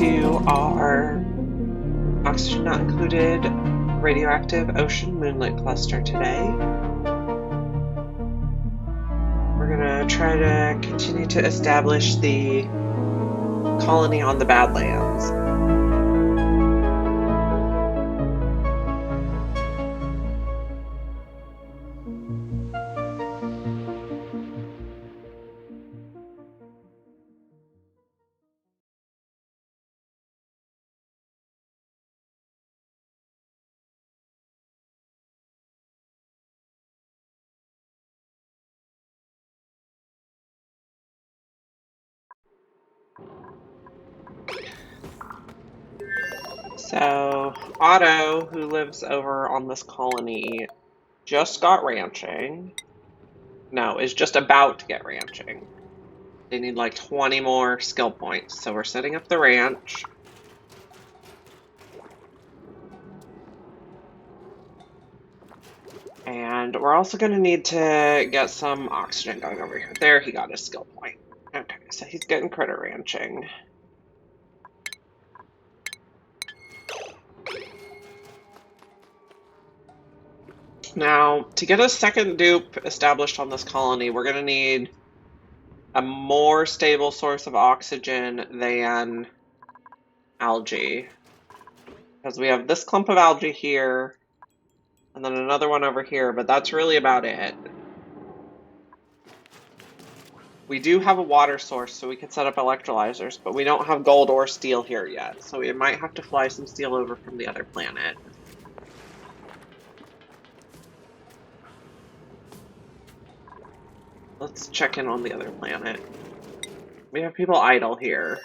to our oxygen not included radioactive ocean moonlit cluster today. We're gonna try to continue to establish the colony on the Badlands. So Otto, who lives over on this colony, just got ranching. No, is just about to get ranching. They need like 20 more skill points, so we're setting up the ranch. And we're also going to need to get some oxygen going over here. There, he got his skill point. Okay, so he's getting critter ranching. Now, to get a second dupe established on this colony, we're going to need a more stable source of oxygen than algae. Because we have this clump of algae here, and then another one over here, but that's really about it. We do have a water source, so we could set up electrolyzers, but we don't have gold or steel here yet, so we might have to fly some steel over from the other planet. Let's check in on the other planet. We have people idle here.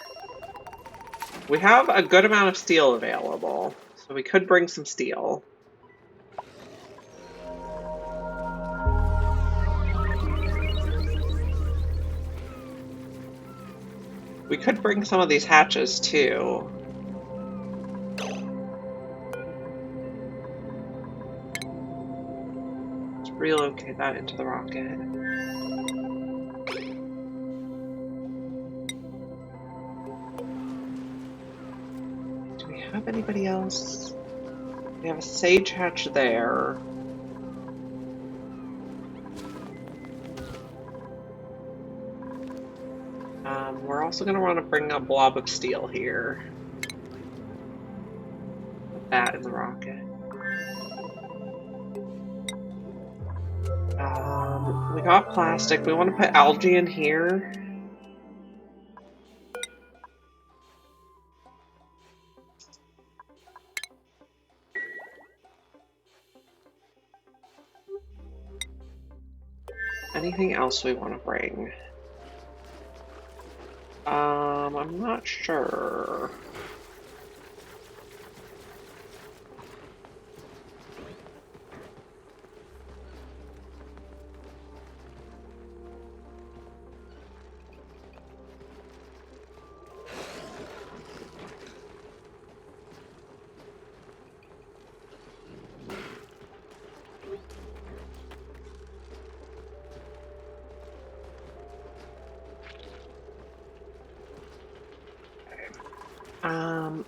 We have a good amount of steel available, so we could bring some steel. We could bring some of these hatches too. Let's relocate that into the rocket. Do we have anybody else? We have a sage hatch there. We're also going to want to bring a blob of steel here. Put that in the rocket. We got plastic. We want to put algae in here. Anything else we want to bring? I'm not sure.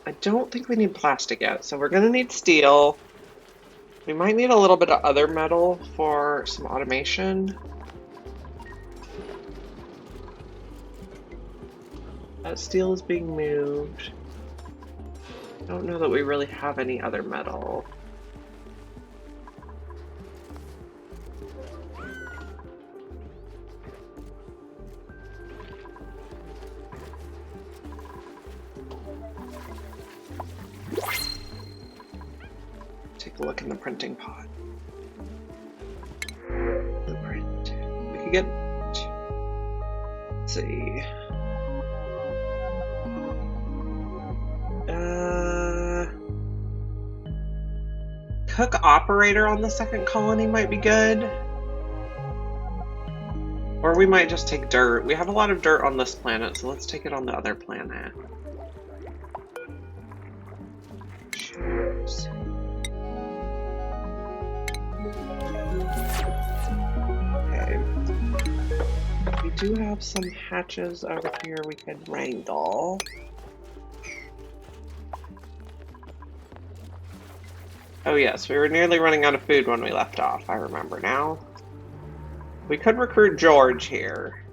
I don't think we need plastic yet, so we're gonna need steel. We might need a little bit of other metal for some automation. That steel is being moved. I don't know that we really have any other metal. Take a look in the printing pod. Blueprint. We could get... Let's see. Cook operator on the second colony might be good. Or we might just take dirt. We have a lot of dirt on this planet, so let's take it on the other planet. Choose. Okay. We do have some hatches over here we could wrangle. Oh yes, we were nearly running out of food when we left off, I remember now. We could recruit George here.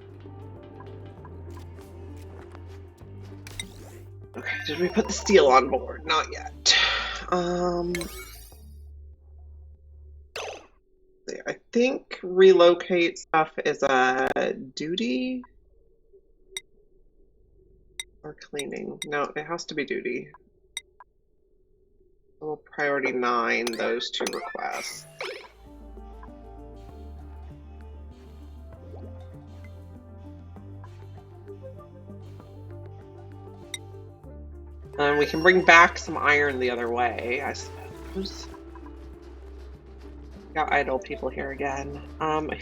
Okay, did we put the steel on board? Not yet. I think relocate stuff is a duty or cleaning. No, it has to be duty. We'll priority 9 those 2 requests. And we can bring back some iron the other way, I suppose. Got idle people here again.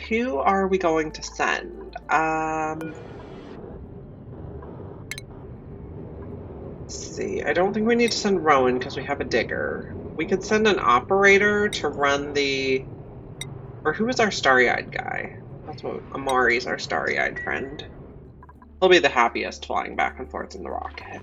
Who are we going to send? Let's see. I don't think we need to send Rowan because we have a digger. We could send an operator to run the... Or who is our starry-eyed guy? That's what Amari's our starry-eyed friend. He'll be the happiest flying back and forth in the rocket.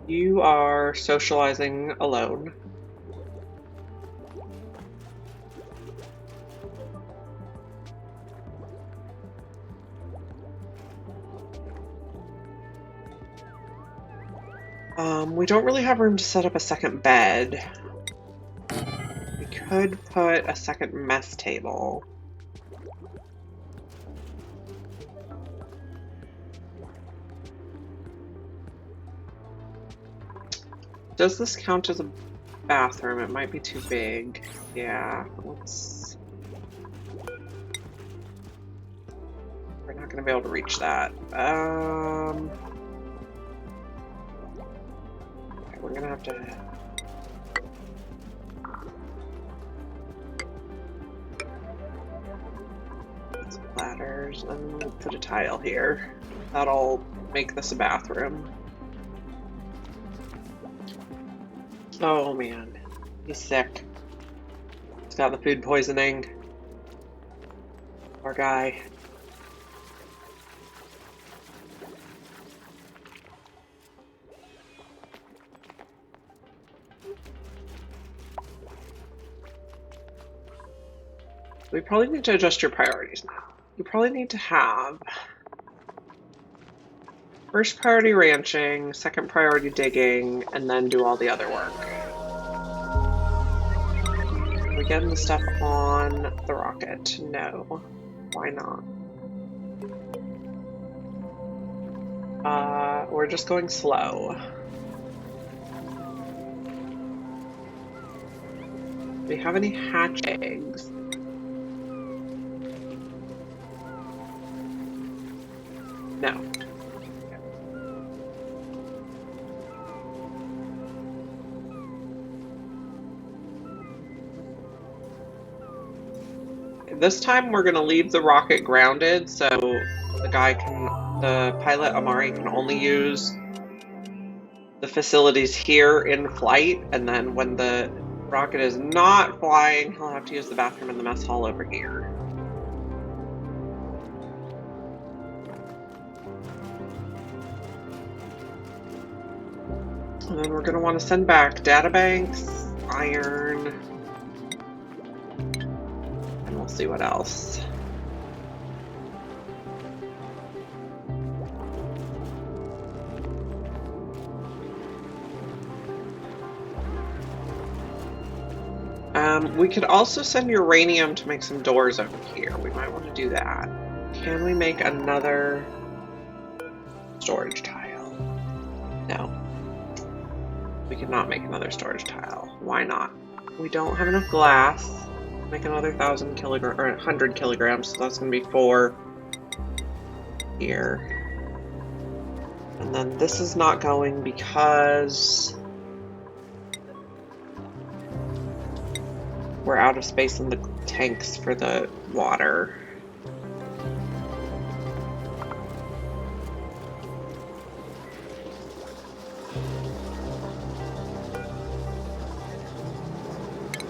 You are socializing alone. We don't really have room to set up a second bed. We could put a second mess table. Does this count as a bathroom? It might be too big. Yeah, let's... We're not going to be able to reach that. Okay, we're going to have to... Some ladders, and we'll put a tile here. That'll make this a bathroom. Oh man, he's sick. He's got the food poisoning. Poor guy. We probably need to adjust your priorities now. You probably need to have first priority ranching, second priority digging, and then do all the other work. Are we getting the stuff on the rocket? No. Why not? We're just going slow. Do we have any hatch eggs? No. This time we're going to leave the rocket grounded, so the pilot Amari can only use the facilities here in flight, and then when the rocket is not flying, he'll have to use the bathroom in the mess hall over here. And then we're going to want to send back databanks, iron, and we'll see what else. We could also send uranium to make some doors over here. We might want to do that. Can we make another storage tile? No. We cannot make another storage tile. Why not? We don't have enough glass. Make another 1,000 kilograms or 100 kilograms, so that's going to be 4 here. And then this is not going because we're out of space in the tanks for the water.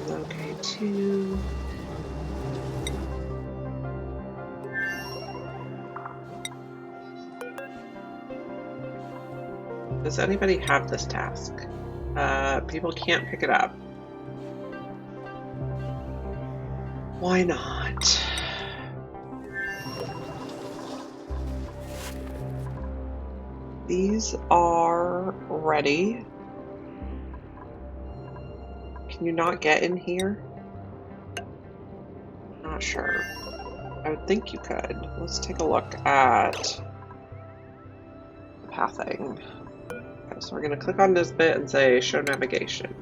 Okay, 2. Does anybody have this task? People can't pick it up. Why not? These are ready. Can you not get in here? Not sure. I would think you could. Let's take a look at the pathing. Okay, so we're going to click on this bit and say show navigation.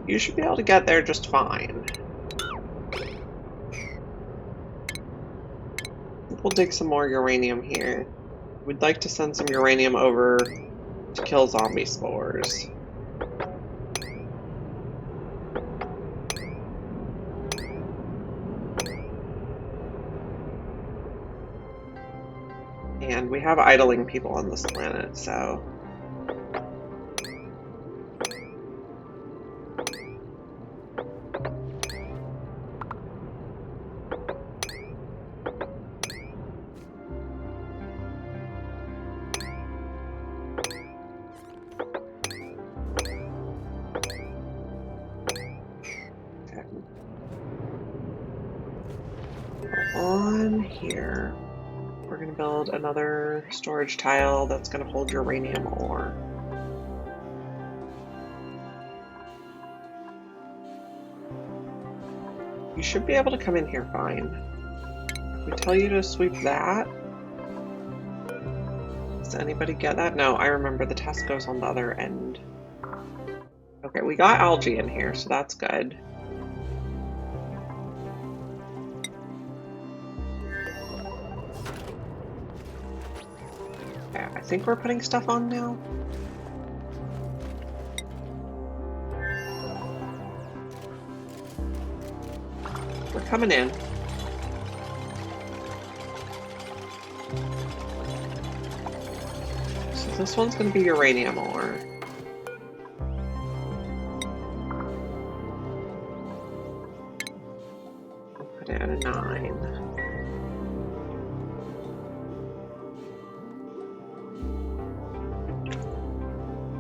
You should be able to get there just fine. We'll dig some more uranium here. We'd like to send some uranium over to kill zombie spores. And we have idling people on this planet, so... on here, we're going to build another storage tile that's going to hold uranium ore. You should be able to come in here fine. We tell you to sweep that. Does anybody get that? No, I remember the task goes on the other end. Okay, we got algae in here, so that's good. Okay, I think we're putting stuff on now. We're coming in. So this one's going to be uranium ore. I'll put it at a 9.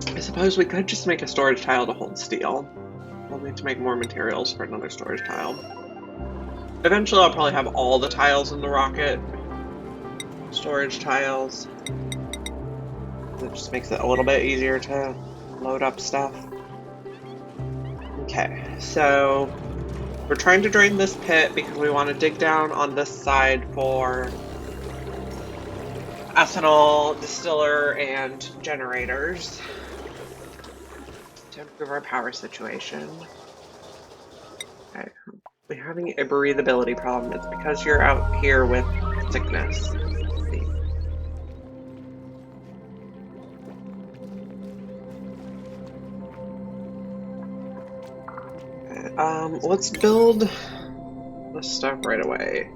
I suppose we could just make a storage tile to hold steel. We'll need to make more materials for another storage tile. Eventually I'll probably have all the tiles in the rocket. Storage tiles. It just makes it a little bit easier to load up stuff. Okay, so we're trying to drain this pit because we want to dig down on this side for ethanol, distiller, and generators to improve our power situation. Okay, we're having a breathability problem. It's because you're out here with sickness. Let's build this stuff right away.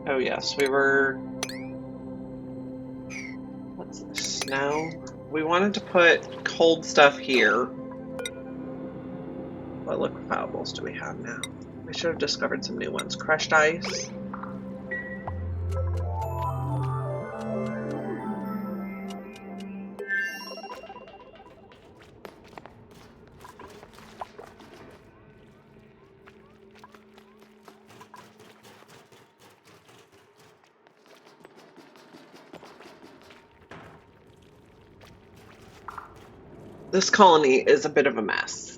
Oh yes, we were... What's this? Snow? We wanted to put cold stuff here. What liquefiables do we have now? We should have discovered some new ones. Crushed ice. This colony is a bit of a mess.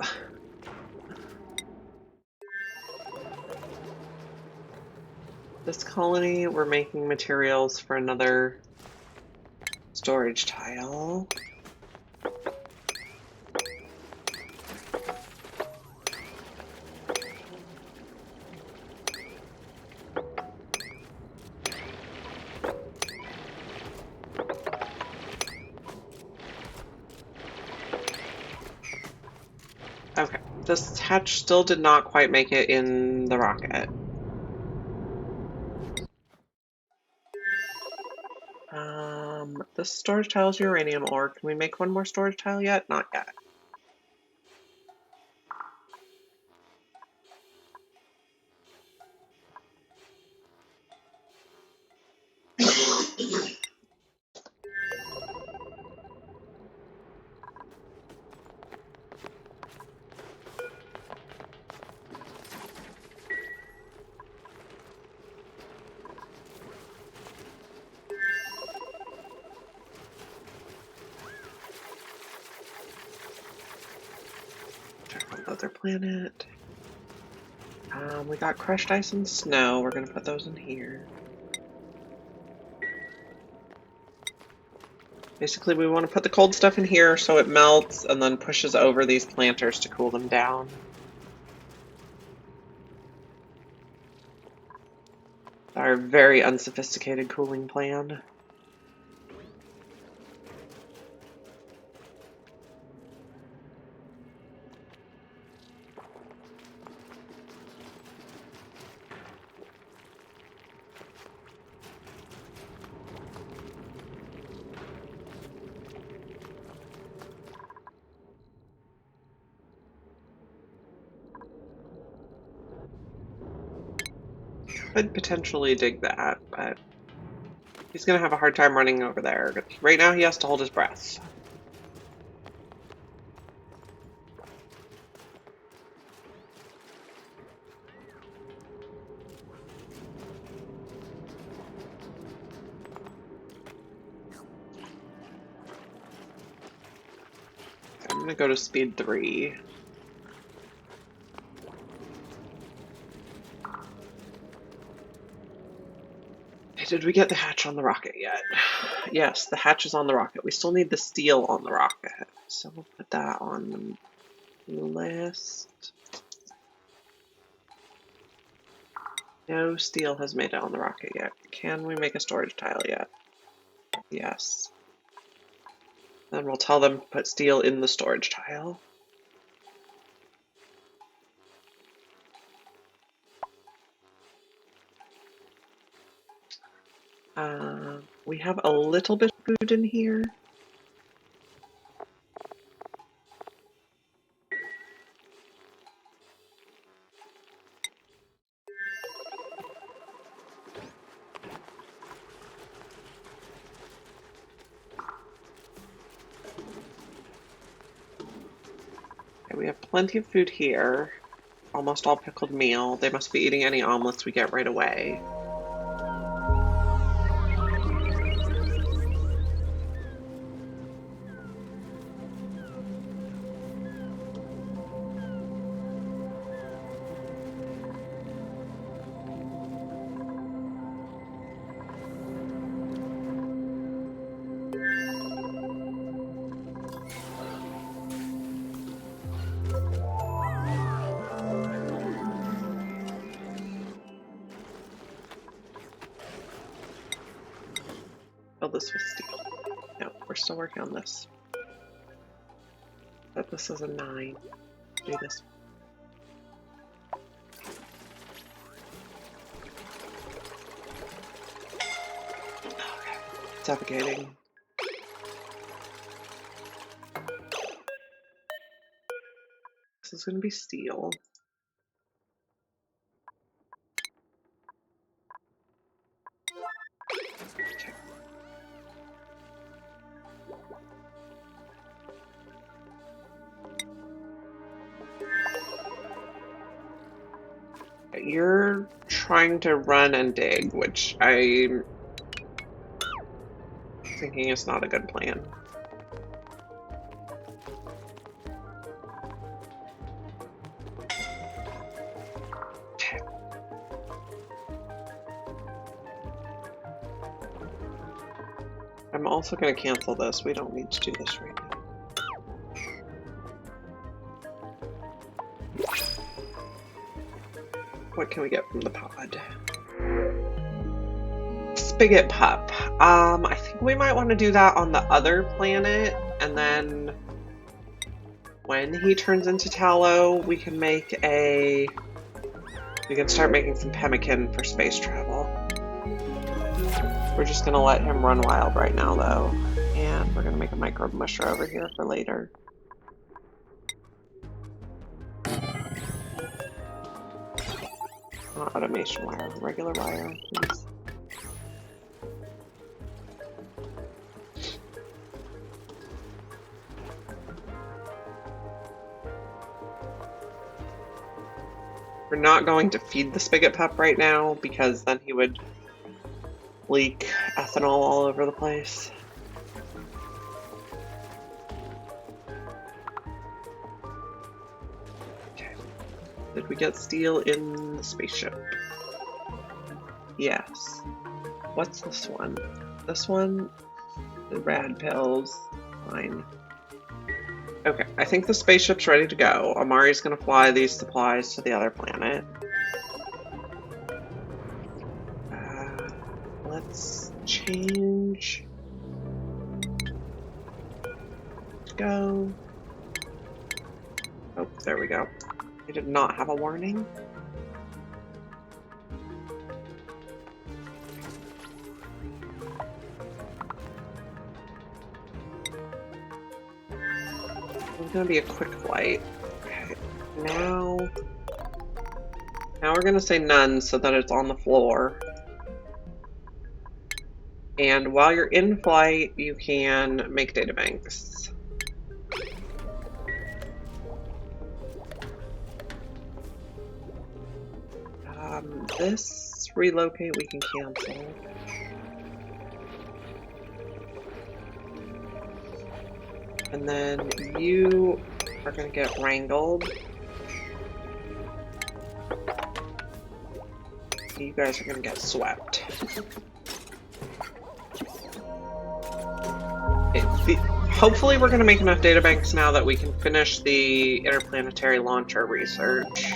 This colony, we're making materials for another storage tile. Okay, this hatch still did not quite make it in the rocket. This storage tile is uranium ore. Can we make one more storage tile yet? Not yet. Other planet. We got crushed ice and snow. We're gonna put those in here. Basically, we want to put the cold stuff in here so it melts and then pushes over these planters to cool them down. Our very unsophisticated cooling plan. Could potentially dig that, but he's gonna have a hard time running over there. Right now he has to hold his breath. I'm gonna go to speed 3. Did we get the hatch on the rocket yet? Yes, the hatch is on the rocket. We still need the steel on the rocket, so we'll put that on the list. No steel has made it on the rocket yet. Can we make a storage tile yet? Yes. Then we'll tell them to put steel in the storage tile. We have a little bit of food in here. Okay, we have plenty of food here. Almost all pickled meal. They must be eating any omelets we get right away. Fill this with steel. No, we're still working on this. But this is a 9. Do this. Okay. Suffocating. This is going to be steel. Okay. You're trying to run and dig, which I'm thinking is not a good plan. Okay. I'm also going to cancel this. We don't need to do this right now. What can we get from the pod? Spigot pup. I think we might want to do that on the other planet, and then when he turns into tallow, we can start making some pemmican for space travel. We're just gonna let him run wild right now though, and we're gonna make a micro musher over here for later. Not automation wire, regular wire, please. We're not going to feed the spigot pup right now because then he would leak ethanol all over the place. Did we get steel in the spaceship? Yes. What's this one? This one? The rad pills. Fine. Okay, I think the spaceship's ready to go. Amari's gonna fly these supplies to the other planet. Let's change. Go. Oh, there we go. I did not have a warning. It's gonna be a quick flight. Okay, now we're gonna say none so that it's on the floor. And while you're in flight, you can make databanks. This relocate we can cancel. And then you are going to get wrangled. You guys are going to get swept. Hopefully we're going to make enough databanks now that we can finish the interplanetary launcher research.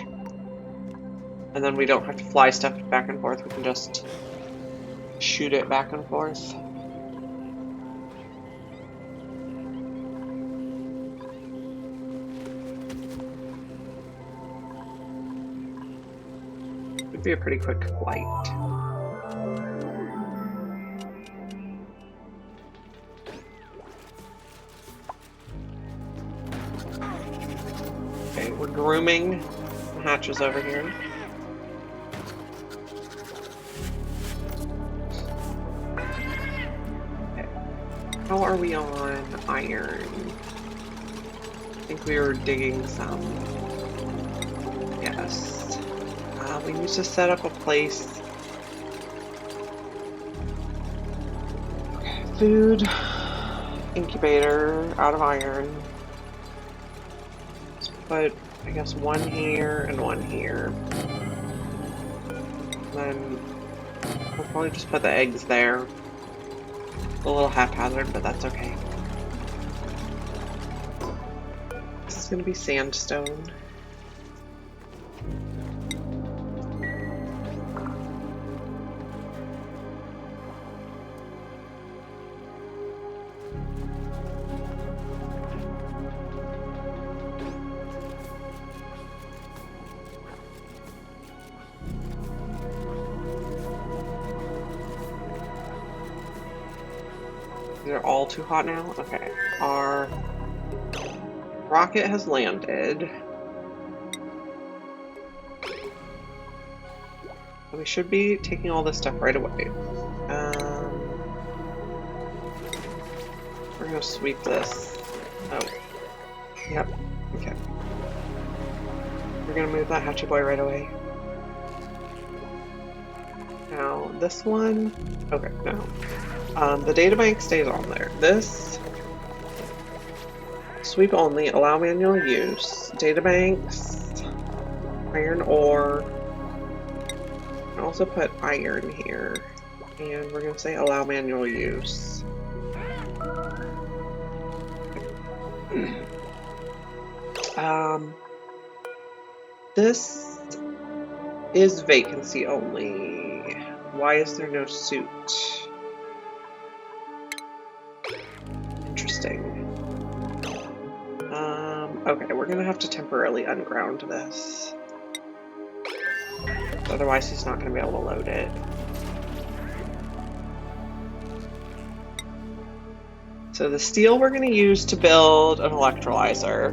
And then we don't have to fly stuff back and forth. We can just shoot it back and forth. Would be a pretty quick flight. Okay, we're grooming the hatches over here. Okay. How are we on iron? I think we were digging some. Yes. We need to set up a place. Okay, food, incubator, out of iron. Let's put, I guess, one here and one here. Then we'll probably just put the eggs there. A little haphazard, but that's okay. This is gonna be sandstone. They're all too hot now? Okay. Our rocket has landed. We should be taking all this stuff right away. We're gonna sweep this. Oh. Yep. Okay. We're gonna move that hatchet boy right away. Now, this one... Okay, no. The databank stays on there. This, sweep only, allow manual use, databanks, iron ore, and also put iron here, and we're going to say allow manual use. This is vacancy only. Why is there no suit? Okay, we're gonna have to temporarily unground this. Otherwise he's not gonna be able to load it. So the steel we're gonna use to build an electrolyzer.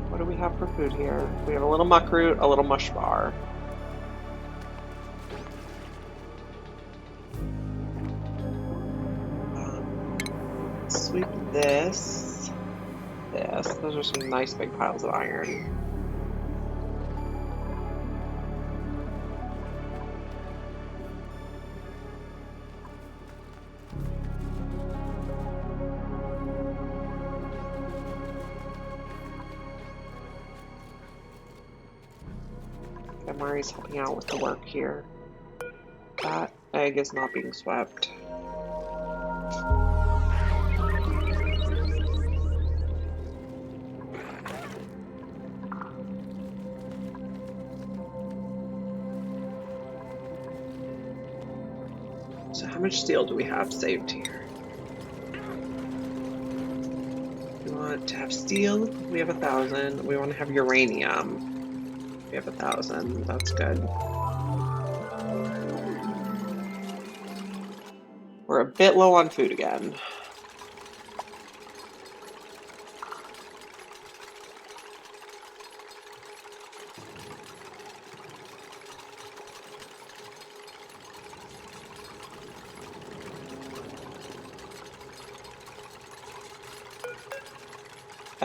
What do we have for food here? We have a little muckroot, a little mush bar. Sweep this. Those are some nice big piles of iron. Amari's helping out with the work here. That egg is not being swept. So how much steel do we have saved here? We want to have steel, we have 1,000. We want to have uranium, we have 1,000. That's good. We're a bit low on food again.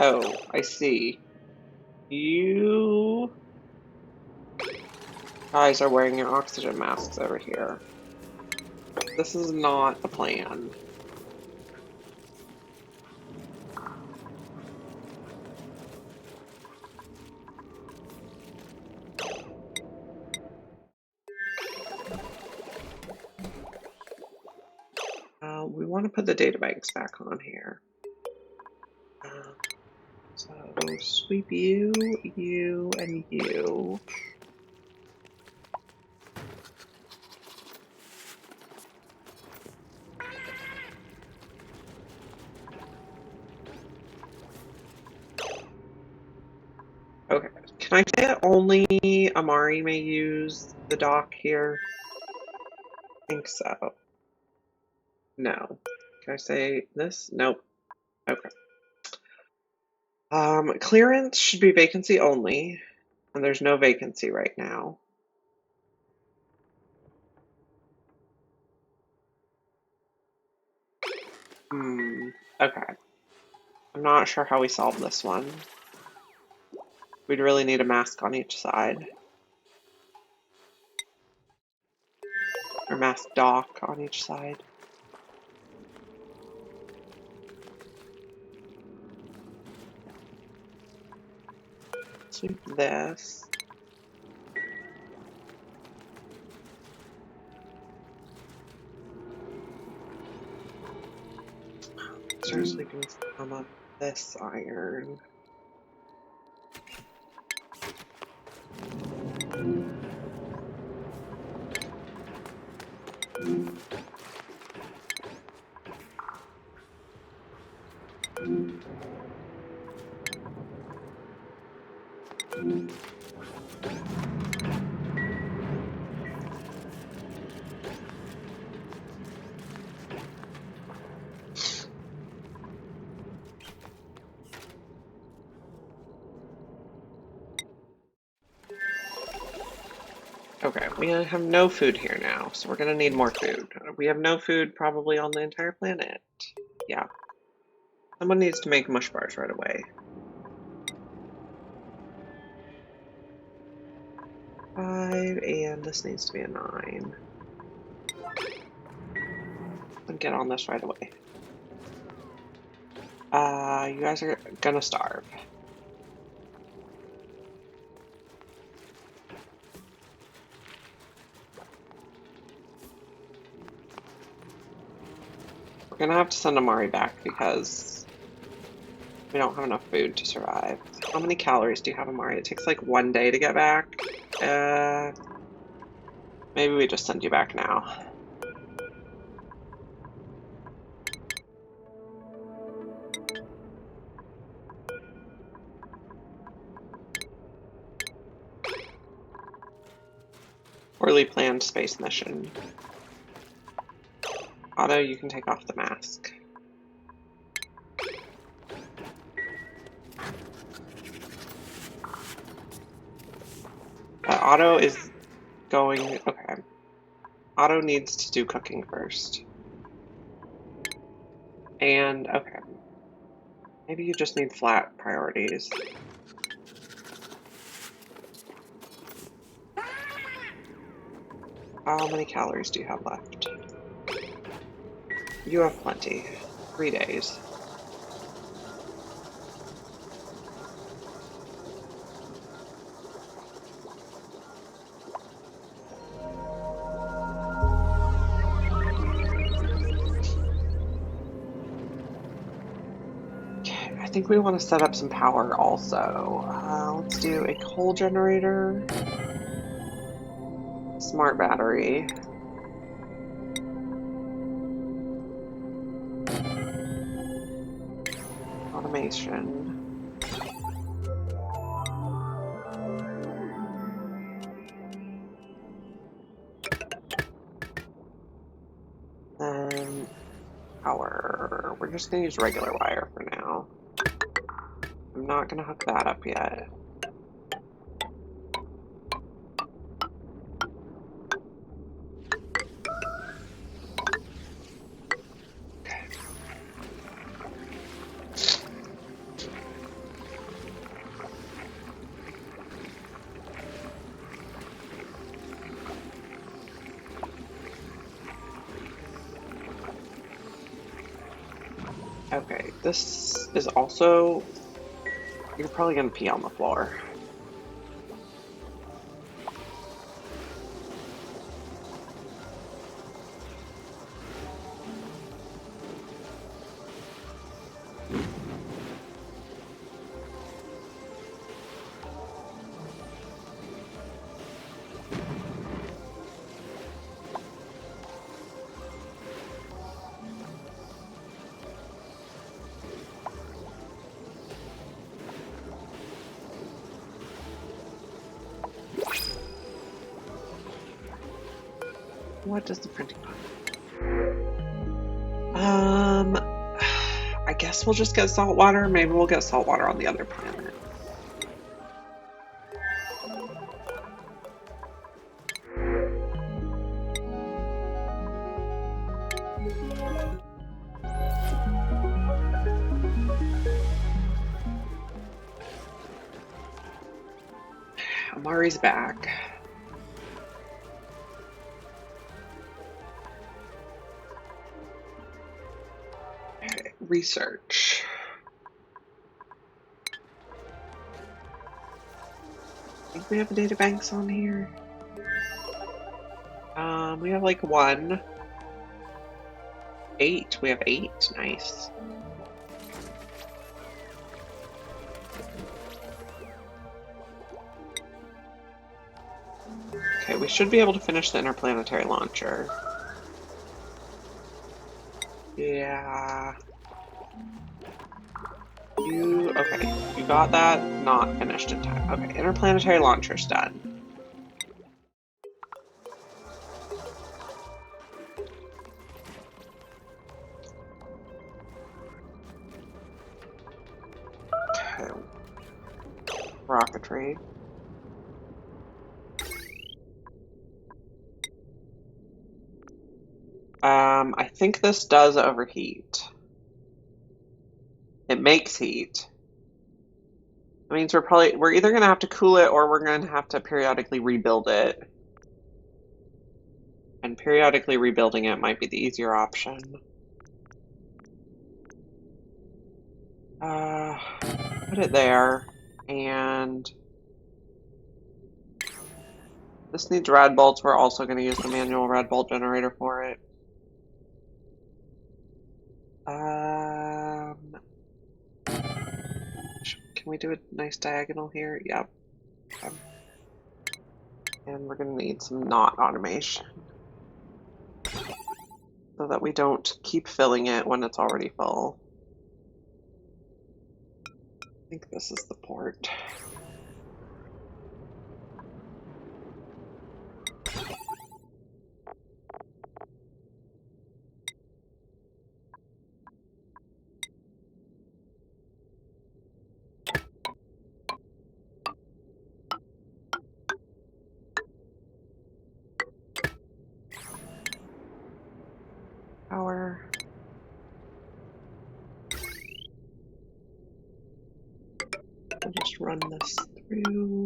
Oh, I see. You guys are wearing your oxygen masks over here. This is not the plan. We want to put the databanks back on here. So sweep you, you, and you. Okay, can I say that only Amari may use the dock here? I think so. No. Can I say this? Nope. Okay. Clearance should be vacancy only, and there's no vacancy right now. Okay. I'm not sure how we solve this one. We'd really need a mask on each side. Or mask dock on each side. Sweep this. Start sweeping some of this iron. Okay, we have no food here now, so we're gonna need more food. We have no food probably on the entire planet. Yeah. Someone needs to make mush bars right away. 5, and this needs to be a 9. And get on this right away. You guys are gonna starve. We're gonna have to send Amari back because we don't have enough food to survive. How many calories do you have, Amari? It takes like 1 day to get back. Maybe we just send you back now. Poorly planned space mission. Otto, you can take off the mask. Otto is going... Okay. Otto needs to do cooking first. And, okay. Maybe you just need flat priorities. How many calories do you have left? You have plenty. 3 days. think we want to set up some power also. Let's do a coal generator, smart battery, automation. Then power. We're just going to use regular wire for now. I'm not going to hook that up yet. Okay, this is also... You're probably going to pee on the floor. What does the printing button? I guess we'll just get salt water. Maybe we'll get salt water on the other planet. Amari's back. Okay, research. I think we have data banks on here. We have like 1. 8. We have 8. Nice. Okay, we should be able to finish the interplanetary launcher. Yeah. Okay, you got that, not finished in time. Okay, interplanetary launcher's done. Okay. Rocketry. I think this does overheat. It makes heat. That means we're either gonna have to cool it or we're gonna have to periodically rebuild it. And periodically rebuilding it might be the easier option. Put it there, and this needs rad bolts. We're also gonna use the manual rad bolt generator for it. Can we do a nice diagonal here? Yep. Okay. And we're going to need some knot automation so that we don't keep filling it when it's already full. I think this is the port. Power. We'll just run this through.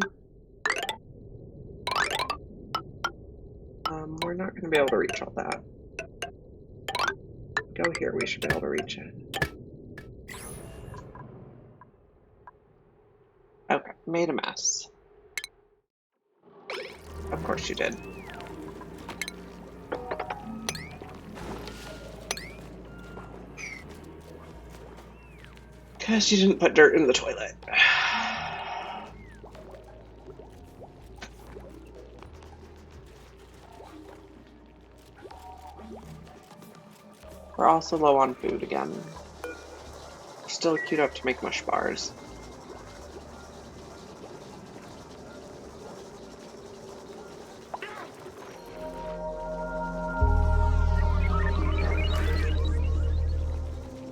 We're not going to be able to reach all that. Go here, we should be able to reach it. Okay, made a mess. Of course you did. Because you didn't put dirt in the toilet. We're also low on food again. Still queued up to make mush bars.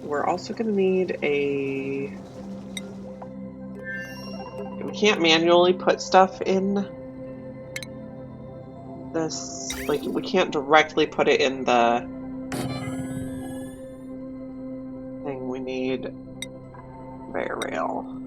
We're also going to need a... We can't manually put stuff in this, like, we can't directly put it in the thing. We need conveyor rail.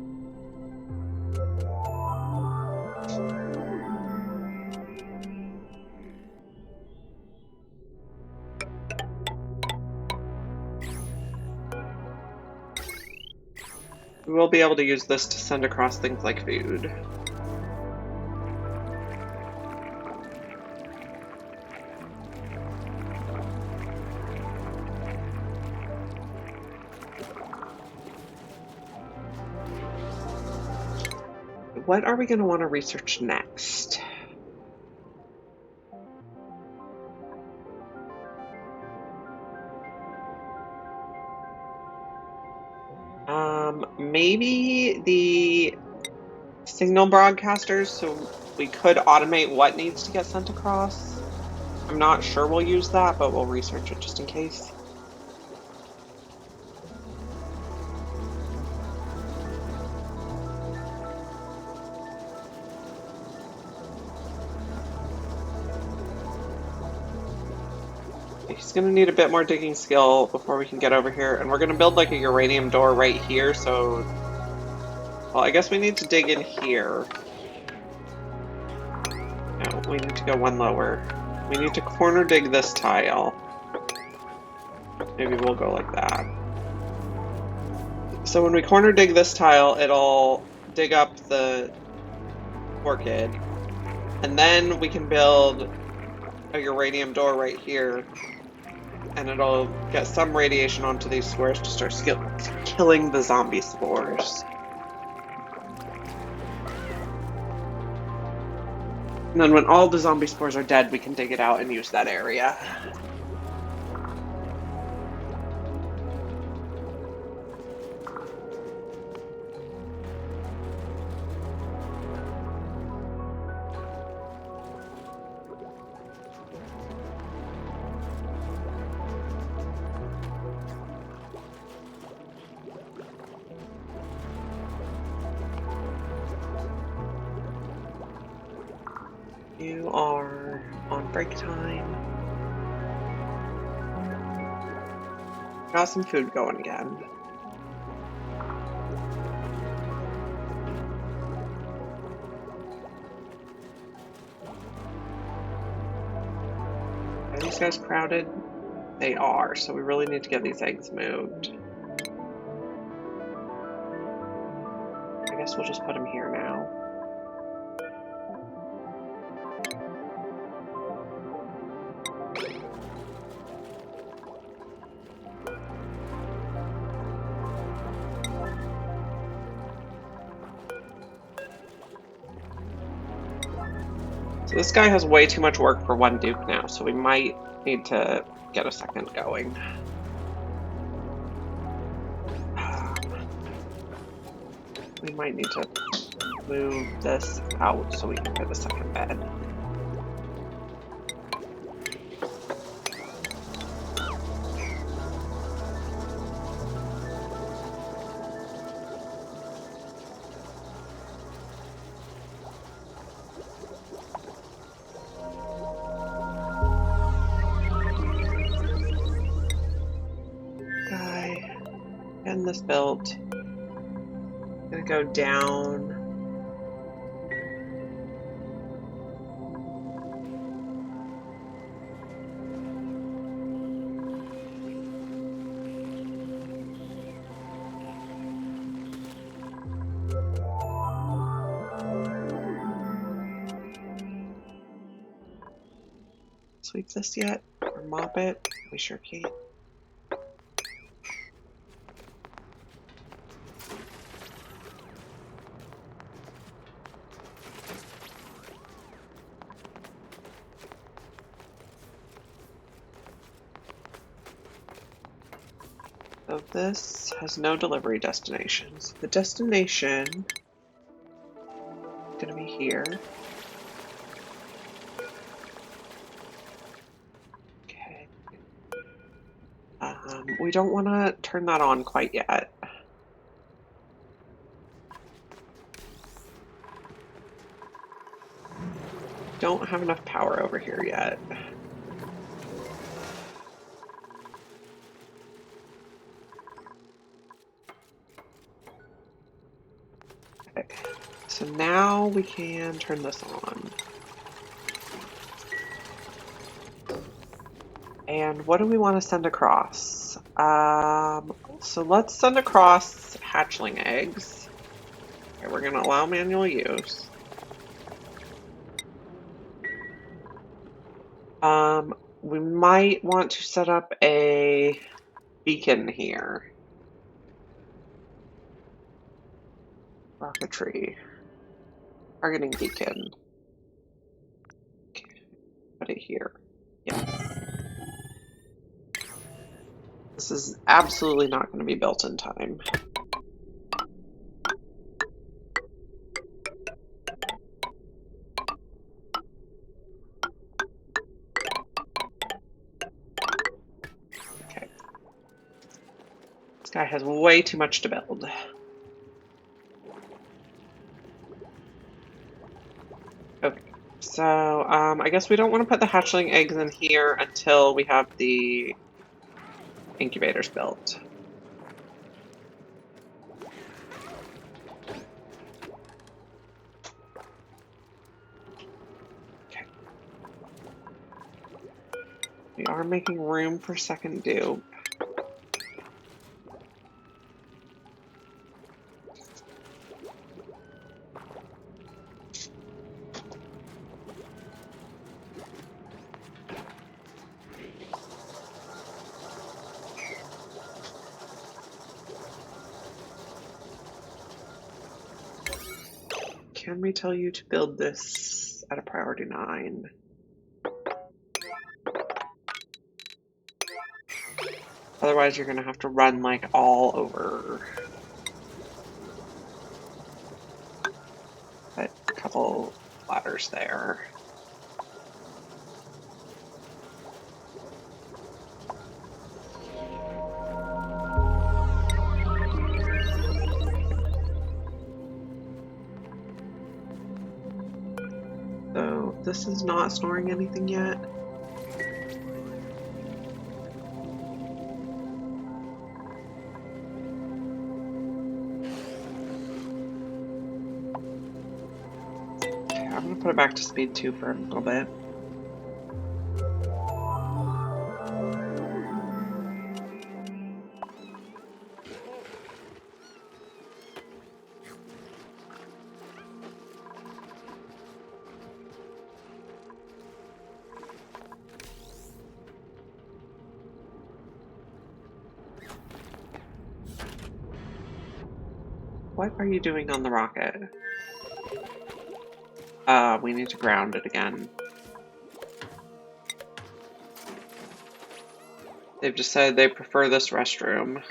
We will be able to use this to send across things like food. What are we going to want to research next? Maybe the signal broadcasters, so we could automate what needs to get sent across. I'm not sure we'll use that, but we'll research it just in case. He's going to need a bit more digging skill before we can get over here, and we're going to build like a uranium door right here, so... Well, I guess we need to dig in here. No, we need to go one lower. We need to corner dig this tile. Maybe we'll go like that. So when we corner dig this tile, it'll dig up the orchid, and then we can build a uranium door right here, and it'll get some radiation onto these squares to start killing the zombie spores. And then when all the zombie spores are dead, we can dig it out and use that area. You are on break time. Got some food going again. Are these guys crowded? They are, so we really need to get these eggs moved. I guess we'll just put them here now. So this guy has way too much work for one duke now, so we might need to get a second going. We might need to move this out so we can get a second bed. Getting this built. I'm gonna go down. Sweep this yet? Or mop it? We sure can't. So this has no delivery destinations. The destination is going to be here. Okay. We don't want to turn that on quite yet. Don't have enough power over here yet. Okay. So now we can turn this on. And what do we want to send across? So let's send across hatchling eggs. Okay, we're going to allow manual use. We might want to set up a beacon here. Rocketry. Targeting beacon. Okay, put it here. Yes. This is absolutely not going to be built in time. Okay. This guy has way too much to build. Okay. So, I guess we don't want to put the hatchling eggs in here until we have the incubators built. Okay. We are making room for second dupe. Can we tell you to build this at a priority 9? Otherwise, you're going to have to run like all over. Put a couple ladders there. So this is not storing anything yet. Okay, I'm going to put it back to speed 2 for a little bit. What are you doing on the rocket? We need to ground it again. They've just said they prefer this restroom.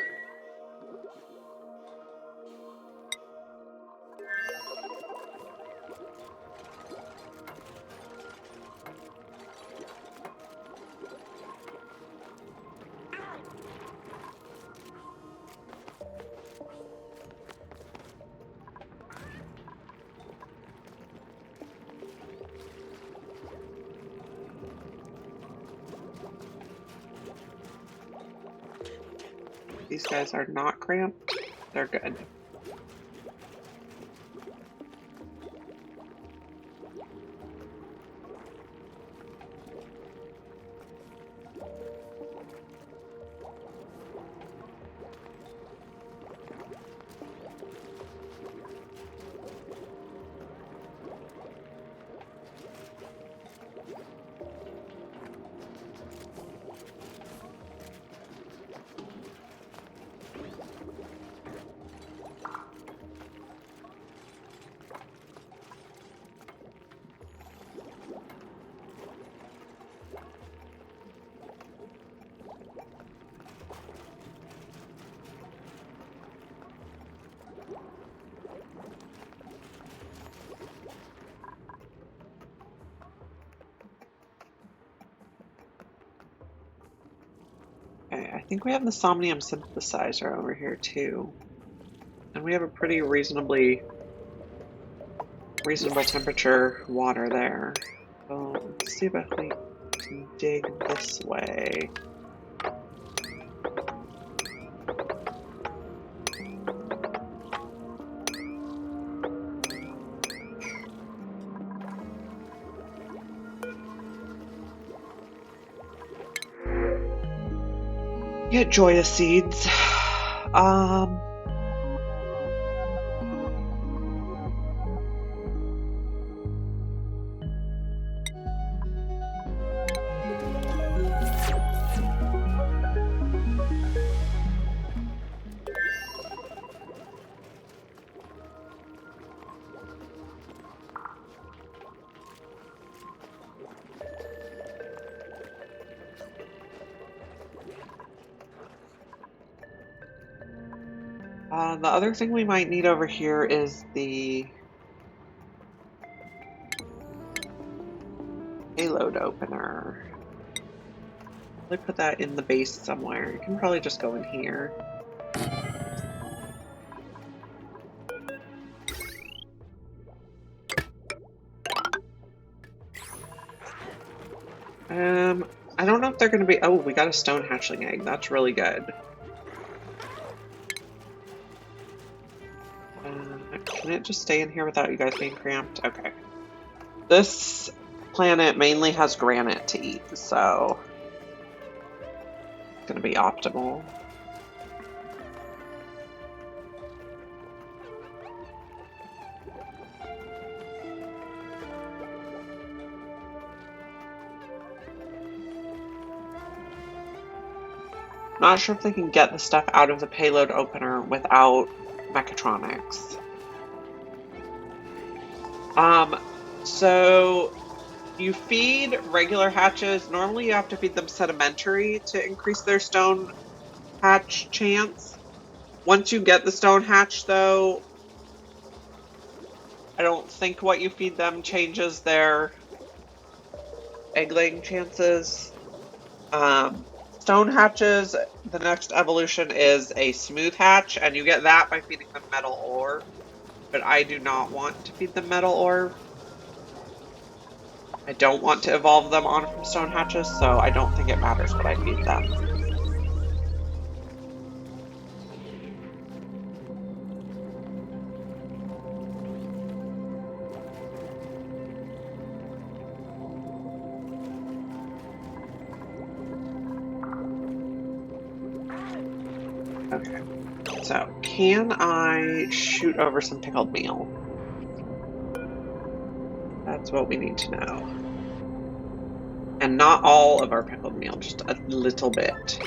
These guys are not cramped. They're good. I think we have the somnium synthesizer over here too. And we have a pretty reasonable temperature water there. So let's see if we can dig this way. Get joyous seeds. The other thing we might need over here is the payload opener. I'll put that in the base somewhere. You can probably just go in here. I don't know if they're going to be... Oh, we got a stone hatchling egg. That's really good. Can it just stay in here without you guys being cramped? Okay. This planet mainly has granite to eat, so it's going to be optimal. Not sure if they can get the stuff out of the payload opener without mechatronics. So you feed regular hatches. Normally you have to feed them sedimentary to increase their stone hatch chance. Once you get the stone hatch, though, I don't think what you feed them changes their egg-laying chances. Stone hatches, the next evolution is a smooth hatch, and you get that by feeding them metal ore. But I do not want to feed them metal ore. I don't want to evolve them on from stone hatches, so I don't think it matters what I feed them. Okay, so can I shoot over some pickled meal? That's what we need to know. And not all of our pickled meal, just a little bit.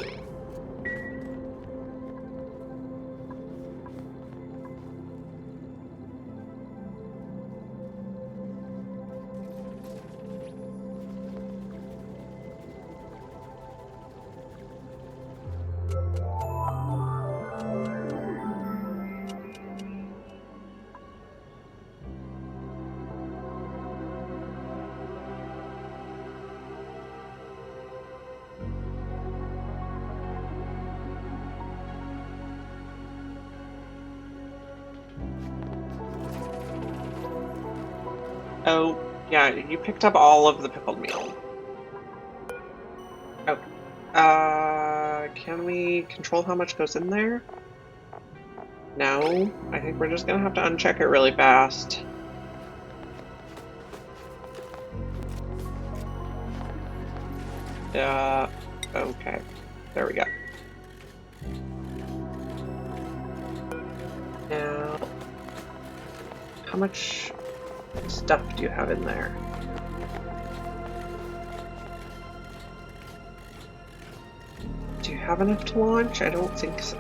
Oh, yeah, you picked up all of the pickled meal. Okay. Can we control how much goes in there? No, I think we're just gonna have to uncheck it really fast. Okay. There we go. Now, how much stuff do you have in there? Do you have enough to launch? I don't think so.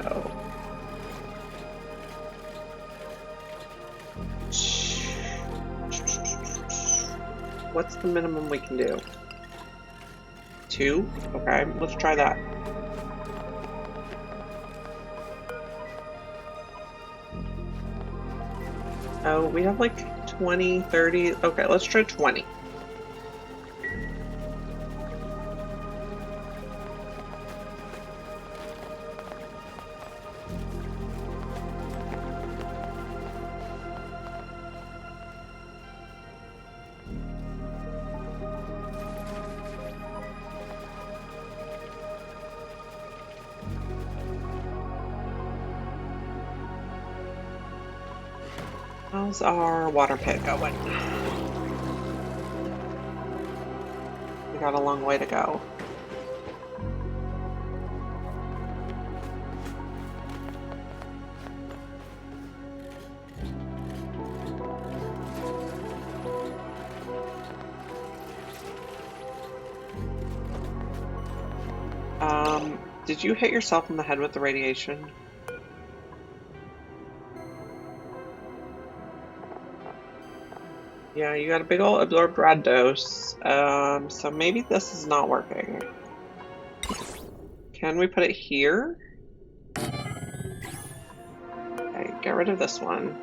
What's the minimum we can do? 2? Okay, let's try that. Oh, we have like 20, 30. Okay, let's try 20. How's our water pit going? We got a long way to go. Did you hit yourself in the head with the radiation? Yeah, you got a big old absorbed rad dose. So maybe this is not working. Can we put it here? Okay, get rid of this one.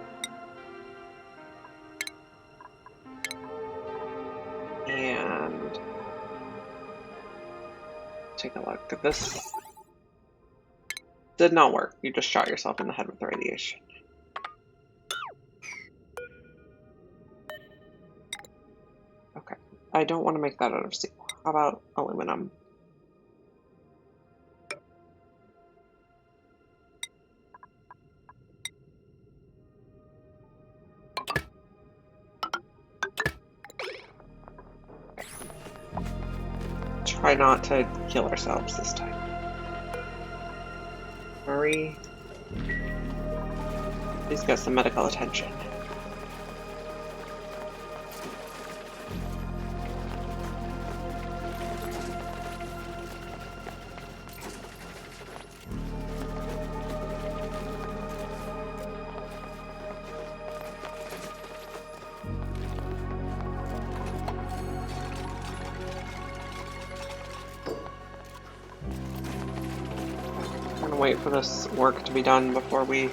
And take a look. This did not work. You just shot yourself in the head with the radiation. Okay. I don't want to make that out of steel. How about aluminum? Try not to kill ourselves this time. Hurry. Please get some medical attention. I'm gonna wait for this work to be done before we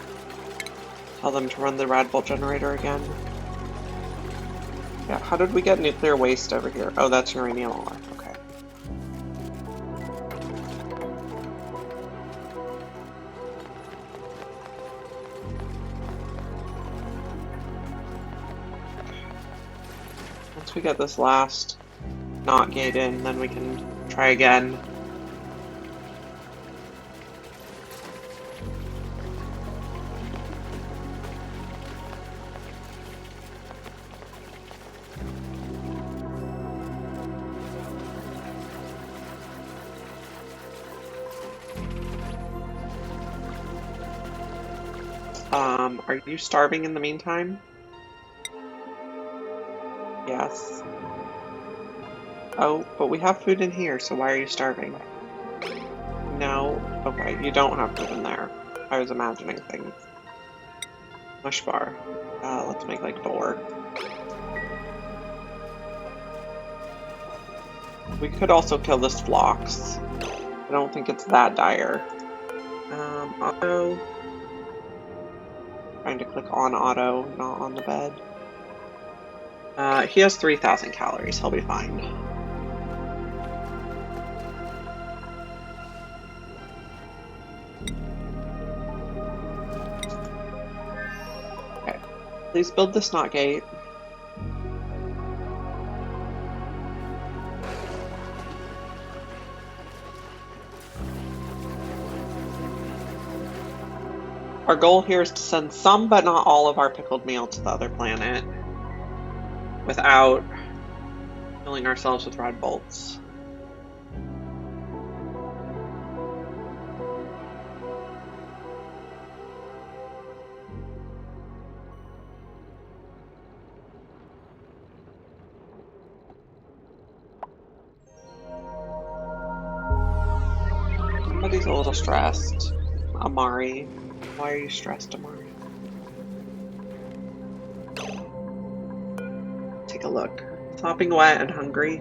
tell them to run the rad bolt generator again. Yeah, how did we get nuclear waste over here? Oh, that's uranium ore. Okay. Once we get this last NOT gate in, then we can try again. Are you starving in the meantime? Yes. Oh, but we have food in here, so why are you starving? No. Okay, you don't have food in there. I was imagining things. Mush bar. Let's make like 4. We could also kill this phlox. I don't think it's that dire. Auto. Trying to click on auto, not on the bed. He has 3,000 calories. He'll be fine. Okay. Please build the snot gate. Our goal here is to send some, but not all of our pickled meal to the other planet without killing ourselves with rad bolts. Somebody's a little stressed. Amari. Why are you stressed, Amari? Take a look. Sopping wet and hungry.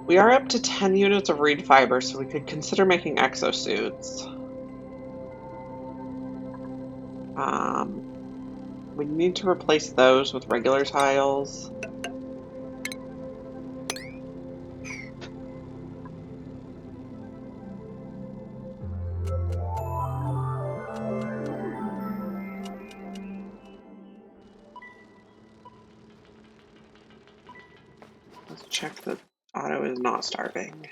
We are up to 10 units of reed fiber, so we could consider making exosuits. We need to replace those with regular tiles. Let's check that Otto is not starving.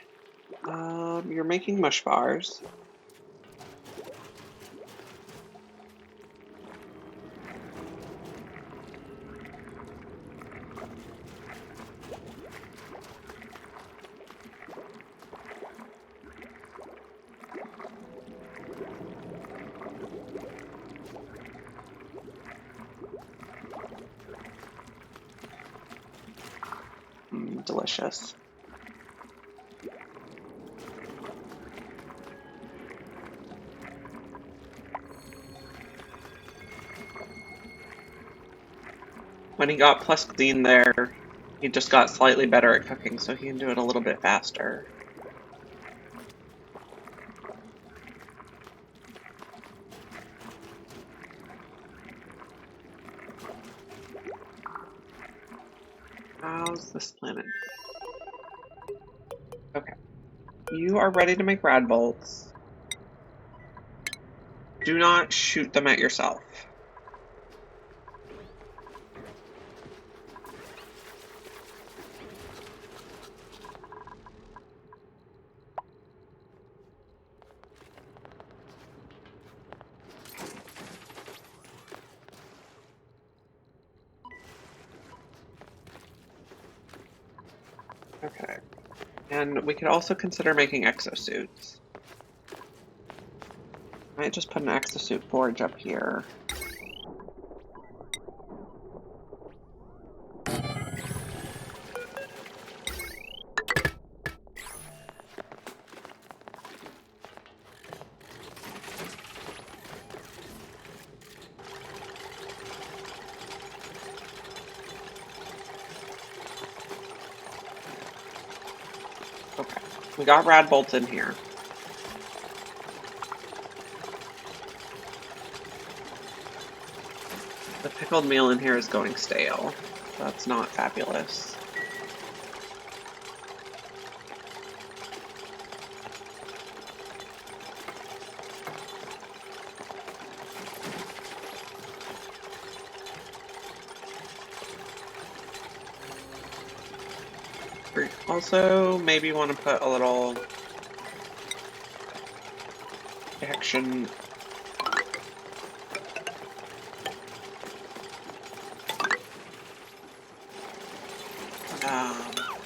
You're making mush bars. Delicious. When he got plus clean there, he just got slightly better at cooking, so he can do it a little bit faster. How's this planet? Okay. You are ready to make rad bolts. Do not shoot them at yourself. Okay. And we could also consider making exosuits. I might just put an exosuit forge up here. Okay, we got rad bolts in here. The pickled meal in here is going stale. That's not fabulous. We also maybe want to put a little action.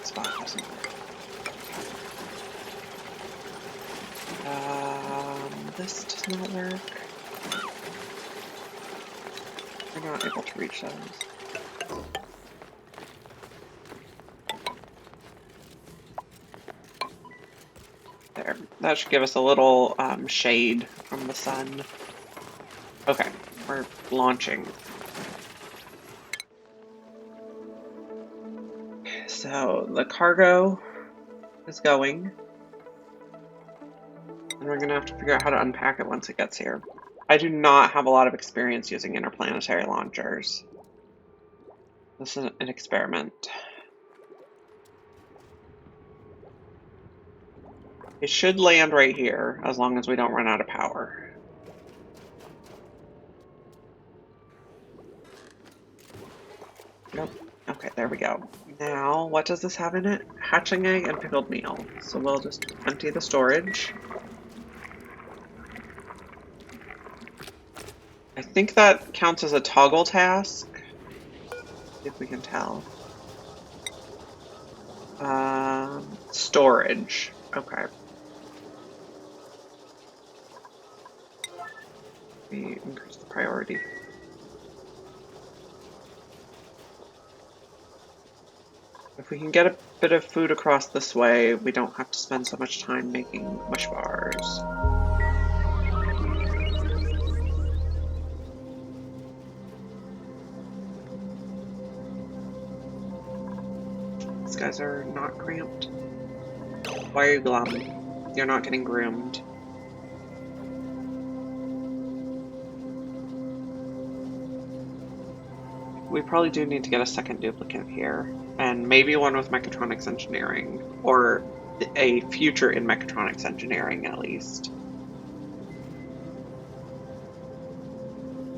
Spot doesn't work. This does not work. We're not able to reach those. There. That should give us a little shade from the sun. Okay, we're launching. So the cargo is going. And we're gonna have to figure out how to unpack it once it gets here. I do not have a lot of experience using interplanetary launchers. This is an experiment. It should land right here, as long as we don't run out of power. Nope. Okay, there we go. Now, what does this have in it? Hatchling egg and pickled meal. So we'll just empty the storage. I think that counts as a toggle task. See if we can tell. Storage. Okay. We increase the priority. If we can get a bit of food across this way, we don't have to spend so much time making mush bars. These guys are not cramped. Why are you glum? You're not getting groomed. We probably do need to get a second duplicate here, and maybe one with mechatronics engineering, or a future in mechatronics engineering at least.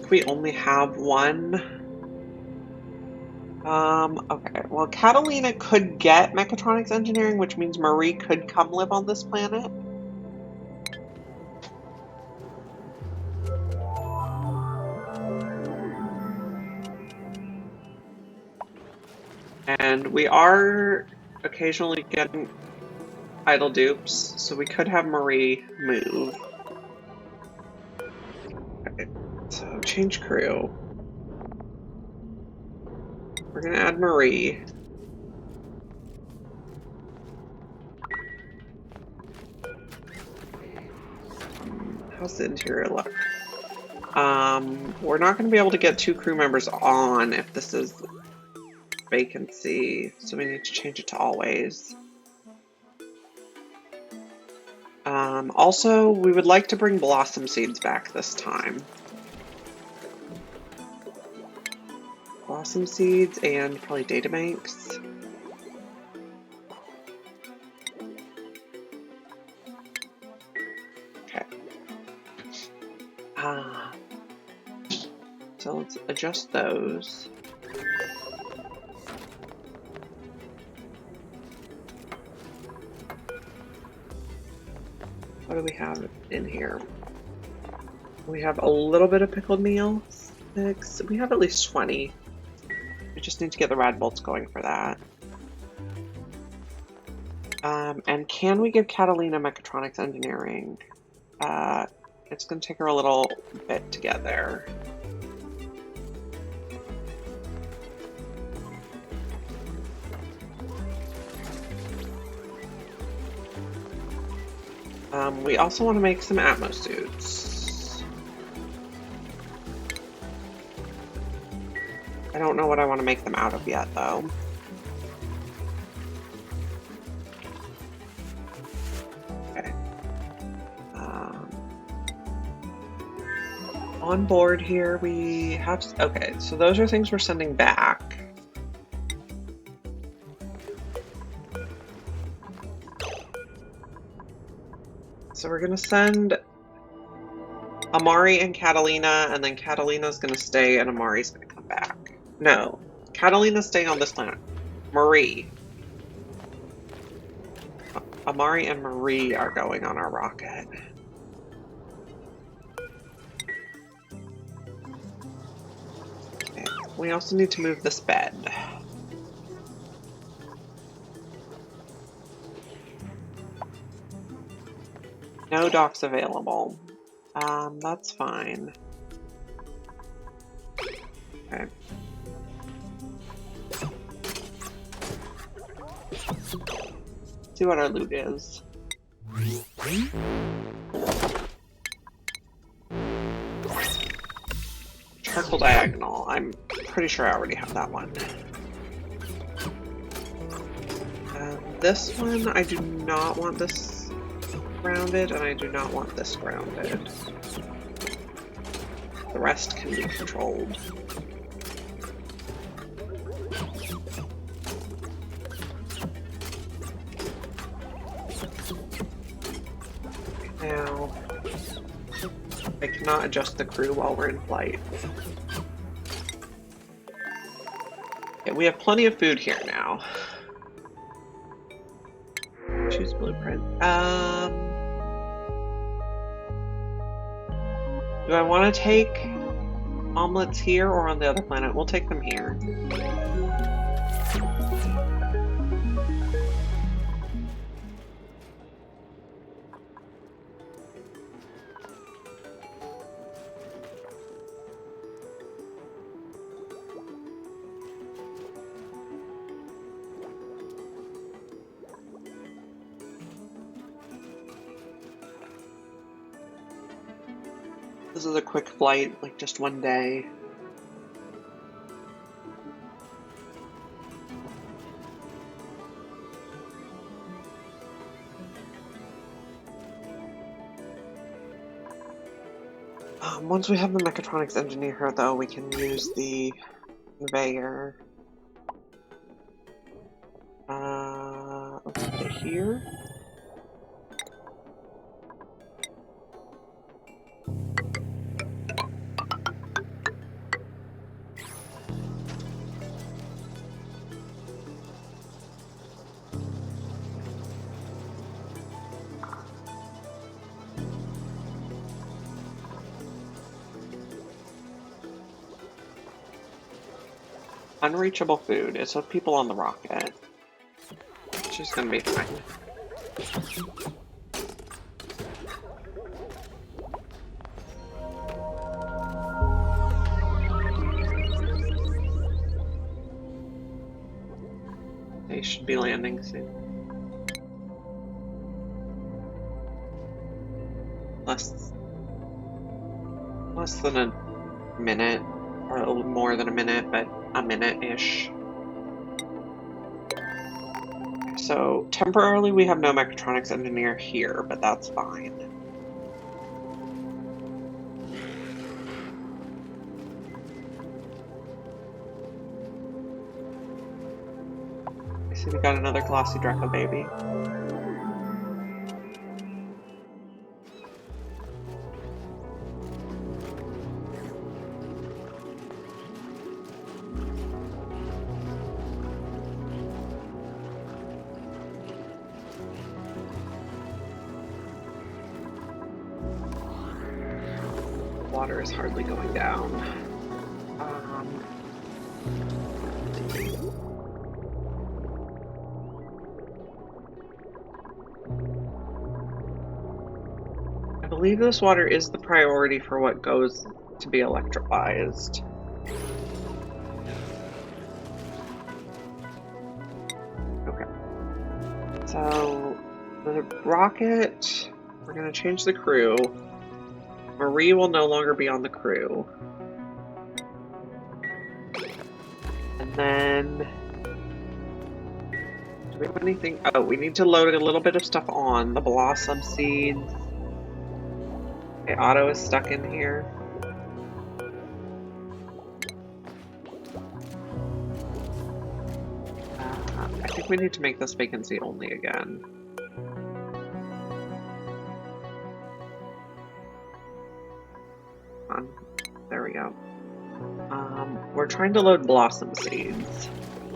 We only have one. Okay, well, Catalina could get mechatronics engineering, which means Marie could come live on this planet. And we are occasionally getting idle dupes, so we could have Marie move. Okay, so change crew. We're gonna add Marie. How's the interior look? We're not gonna be able to get 2 crew members on if this is vacancy, so we need to change it to always. Also, we would like to bring blossom seeds back this time. Blossom seeds and probably databanks. Okay. So let's adjust those. What do we have in here? We have a little bit of pickled meal. 6. We have at least 20. We just need to get the rad bolts going for that. And can we give Catalina mechatronics engineering? It's going to take her a little bit to get there. We also want to make some Atmos suits. I don't know what I want to make them out of yet, though. Okay. On board here, we have... Okay, so those are things we're sending back. So we're going to send Amari and Catalina, and then Catalina's going to stay and Amari's going to come back. No, Catalina's staying on this planet. Marie. Amari and Marie are going on our rocket. Okay. We also need to move this bed. No docks available. That's fine. Okay. See what our loot is. Charcoal diagonal. I'm pretty sure I already have that one. This one, I do not want this grounded, and I do not want this grounded. The rest can be controlled. Now, I cannot adjust the crew while we're in flight. Okay, we have plenty of food here now. Choose blueprint. Do I want to take omelets here or on the other planet? We'll take them here. This is a quick flight, like just one day. Once we have the mechatronics engineer here, though, we can use the conveyor. Let's put it here. Unreachable food. It's with people on the rocket. She's gonna be fine. They should be landing soon. Less than a minute, or a little more than a minute, but a minute-ish. So temporarily we have no mechatronics engineer here, but that's fine. I see we got another glossy Draco baby. Water is hardly going down. I believe this water is the priority for what goes to be electrolyzed. Okay. So, the rocket, we're going to change the crew. Marie will no longer be on the crew. And then, do we have anything? Oh, we need to load a little bit of stuff on the blossom seeds. Okay, Otto is stuck in here. I think we need to make this vacancy only again. There we go. We're trying to load blossom seeds.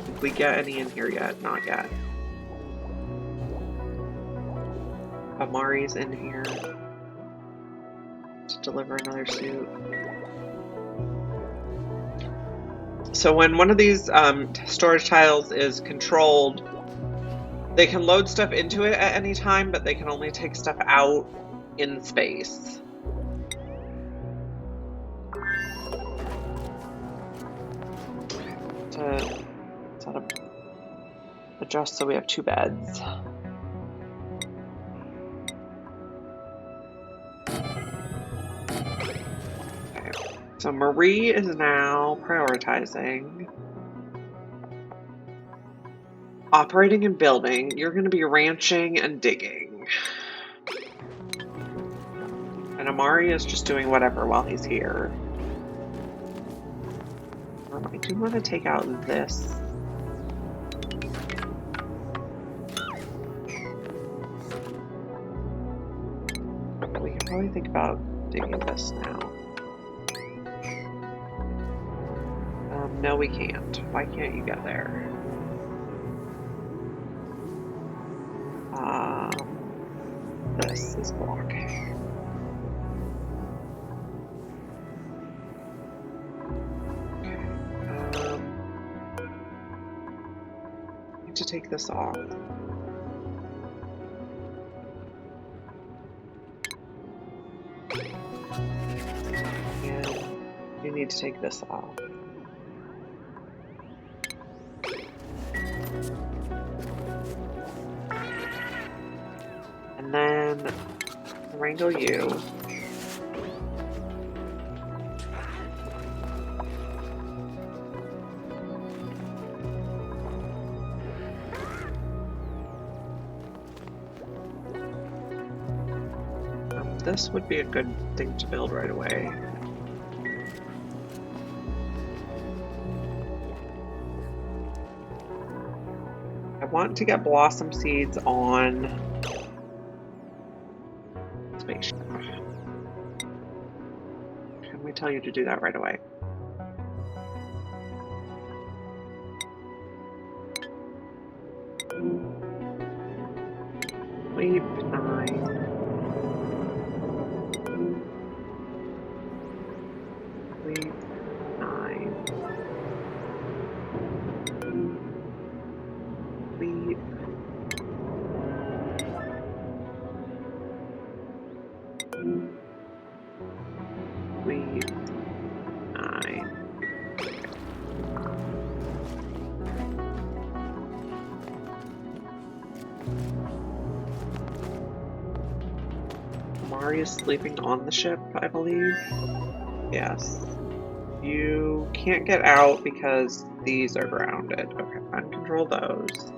Did we get any in here yet? Not yet. Amari's in here to deliver another suit. So when one of these storage tiles is controlled, they can load stuff into it at any time, but they can only take stuff out in space. To adjust so we have 2 beds. Okay. So Marie is now prioritizing operating and building. You're going to be ranching and digging. And Amari is just doing whatever while he's here. I do want to take out this. We can probably think about digging this now. No, we can't. Why can't you get there? This is blocking. To take this off. And you need to take this off. And then wrangle you. This would be a good thing to build right away. I want to get blossom seeds on spaceship. Can we tell you to do that right away? Leap 9. Leap 9. Amari is sleeping on the ship, I believe. Yes. You can't get out because these are grounded. Okay, uncontrol those.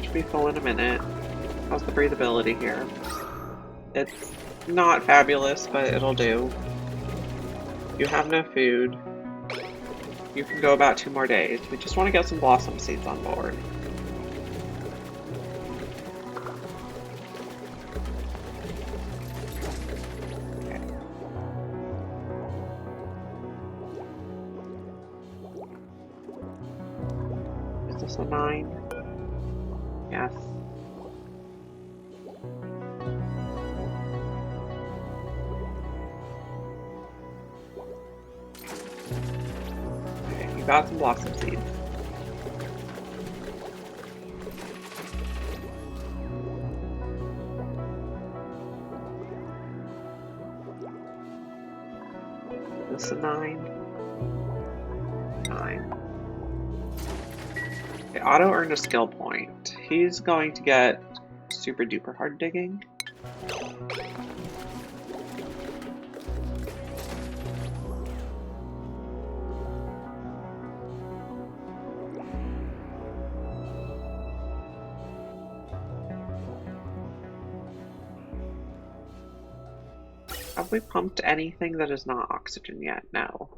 Should be full in a minute. How's the breathability here? It's not fabulous, but it'll do. You have no food. You can go about 2 more days. We just want to get some blossom seeds on board. Okay. Is this a 9? Yes. Okay, you got some blossom seeds. Is this a 9? 9. Okay, Otto earned a skill point. He's going to get super duper hard digging. Have we pumped anything that is not oxygen yet? No.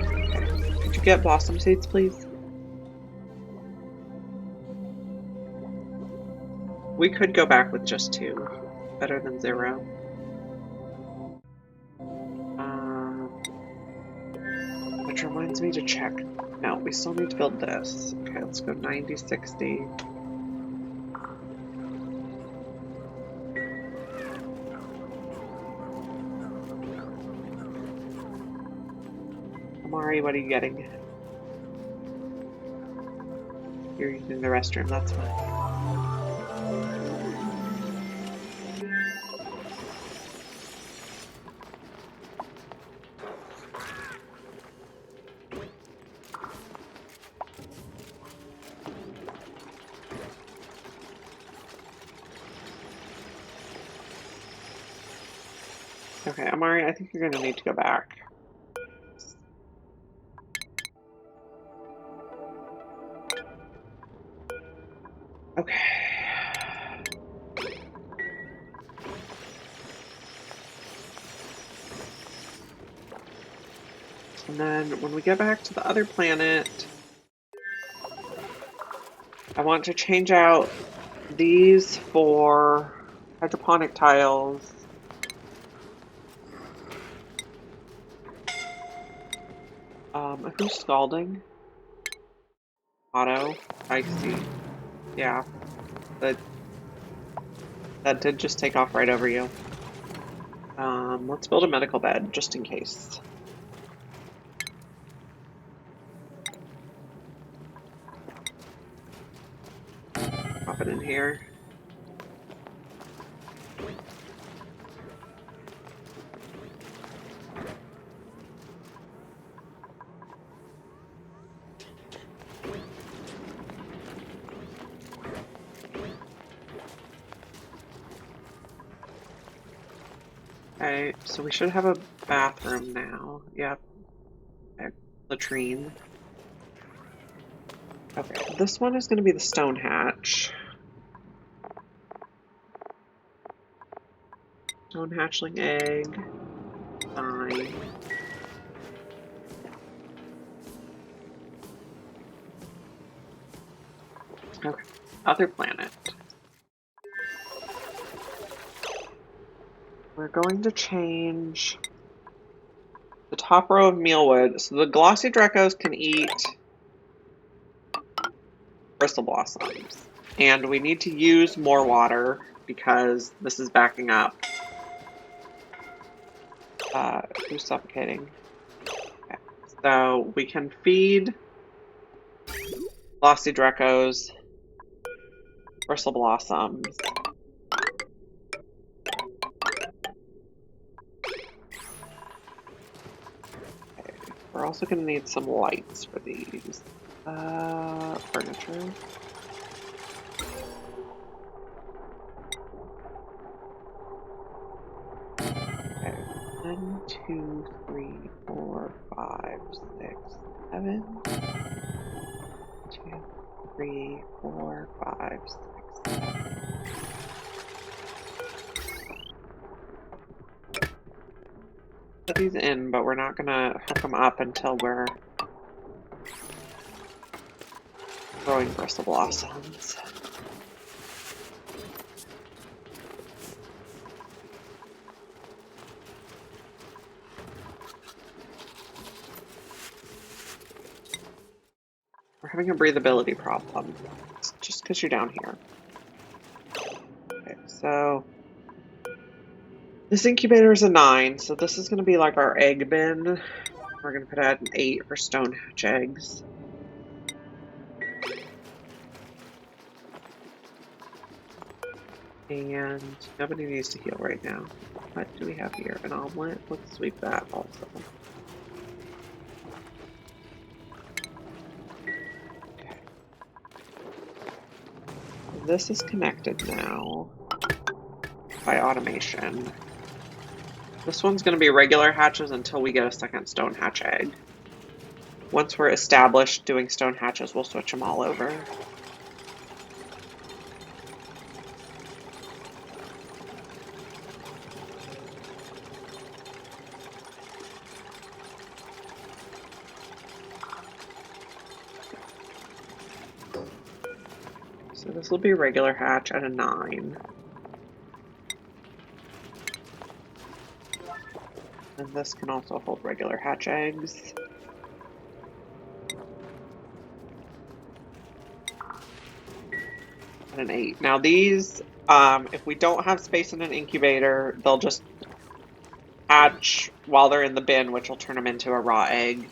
Okay. Could you get blossom seeds, please? We could go back with just 2. Better than 0. Which reminds me to check. No, we still need to build this. Okay, let's go 90, 60. Amari, what are you getting? You're using the restroom, that's fine. Okay, Amari, I think you're going to need to go back. Okay. And then when we get back to the other planet, I want to change out these for hydroponic tiles. Who's scalding? Otto. I see. Yeah. That did just take off right over you. Let's build a medical bed, just in case. Pop it in here. Okay, so we should have a bathroom now. Yep. Okay. Latrine. Okay, this one is going to be the stone hatch. Stone hatchling egg. Fine. Okay, other planet. We're going to change the top row of mealwood. So the glossy Drecos can eat bristle blossoms. And we need to use more water because this is backing up. Who's suffocating? Okay. So we can feed glossy Drecos bristle blossoms. Okay. For also going to need some lights for these. Furniture. Okay. 1, 2, 3, 4, 5, 6, 7. 2, 3, 4, 5, 6, 7. Put these in, but we're not gonna hook them up until we're growing bristle blossoms. We're having a breathability problem. It's just because you're down here. Okay, so this incubator is a 9, so this is going to be like our egg bin. We're going to put out an 8 for stone hatch eggs. And nobody needs to heal right now. What do we have here? An omelet? Let's sweep that also. Okay. This is connected now by automation. This one's going to be regular hatches until we get a second stone hatch egg. Once we're established doing stone hatches, we'll switch them all over. So this will be regular hatch at a 9. And this can also hold regular hatch eggs. At an 8. Now these, if we don't have space in an incubator, they'll just hatch while they're in the bin, which will turn them into a raw egg.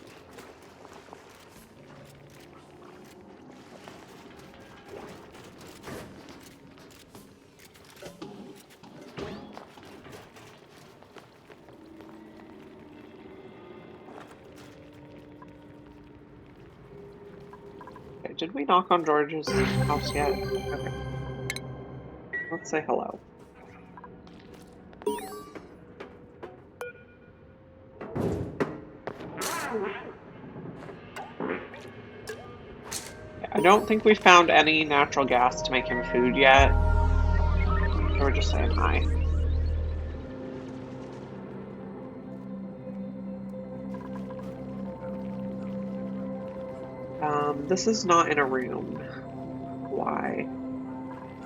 Okay, did we knock on George's house yet? Okay. Let's say hello. I don't think we found any natural gas to make him food yet. So we're just saying hi. This is not in a room. Why?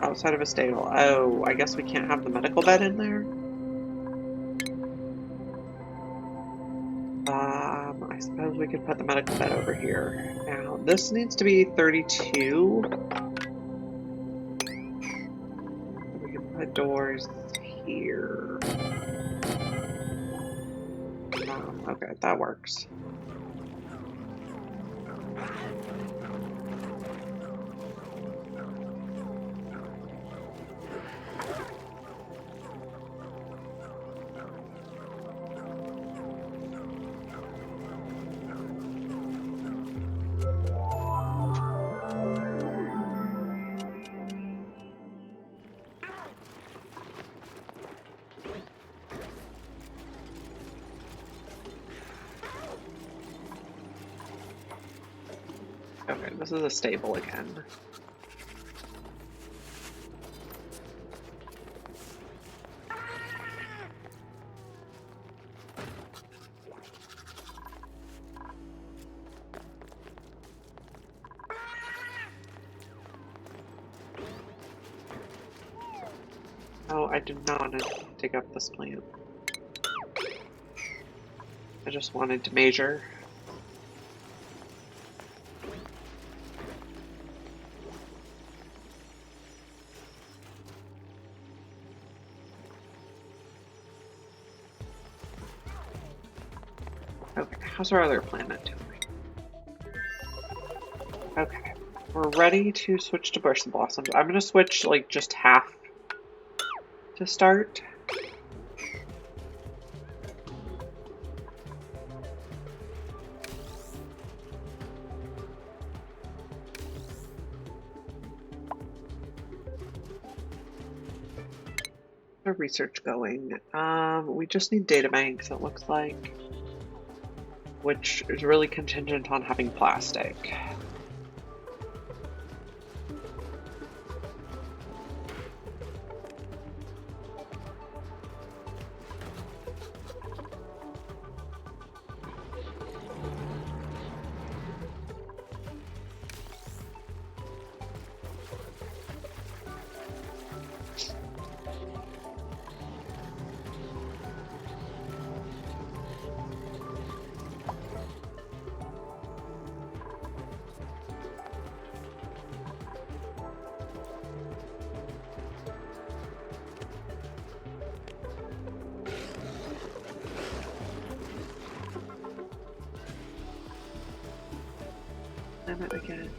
Outside of a stable. Oh, I guess we can't have the medical bed in there? I suppose we could put the medical bed over here. Now, this needs to be 32. We can put doors here. Okay, that works. Okay, this is a stable again. Oh, I did not want to dig up this plant. I just wanted to measure. Okay, how's our other planet doing? Okay, we're ready to switch to bristle blossoms. I'm gonna switch like just half to start. Our research going. We just need data banks, it looks like, which is really contingent on having plastic. It again.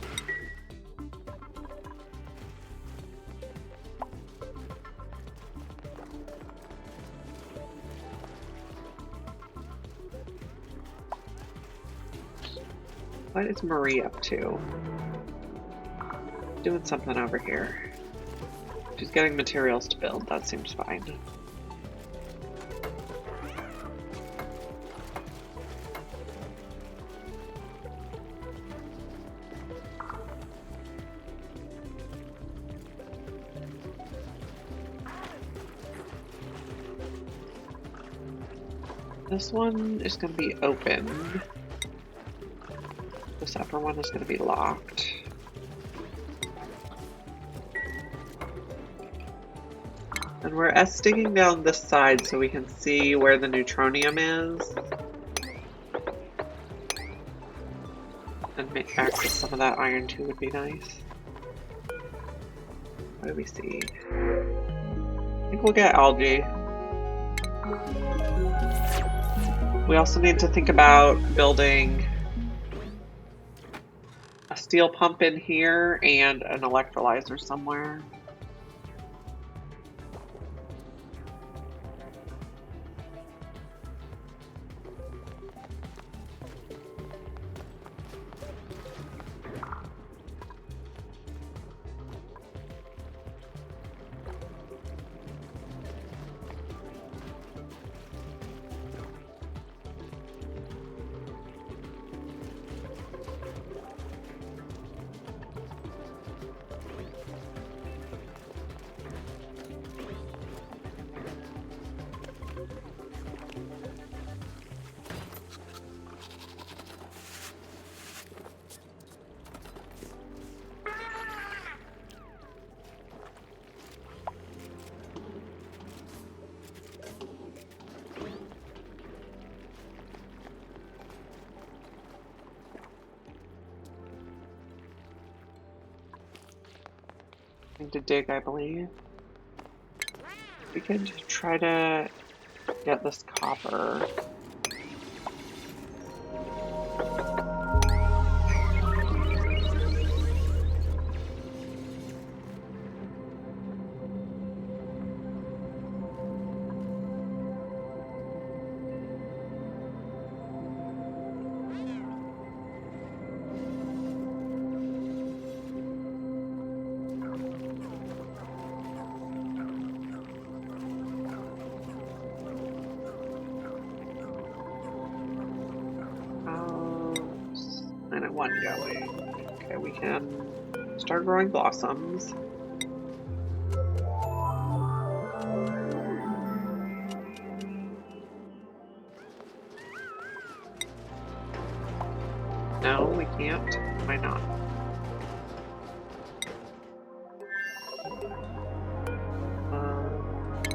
What is Marie up to? Doing something over here. She's getting materials to build, that seems fine. This one is going to be open. This upper one is going to be locked. And we're digging down this side so we can see where the neutronium is. And make access some of that iron too would be nice. What do we see? I think we'll get algae. We also need to think about building a steel pump in here and an electrolyzer somewhere. To dig, I believe. We could try to get this copper. One going. Okay, we can start growing blossoms. No, we can't. Why not?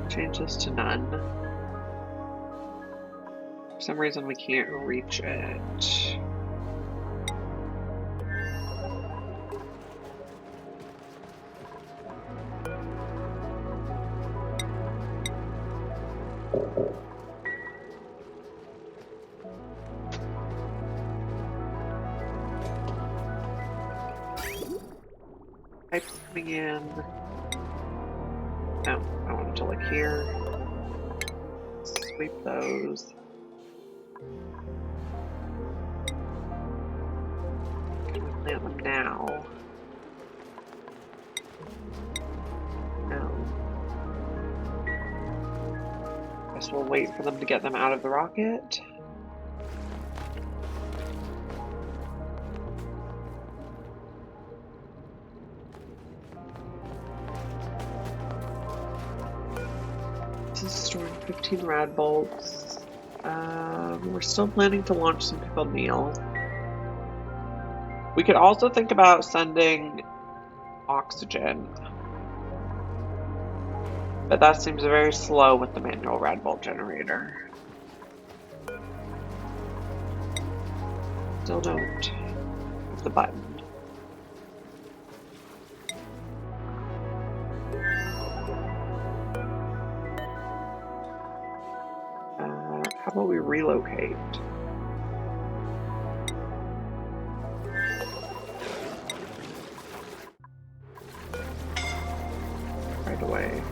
Change this to none. For some reason we can't reach it. Pipes coming in. No, I wanted to look here. Sweep those. Can we plant them now? No. Guess we'll wait for them to get them out of the rocket. This is storing 15 rad bolts. We're still planning to launch some pickled meal. We could also think about sending oxygen. But that seems very slow with the manual rad bolt generator. Still don't hit the button. How about we relocate? Right away.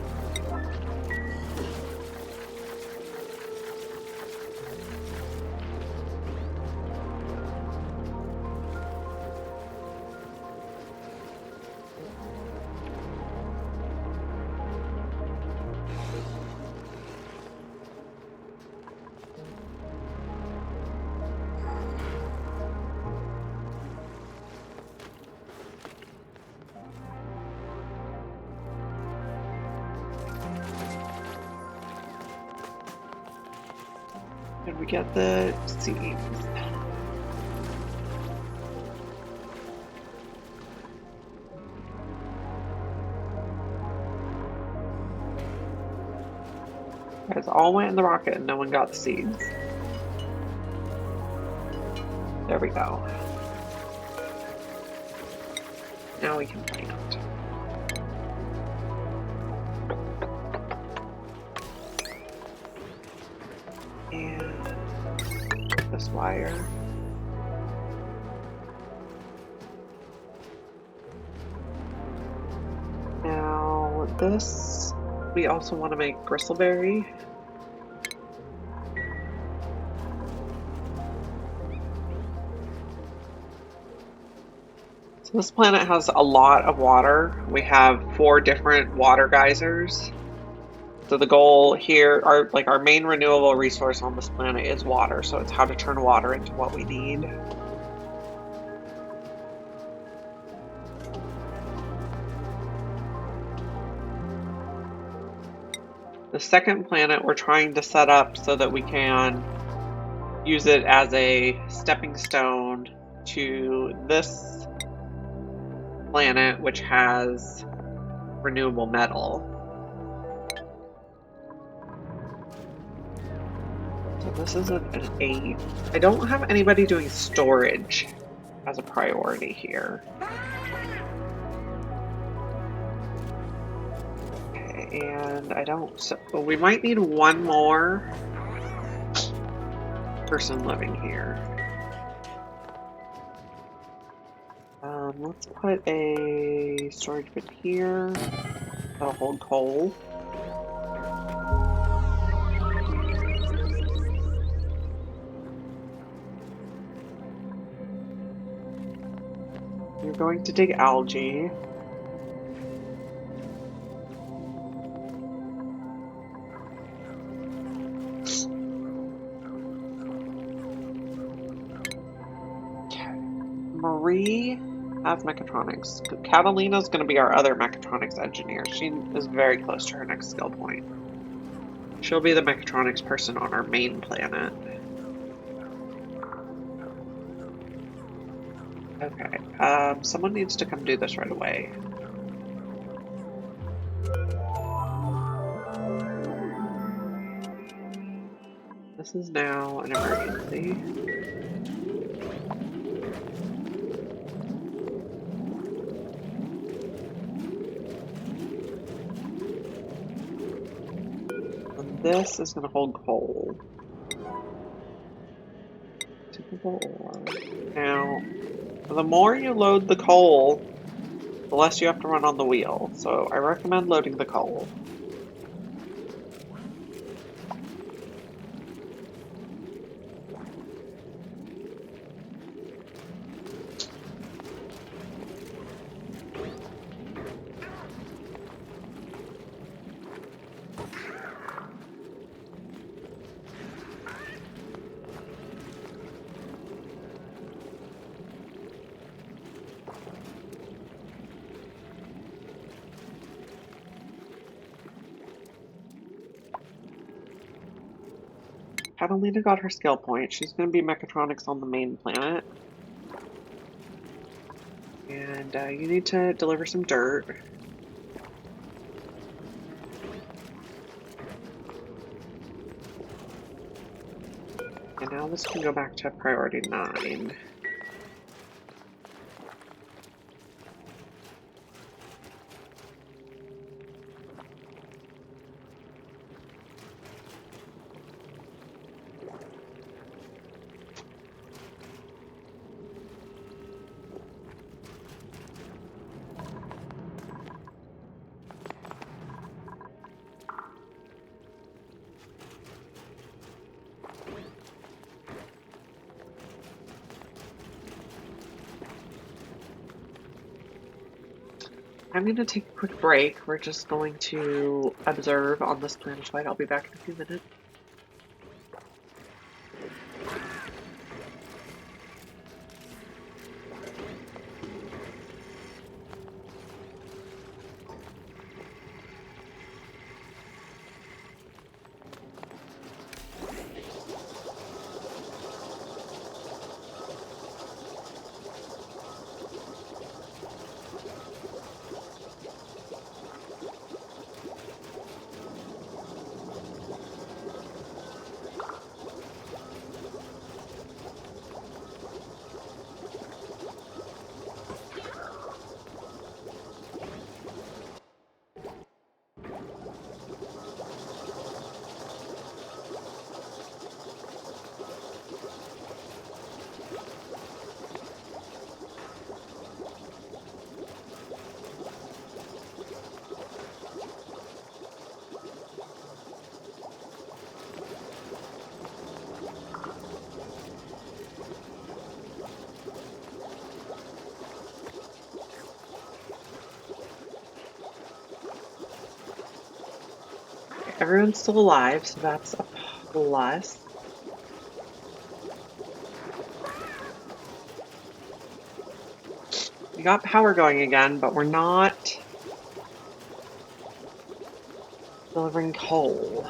Can we get the seeds? Guys all went in the rocket and no one got the seeds. There we go. Now we can plant. And this wire. Now this, we also want to make bristleberry. So this planet has a lot of water. We have 4 different water geysers. So the goal here, our main renewable resource on this planet is water. So it's how to turn water into what we need. The second planet we're trying to set up so that we can use it as a stepping stone to this planet, which has renewable metal. So this is an 8. I don't have anybody doing storage as a priority here. Okay, and I don't, so we might need one more person living here. Let's put a storage bin here. That'll hold coal. You're going to dig algae. Okay. Marie has mechatronics. Catalina's going to be our other mechatronics engineer. She is very close to her next skill point. She'll be the mechatronics person on our main planet. Okay, someone needs to come do this right away. This is now an emergency. And this is going to hold coal. Typical ore. Now, the more you load the coal, the less you have to run on the wheel. So I recommend loading the coal. Catalina got her skill point. She's going to be mechatronics on the main planet. And you need to deliver some dirt. And now this can go back to priority 9. I'm going to take a quick break. We're just going to observe on this planetoid. I'll be back in a few minutes. Everyone's still alive, so that's a plus. We got power going again, but we're not delivering coal.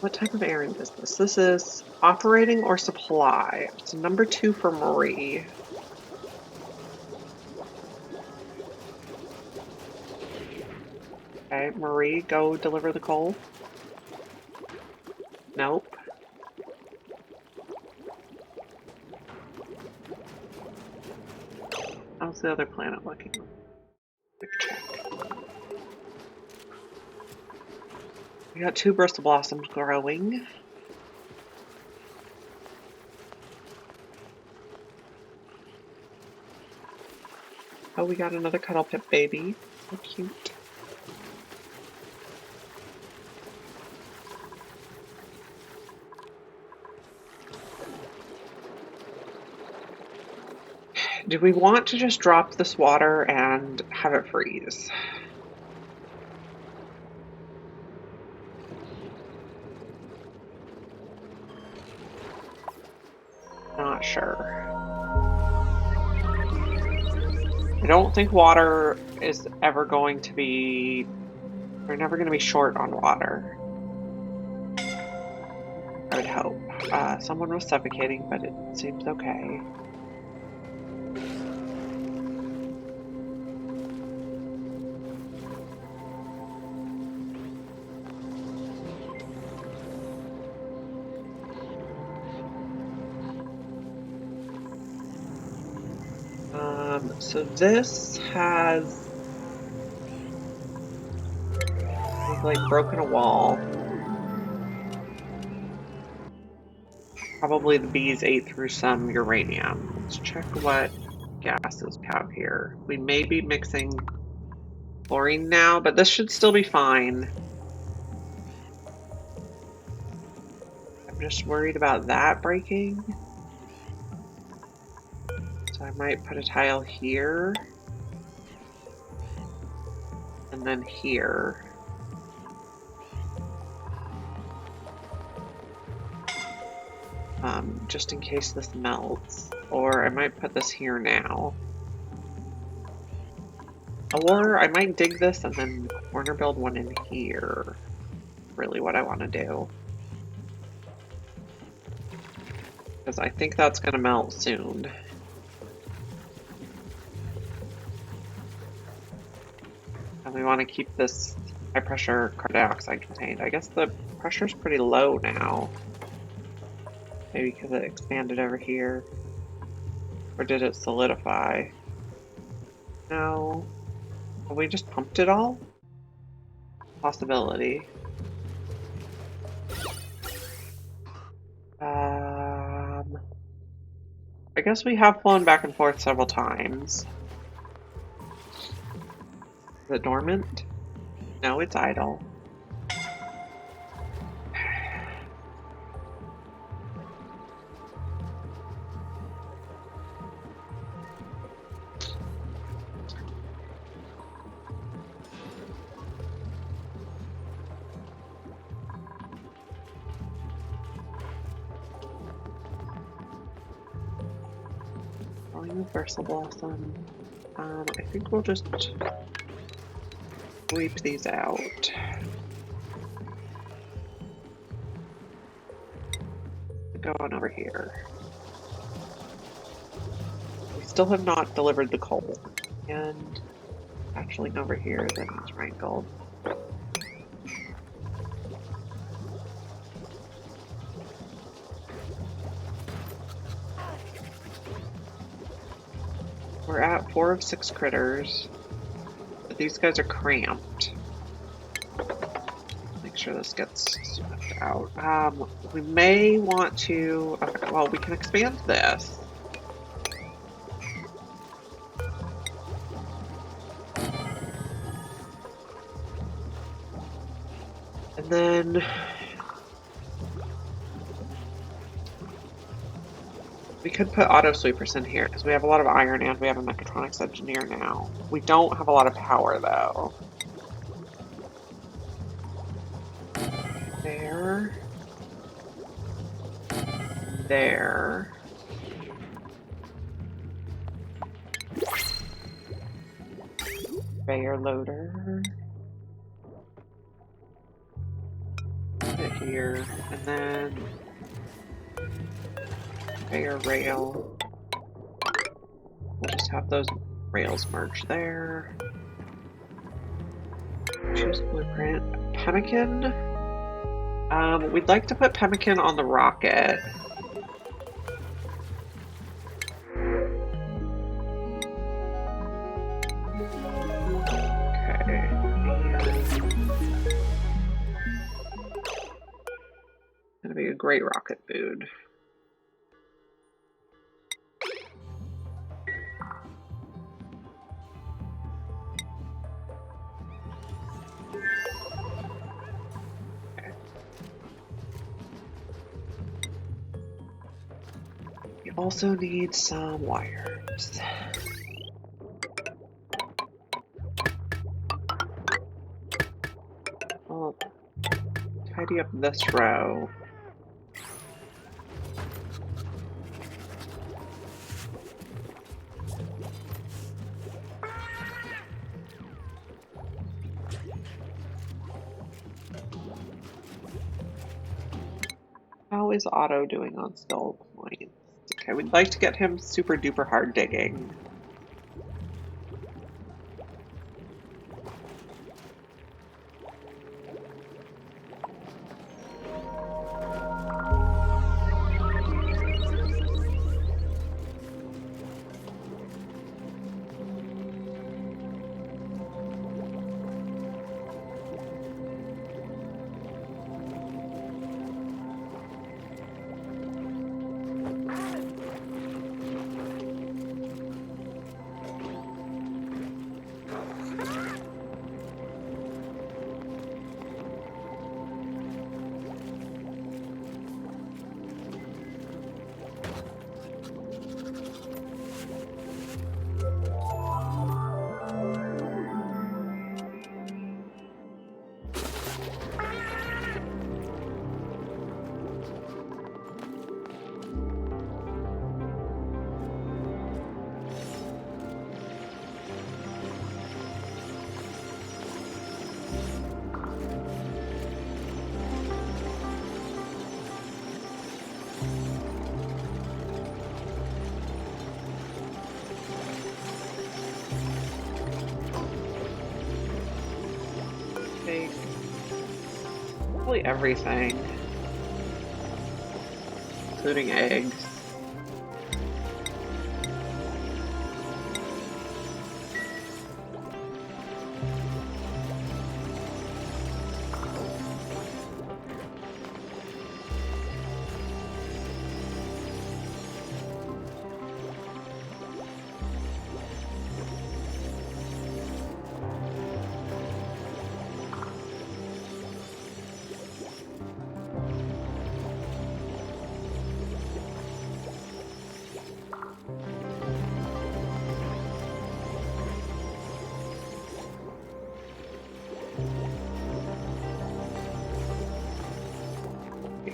What type of errand is this? This is operating or supply. It's number 2 for Marie. Okay, Marie, go deliver the coal. Nope. How's the other planet looking? Quick check. We got 2 Bristol Blossoms growing. Oh, we got another Cuddle Pip baby. So cute. Do we want to just drop this water and have it freeze? Not sure. I don't think water is ever going to be... We're never going to be short on water. I would hope. Someone was suffocating, but it seems okay. So this has like broken a wall. Probably the bees ate through some uranium. Let's check what gases we have here. We may be mixing chlorine now, but this should still be fine. I'm just worried about that breaking. So I might put a tile here. And then here. Just in case this melts. Or I might put this here now. Or I might dig this and then corner build one in here. Really what I want to do. Because I think that's going to melt soon. And we want to keep this high pressure carbon dioxide contained. I guess the pressure's pretty low now. Maybe because it expanded over here. Or did it solidify? No. Have we just pumped it all? Possibility. I guess we have flown back and forth several times. Is it dormant? No, it's idle. Universal Blossom. I think we'll just sweep these out. Going over here. We still have not delivered the coal. And actually over here then it's rankled. We're at 4 of 6 critters. But these guys are cramped. Make sure this gets swept out. We may want to... Okay, well, we can expand this. And then... we could put auto sweepers in here because we have a lot of iron and we have a mechatronics engineer now. We don't have a lot of power though. There. There. Conveyor loader. Put it here. And then conveyor rail. We'll just have those rails merge there. Choose blueprint. Pemmican. We'd like to put pemmican on the rocket. Okay. Gonna be a great rocket food. Also need some wires. I'll tidy up this row. How is Otto doing on skill points? Okay, we'd like to get him super duper hard digging. take probably everything, including eggs.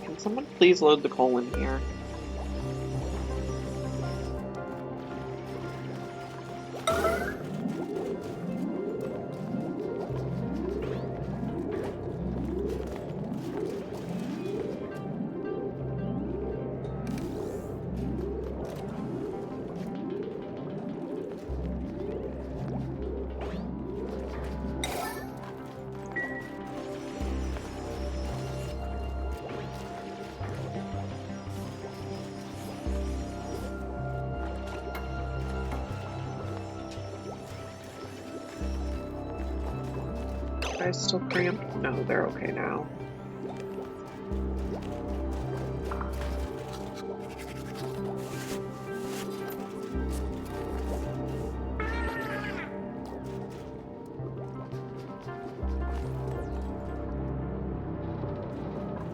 Can someone please load the coal in here? Guys still cramped? No, they're okay now.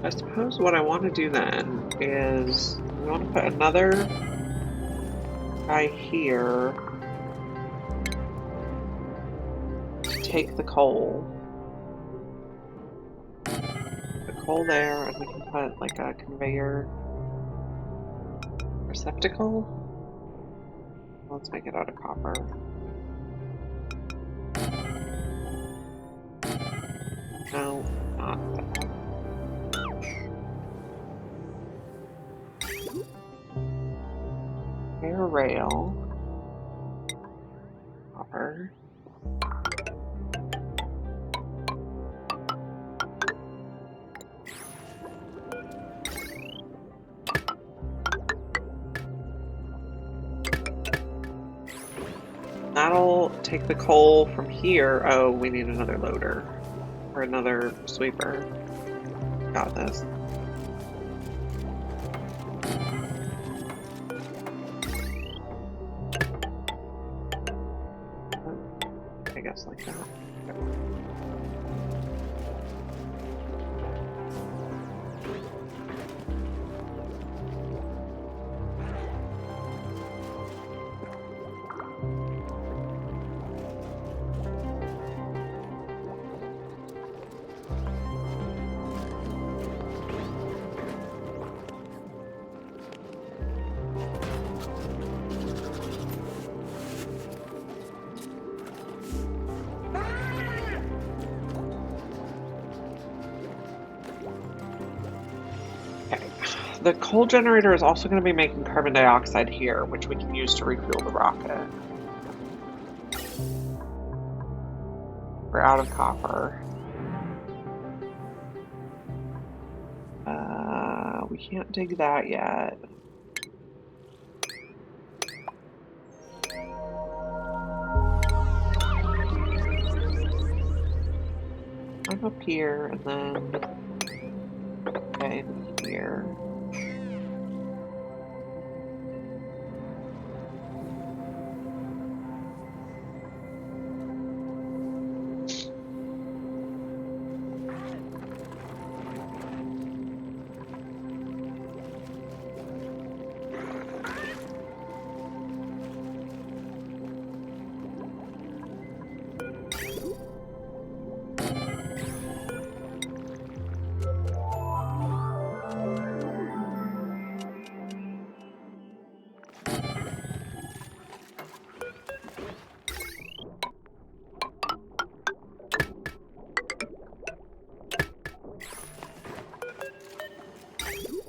I suppose what I want to do then is we want to put another guy here to take the coal. Coal there, and we can put like a conveyor receptacle. Let's make it out of copper. No, not that. Conveyor rail. Copper. That'll take the coal from here. Oh, we need another loader. Or another sweeper. Got this. I guess like that. The coal generator is also going to be making carbon dioxide here, which we can use to refuel the rocket. We're out of copper. We can't dig that yet. I'm up here and then okay, here.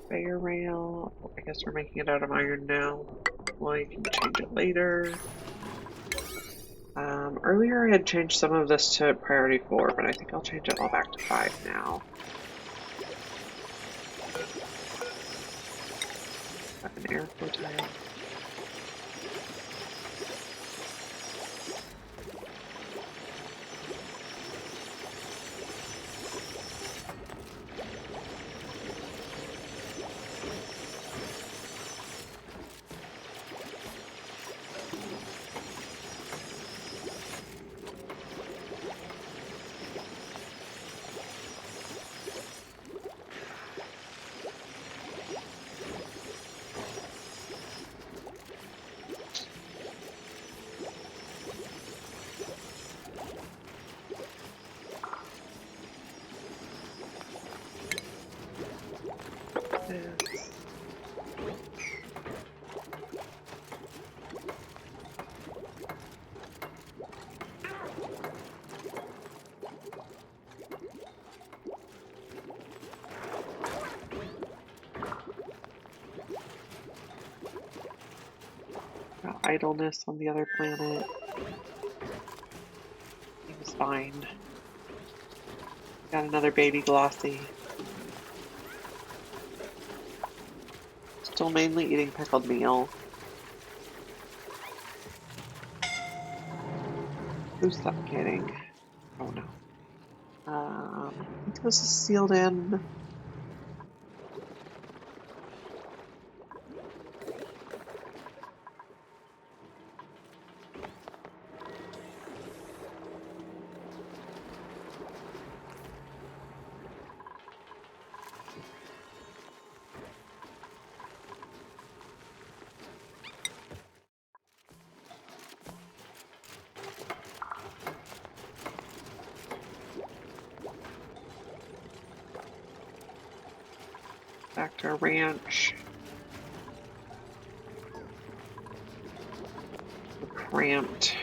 Conveyor rail. I guess we're making it out of iron now. Well, you can change it later. Earlier I had changed some of this to priority 4, but I think I'll change it all back to 5 now. Got an airflow tile. Got idleness on the other planet. He was fine. Got another baby glossy. Still mainly eating pickled meal. Who's suffocating? Oh no. I think this is sealed in. Back to our ranch. We're cramped.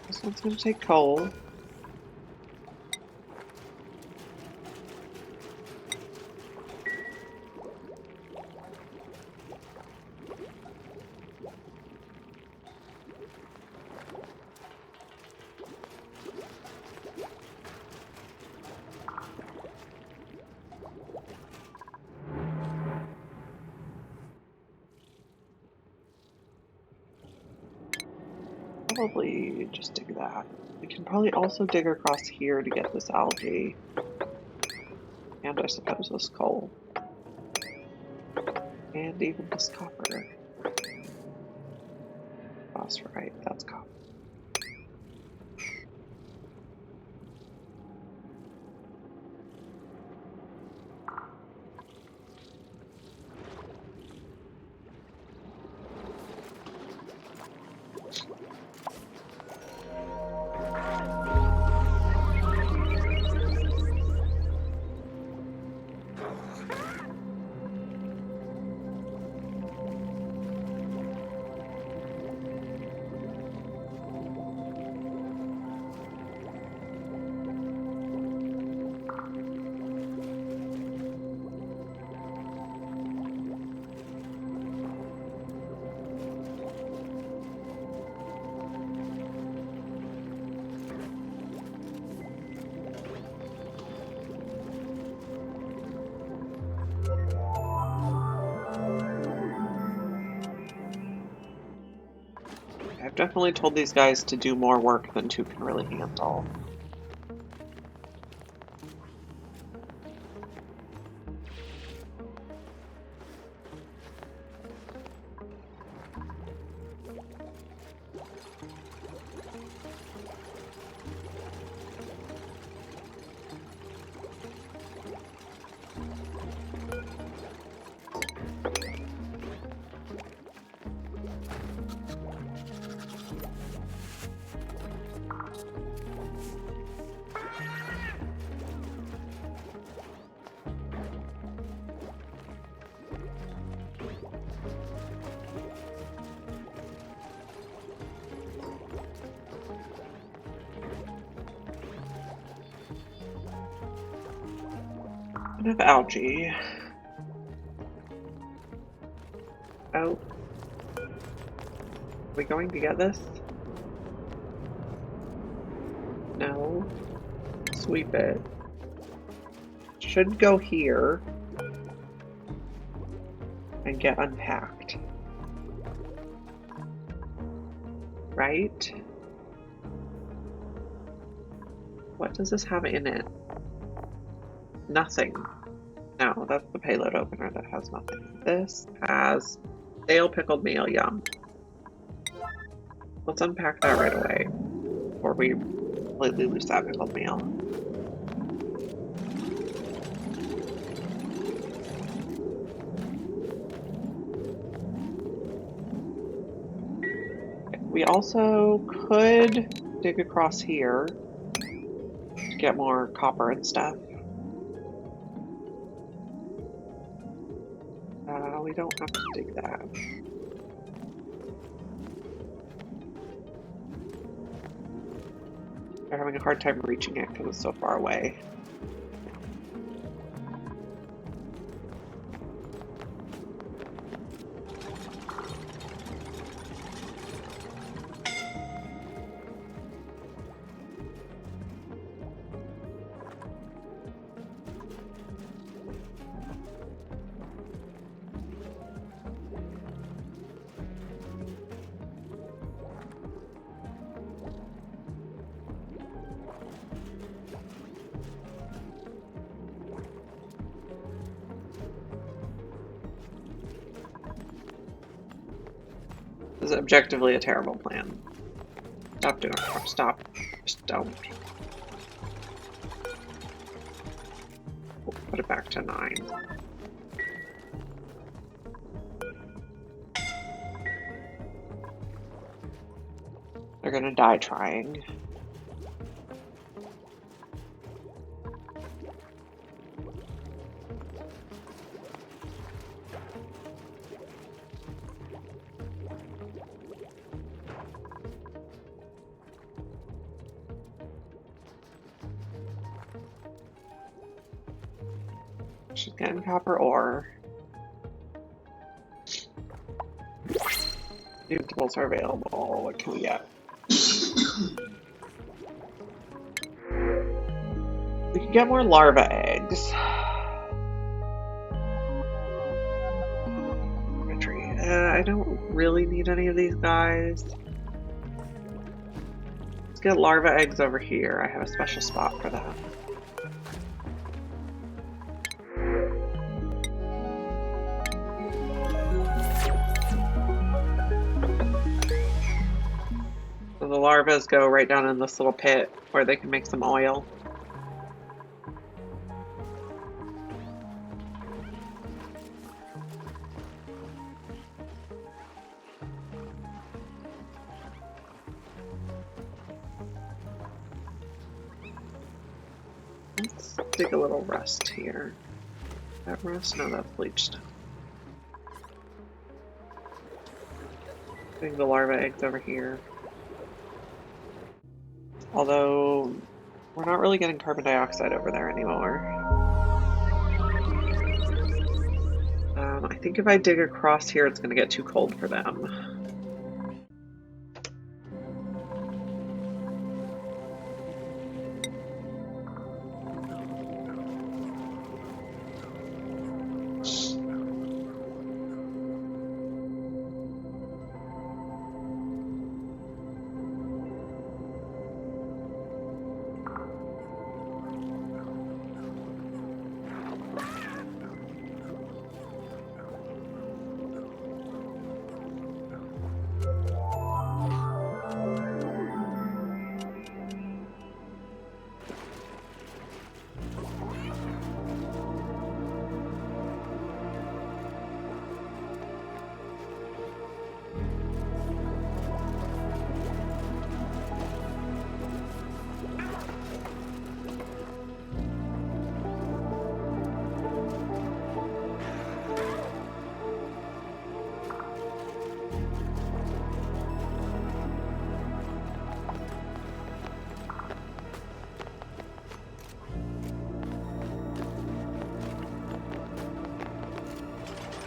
This one's gonna take coal. Probably just dig that. We can probably also dig across here to get this algae. And I suppose this coal. And even this copper. Phosphorite, that's copper. I've definitely told these guys to do more work than 2 can really handle. Don't have algae. Oh. Are we going to get this? No. Sweep it. Should go here and get unpacked. Right? What does this have in it? Nothing. No, that's the payload opener that has nothing. This has stale pickled meal, yum. Let's unpack that right away before we completely lose that pickled meal. We also could dig across here to get more copper and stuff. We don't have to dig that. We're having a hard time reaching it because it's so far away. This is objectively a terrible plan. Stop doing it. Stop. Just don't. We'll put it back to 9. They're gonna die trying. She's getting copper ore. Vegetables are available. What can we get? We can get more larva eggs. I don't really need any of these guys. Let's get larva eggs over here. I have a special spot for that. So the larvas go right down in this little pit where they can make some oil. Let's dig a little rust here. That rust? No, that's bleached stone. Putting the larva eggs over here. Although, we're not really getting carbon dioxide over there anymore. I think if I dig across here, it's going to get too cold for them.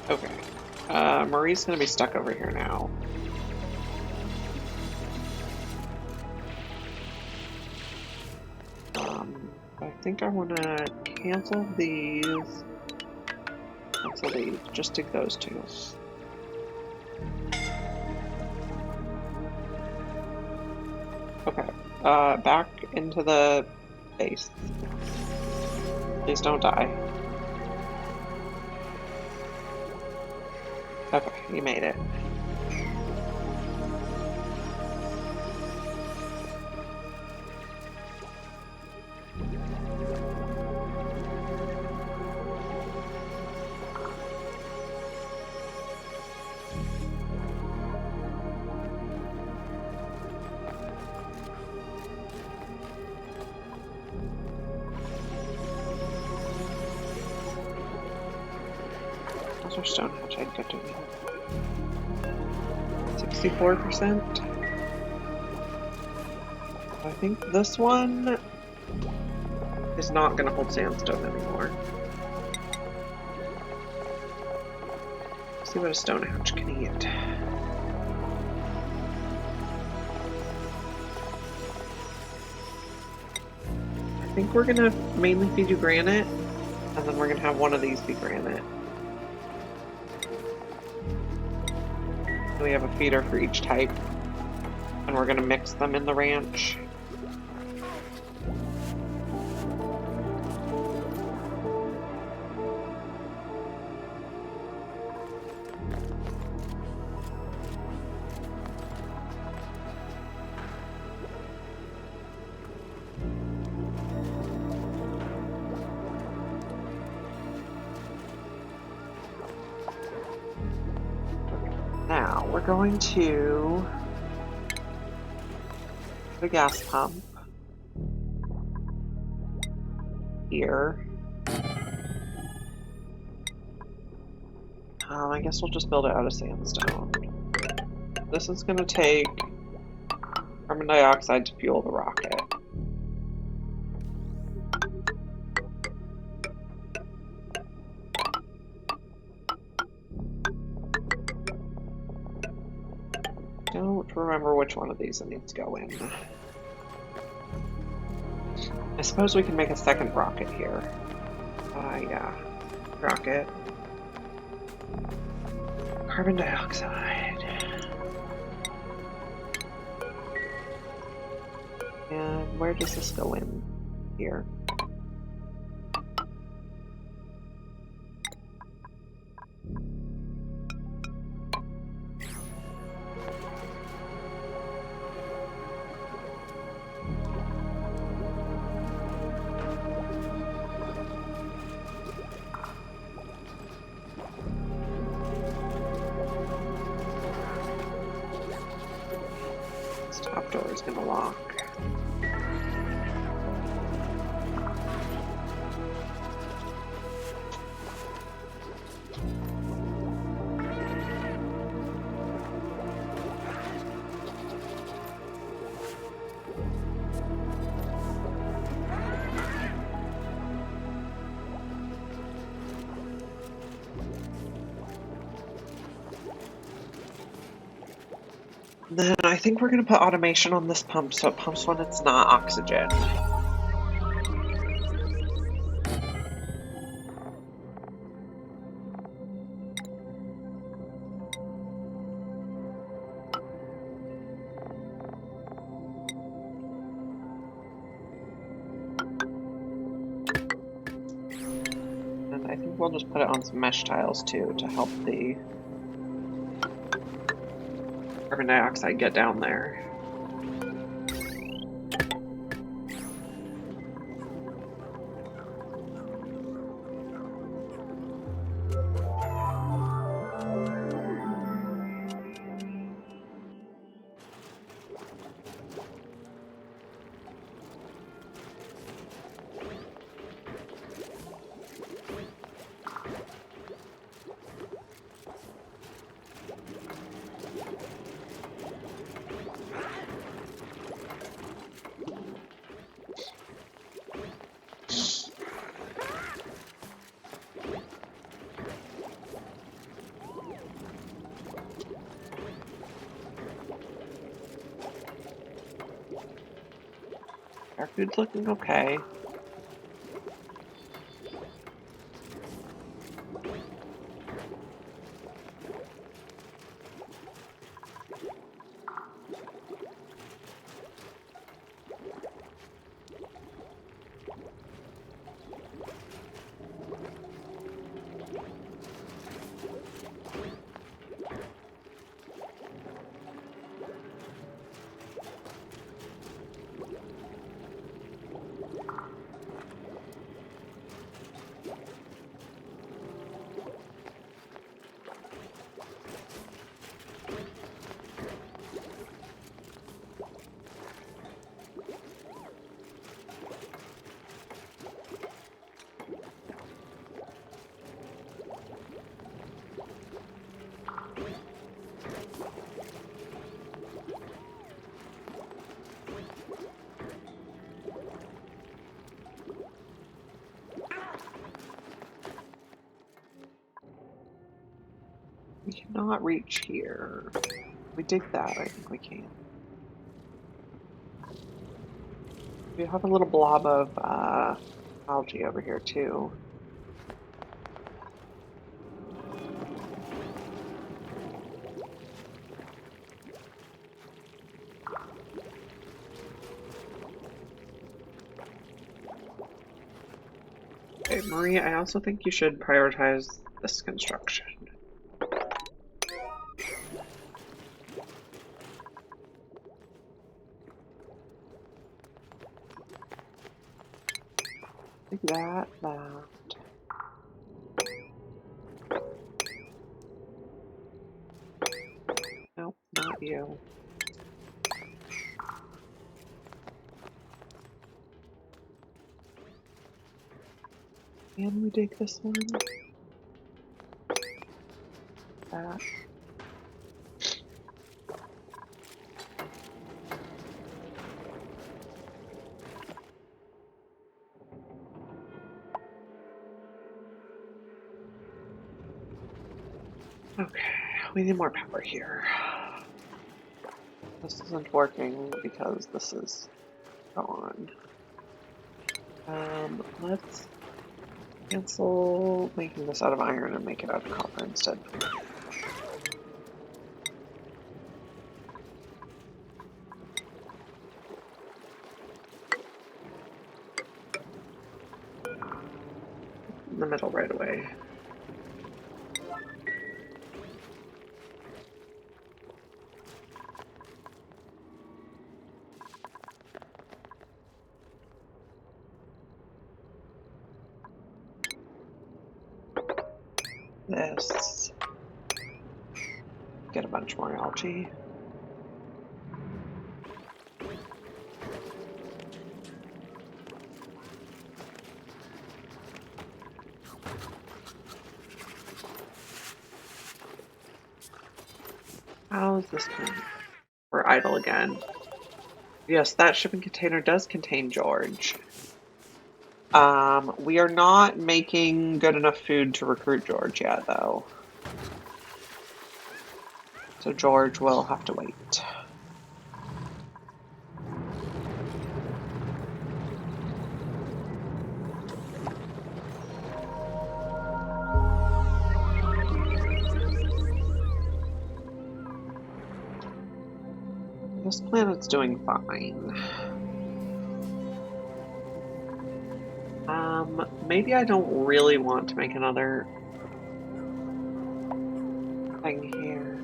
Okay. Marie's gonna be stuck over here now. I think I want to cancel these. Cancel these. Just take those two. Okay. Back into the base. Please don't die. Okay, you made it. How's our stone hatch? I'd get to 64%. I think this one is not going to hold sandstone anymore. Let's see what a stone hatch can eat. I think we're going to mainly feed you granite, and then we're going to have one of these be granite. We have a feeder for each type, and we're going to mix them in the ranch. Now we're going to the gas pump here. I guess we'll just build it out of sandstone. This is going to take carbon dioxide to fuel the rocket. Don't remember which one of these it needs to go in. I suppose we can make a second rocket here. Yeah. Rocket. Carbon dioxide. And where does this go in? Here. Top door is going to lock. Then I think we're going to put automation on this pump so it pumps when it's not oxygen. And I think we'll just put it on some mesh tiles too to help the carbon dioxide get down there. Our food's looking okay. We cannot reach here. We dig that, I think we can. We have a little blob of algae over here too. Okay, Maria, I also think you should prioritize this construction. Like that. Nope, not you. Can we dig this one? That. Okay, we need more power here. This isn't working because this is gone. Let's cancel making this out of iron and make it out of copper instead. In the middle right away. This. Get a bunch more algae. How's this going? We're idle again. Yes, that shipping container does contain George. We are not making good enough food to recruit George yet, though. So George will have to wait. This planet's doing fine. Maybe I don't really want to make another thing here.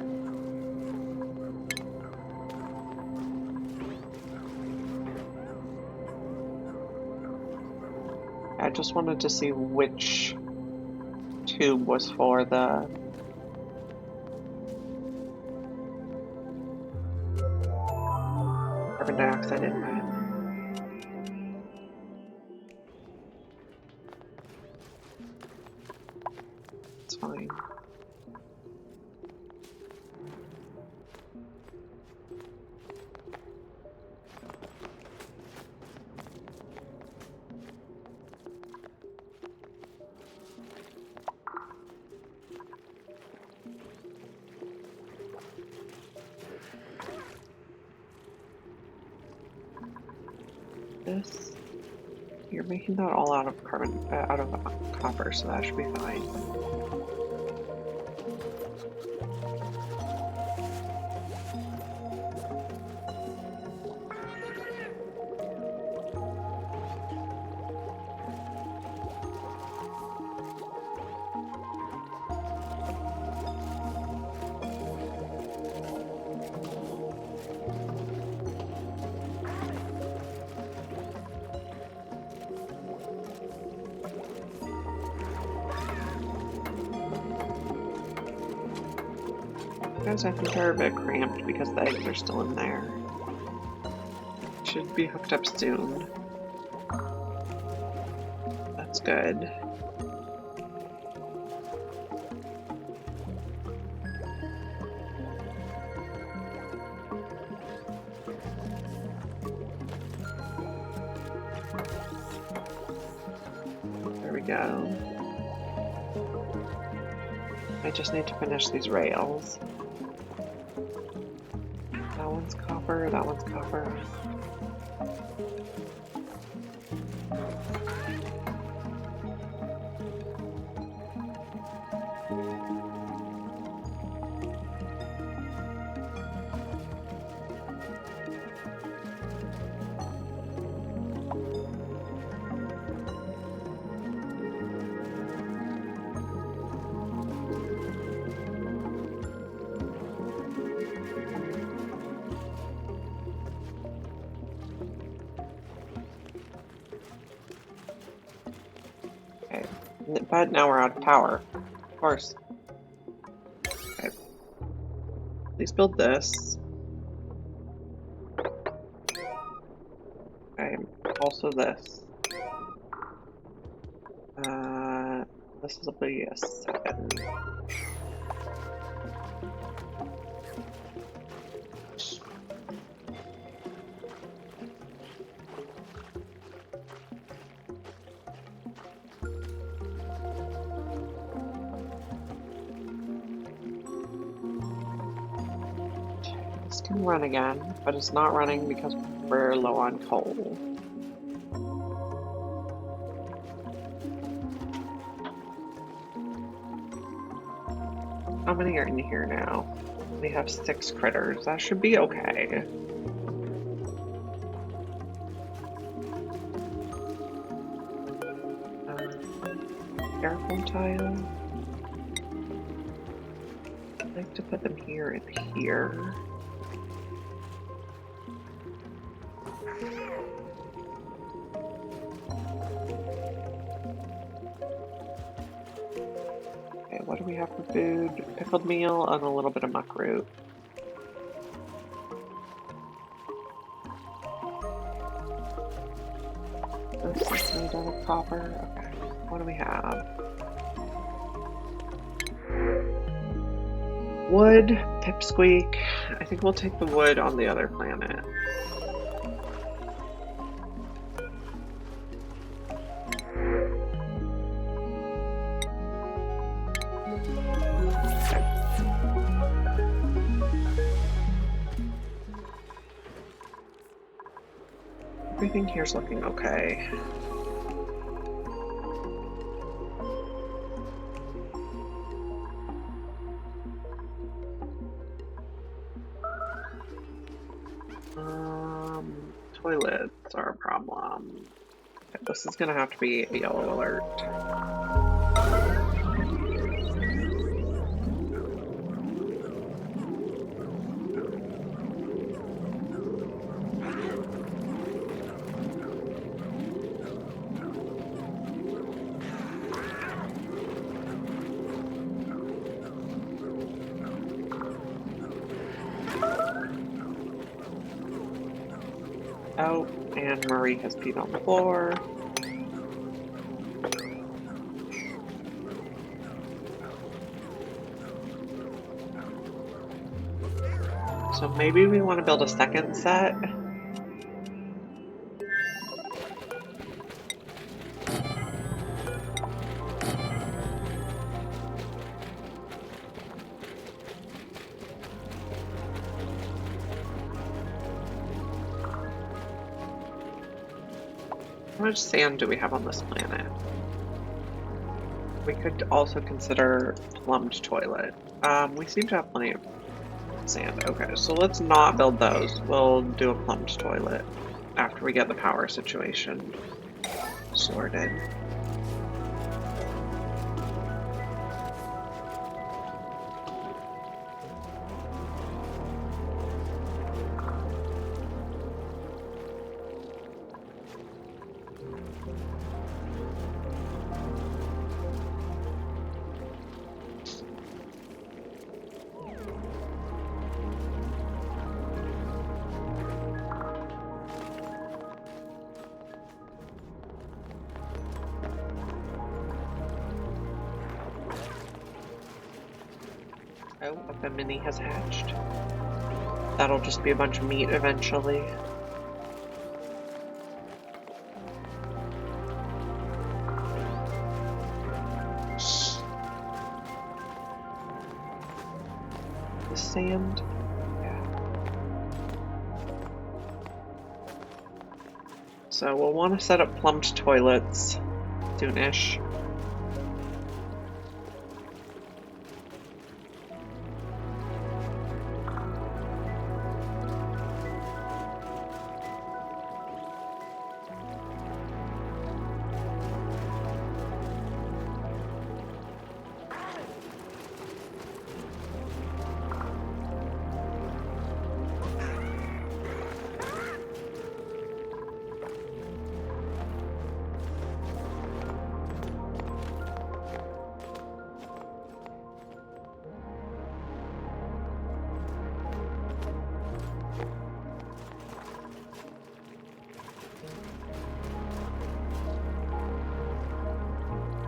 I just wanted to see which tube was for the carbon dioxide inlet. It's fine. This, you're making that all out of carbon, out of copper, so that should be fine. Guys, I think they're a bit cramped because the eggs are still in there. Should be hooked up soon. That's good. There we go. I just need to finish these rails. That one's copper, that one's copper. But now we're out of power. Of course. Okay. Please build this. Okay. Also this. This will be a second. This can run again, but it's not running because we're low on coal. How many are in here now? We have 6 critters. That should be okay. Aircon tile. I'd like to put them here and here. What do we have for food? Pickled meal and a little bit of muck root. This is made out of copper. Okay, what do we have? Wood, pipsqueak. I think we'll take the wood on the other planet. Everything here's looking okay. Toilets are a problem. Okay, this is gonna have to be a yellow alert. Oh, and Marie has peed on the floor. So maybe we want to build a second set. How much sand do we have on this planet? We could also consider plumbed toilet. We seem to have plenty of sand. Okay, so let's not build those. We'll do a plumbed toilet after we get the power situation sorted. Oh, a Bimini has hatched. That'll just be a bunch of meat eventually. The sand? Yeah. So we'll want to set up plumbed toilets soonish.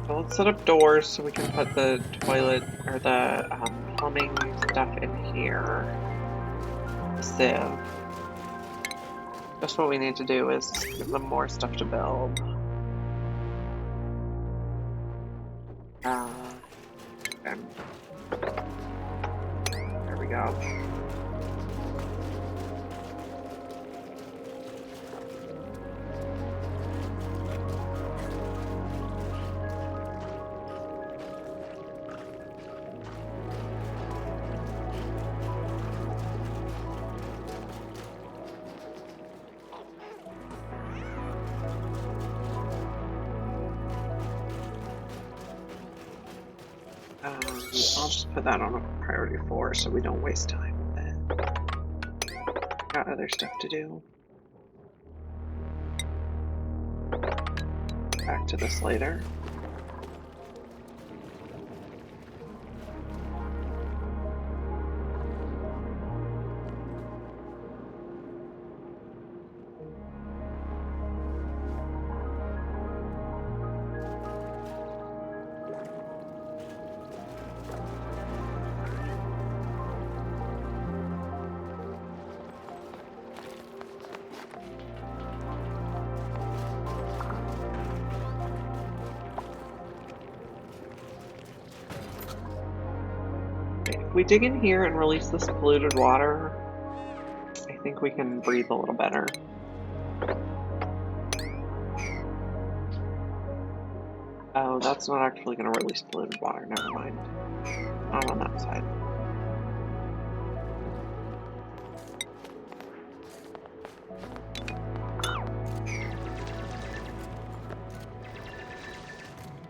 So let's set up doors so we can put the toilet or the plumbing stuff in here. The sieve. Just what we need to do is give them more stuff to build. Okay. There we go. I'll just put that on a priority 4 so we don't waste time with it. Got other stuff to do. Back to this later. If we dig in here and release this polluted water, I think we can breathe a little better. Oh, that's not actually going to release polluted water, never mind. Not on that side.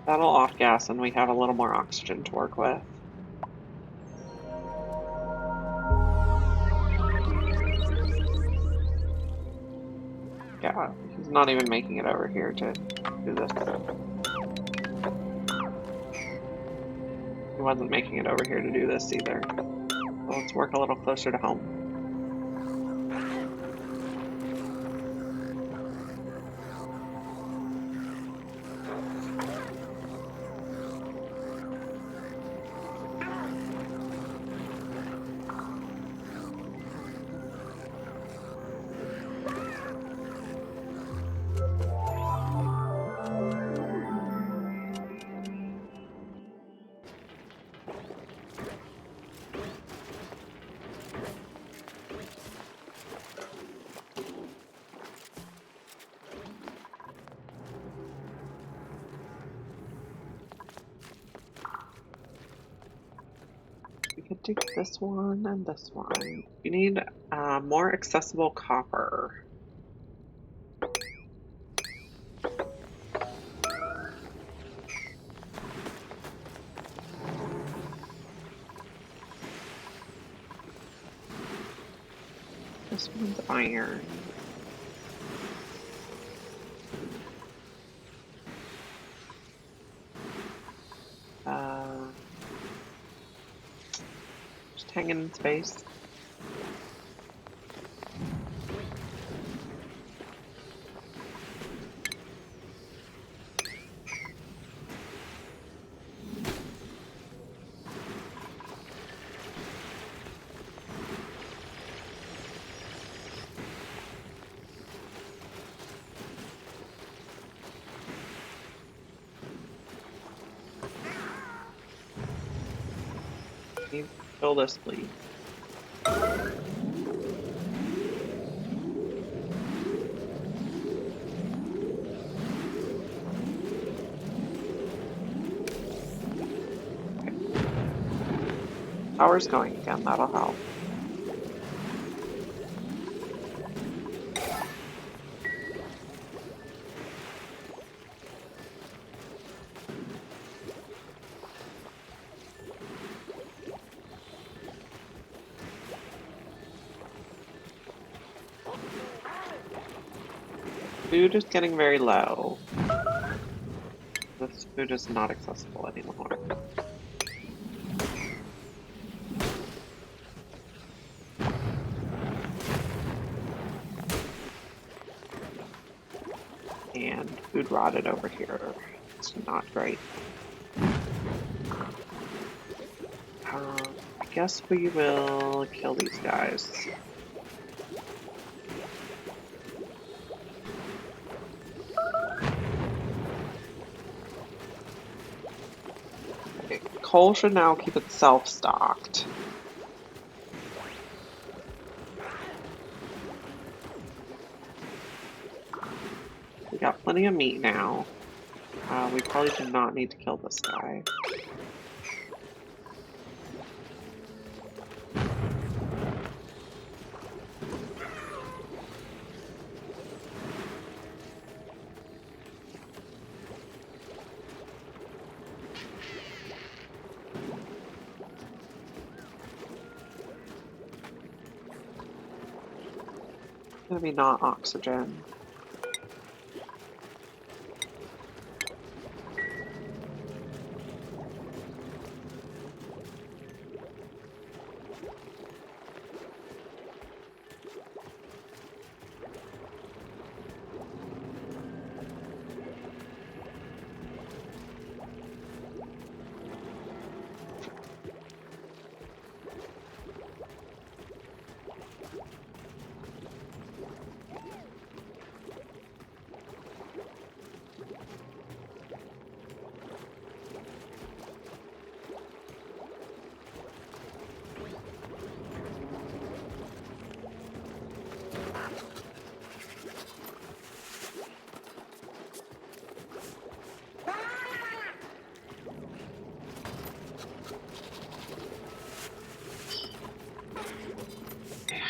That'll off gas and we have a little more oxygen to work with. Yeah, he's not even making it over here to do this. He wasn't making it over here to do this either. So let's work a little closer to home. take this one and this one. You need more accessible copper. This one's iron. Just hanging in space. Can you fill this, please? Power's going again, that'll help. Food is getting very low. This food is not accessible anymore. And food rotted over here. It's not great. I guess we will kill these guys. Okay, coal should now keep itself stocked. We got plenty of meat now. We probably do not need to kill this guy. Maybe not oxygen.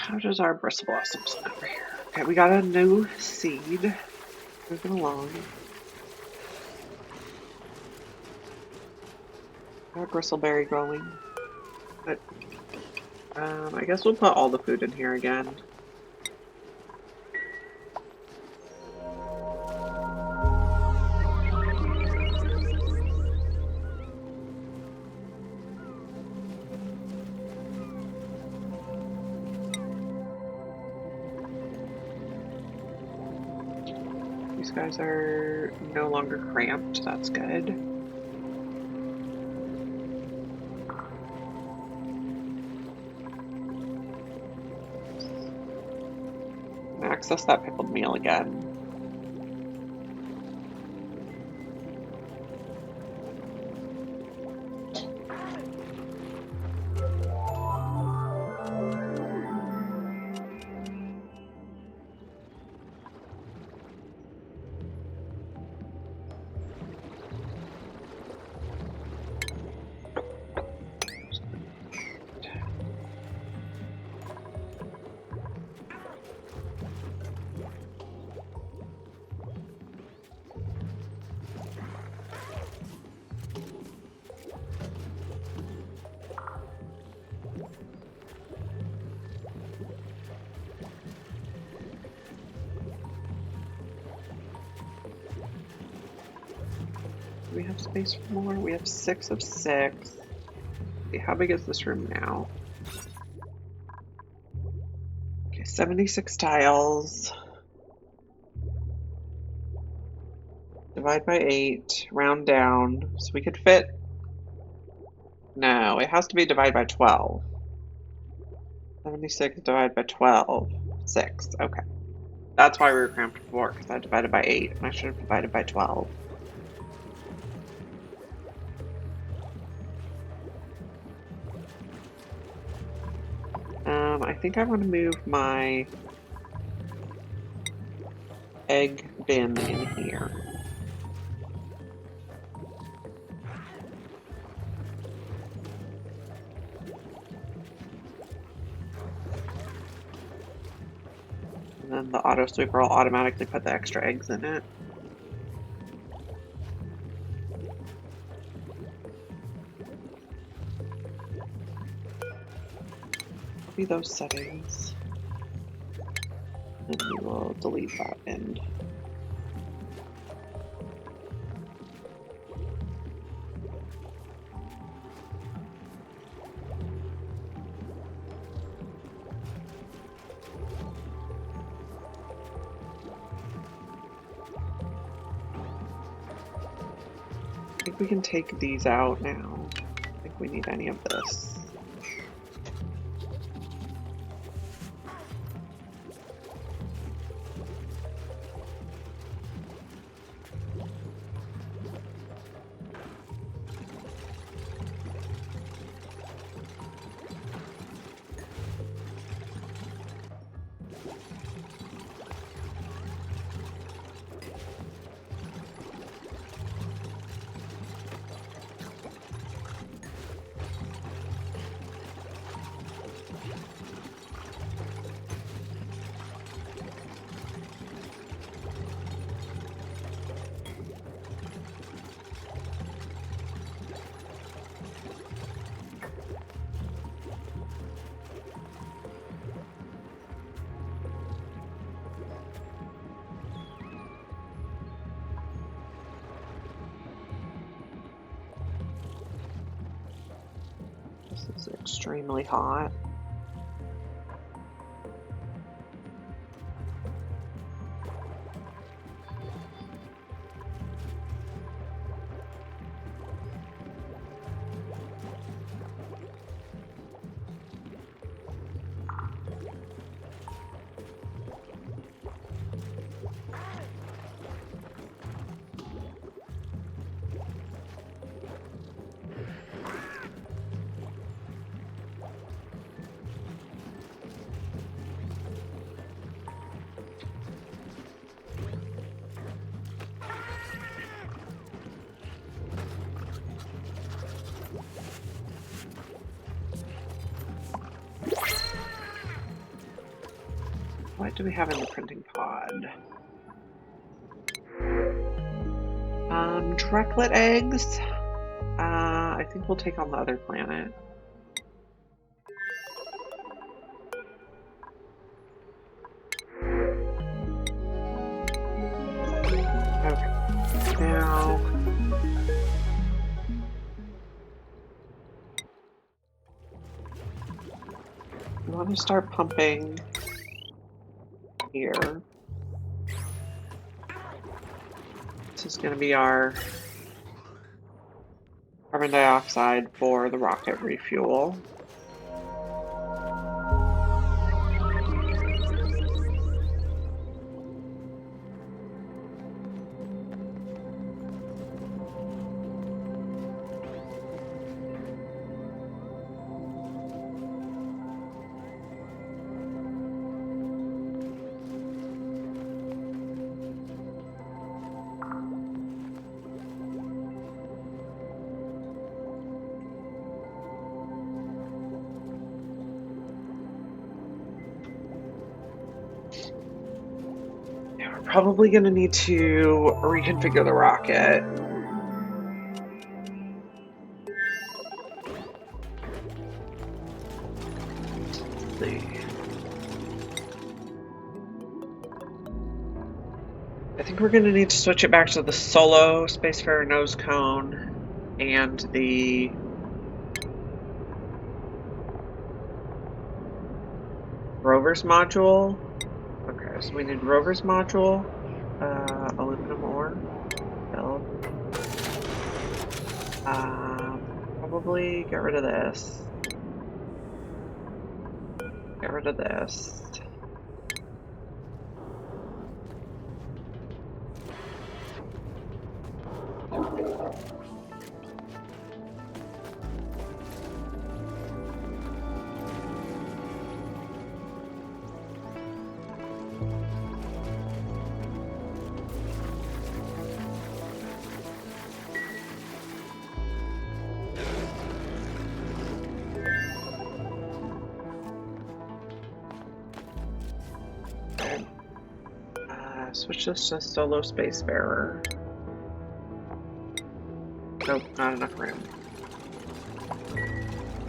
How does our bristle blossoms over here? Okay, we got a new seed. Moving along. Our bristleberry growing. But I guess we'll put all the food in here again. These guys are no longer cramped, that's good. Access that pickled meal again. Do we have space for more? We have 6 of 6. Okay, how big is this room now? Okay, 76 tiles. Divide by 8, round down. So we could fit... No, it has to be divided by 12. 76 divided by 12. 6, okay. That's why we were cramped before, because I divided by 8, and I should have divided by 12. I think I want to move my egg bin in here. And then the auto sweeper will automatically put the extra eggs in it. Copy those settings. And we will delete that end. I think we can take these out now. I don't think we need any of this. This is extremely hot. What do we have in the printing pod? Drecklet eggs. I think we'll take on the other planet. Okay. Now... we want to start pumping here. This is going to be our carbon dioxide for the rocket refuel. Probably going to need to reconfigure the rocket. Let's see. I think we're going to need to switch it back to the solo Spacefarer nose cone and the rover's module. Okay, so we need rover's module, aluminum ore, build. Probably get rid of this. Get rid of this. Switch this to solo Spacefarer. Nope, not enough room.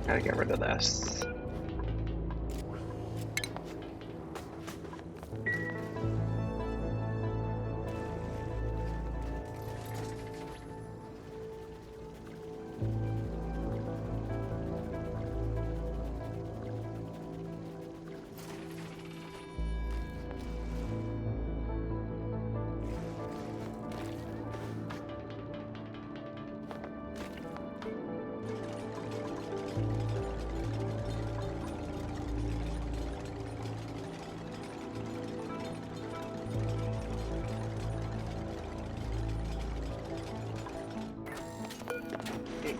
Gotta get rid of this.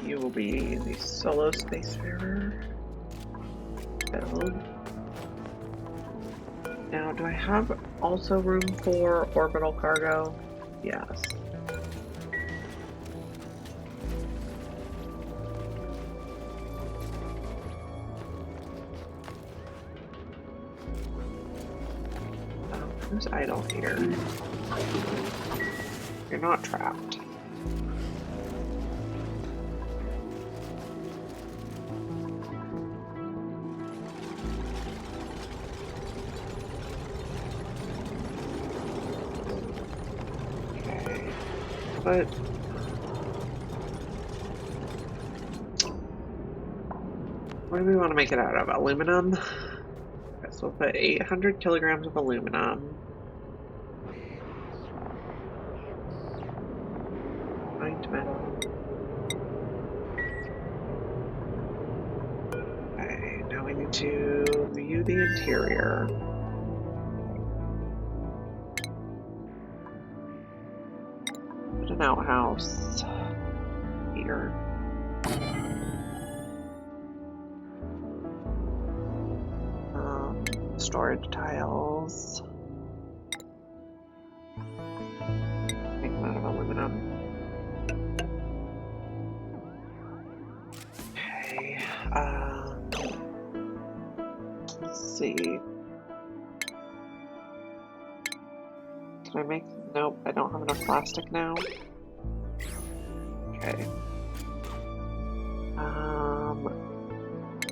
You will be the solo Spacefarer. Build. Now, do I have also room for orbital cargo? Yes. Who's idle here? You're not trapped. But what do we want to make it out of? Aluminum? Okay, so we'll put 800 kilograms of aluminum. Find metal. Okay, now we need to view the interior. An outhouse here. Storage tiles. Make them out of aluminum. Okay. Let's see. Can I make? Nope, I don't have enough plastic now. Okay.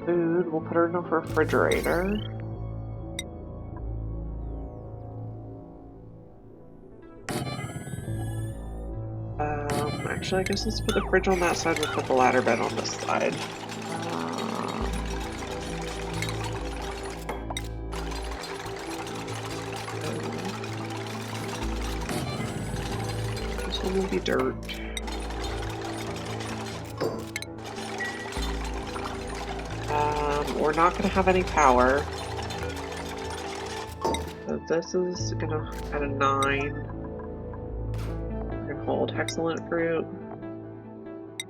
Food, we'll put her in a refrigerator. Actually, I guess let's put the fridge on that side, we'll put the ladder bed on this side. This one will be dirt. We're not going to have any power. So this is going to add a 9. We're going to hold excellent fruit,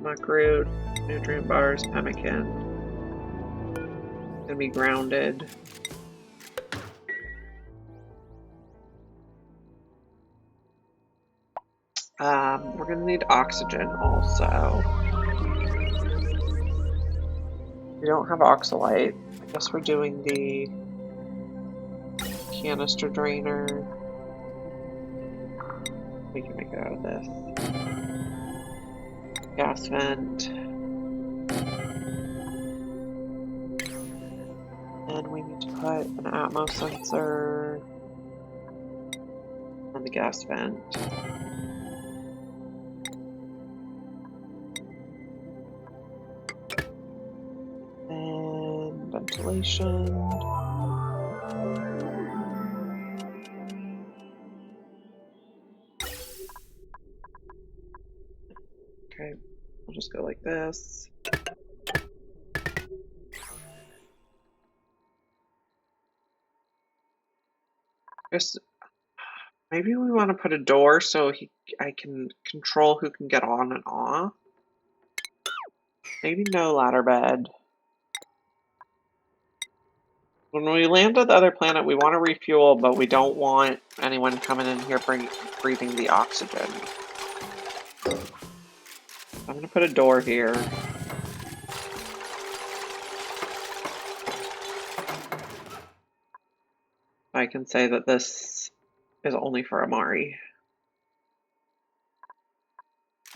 muck root, nutrient bars, pemmican. Going to be grounded. We're going to need oxygen also. We don't have oxalite. I guess we're doing the canister drainer. We can make it out of this. Gas vent. And we need to put an Atmos sensor. And the gas vent. And ventilation. Okay, we'll just go like this. Just maybe we want to put a door so I can control who can get on and off. Maybe no ladder bed. When we land at the other planet, we want to refuel, but we don't want anyone coming in here breathing the oxygen. I'm going to put a door here. I can say that this is only for Amari.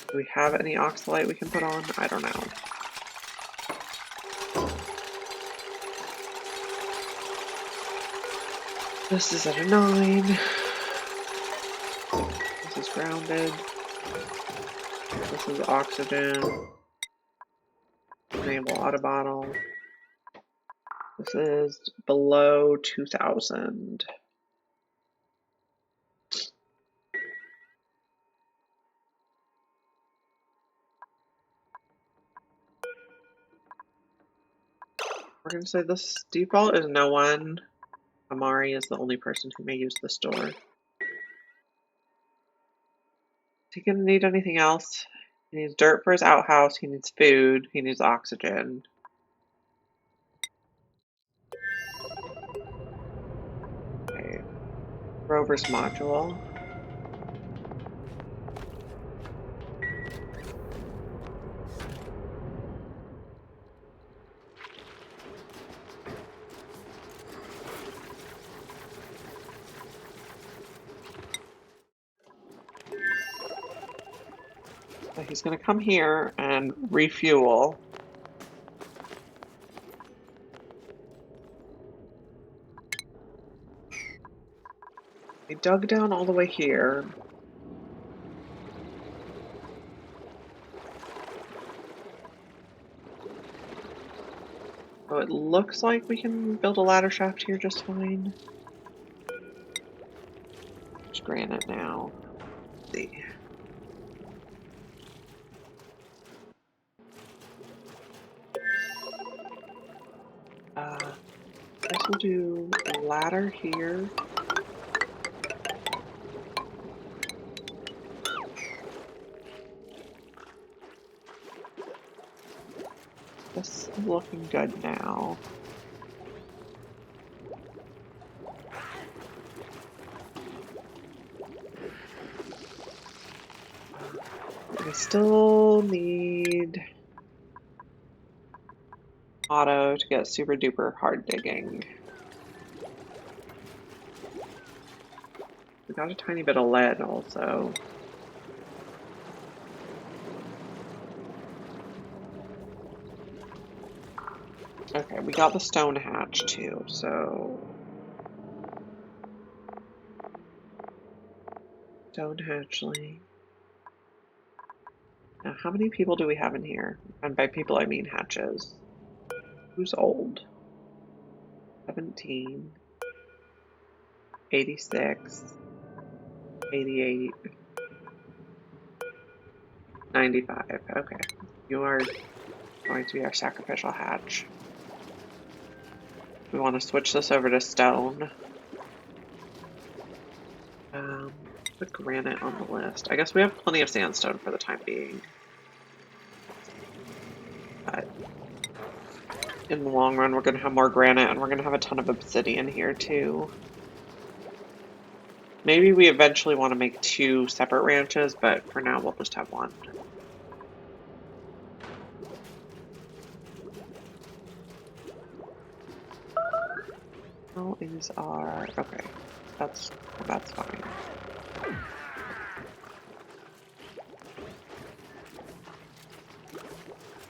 Do we have any oxalite we can put on? I don't know. This is at a 9. This is grounded. This is oxygen. Enable auto bottle. This is below 2000. We're going to say this default is no one. Amari is the only person who may use this door. Is he going to need anything else? He needs dirt for his outhouse. He needs food. He needs oxygen. Okay. Rover's module. So he's going to come here and refuel. He dug down all the way here. So it looks like we can build a ladder shaft here just fine. There's granite now. Let's see. I guess we'll do a ladder here. This is looking good now. We still need auto to get super duper hard digging. We got a tiny bit of lead also. Okay, we got the stone hatch too, so stone hatchling. Now, how many people do we have in here? And by people, I mean hatches. Who's old? 17, 86, 88, 95. Okay, you are going to be our sacrificial hatch. We want to switch this over to stone. Put granite on the list. I guess we have plenty of sandstone for the time being. But in the long run, we're going to have more granite, and we're going to have a ton of obsidian here too. Maybe we eventually want to make 2 separate ranches, but for now we'll just have one. How is our... okay, that's fine.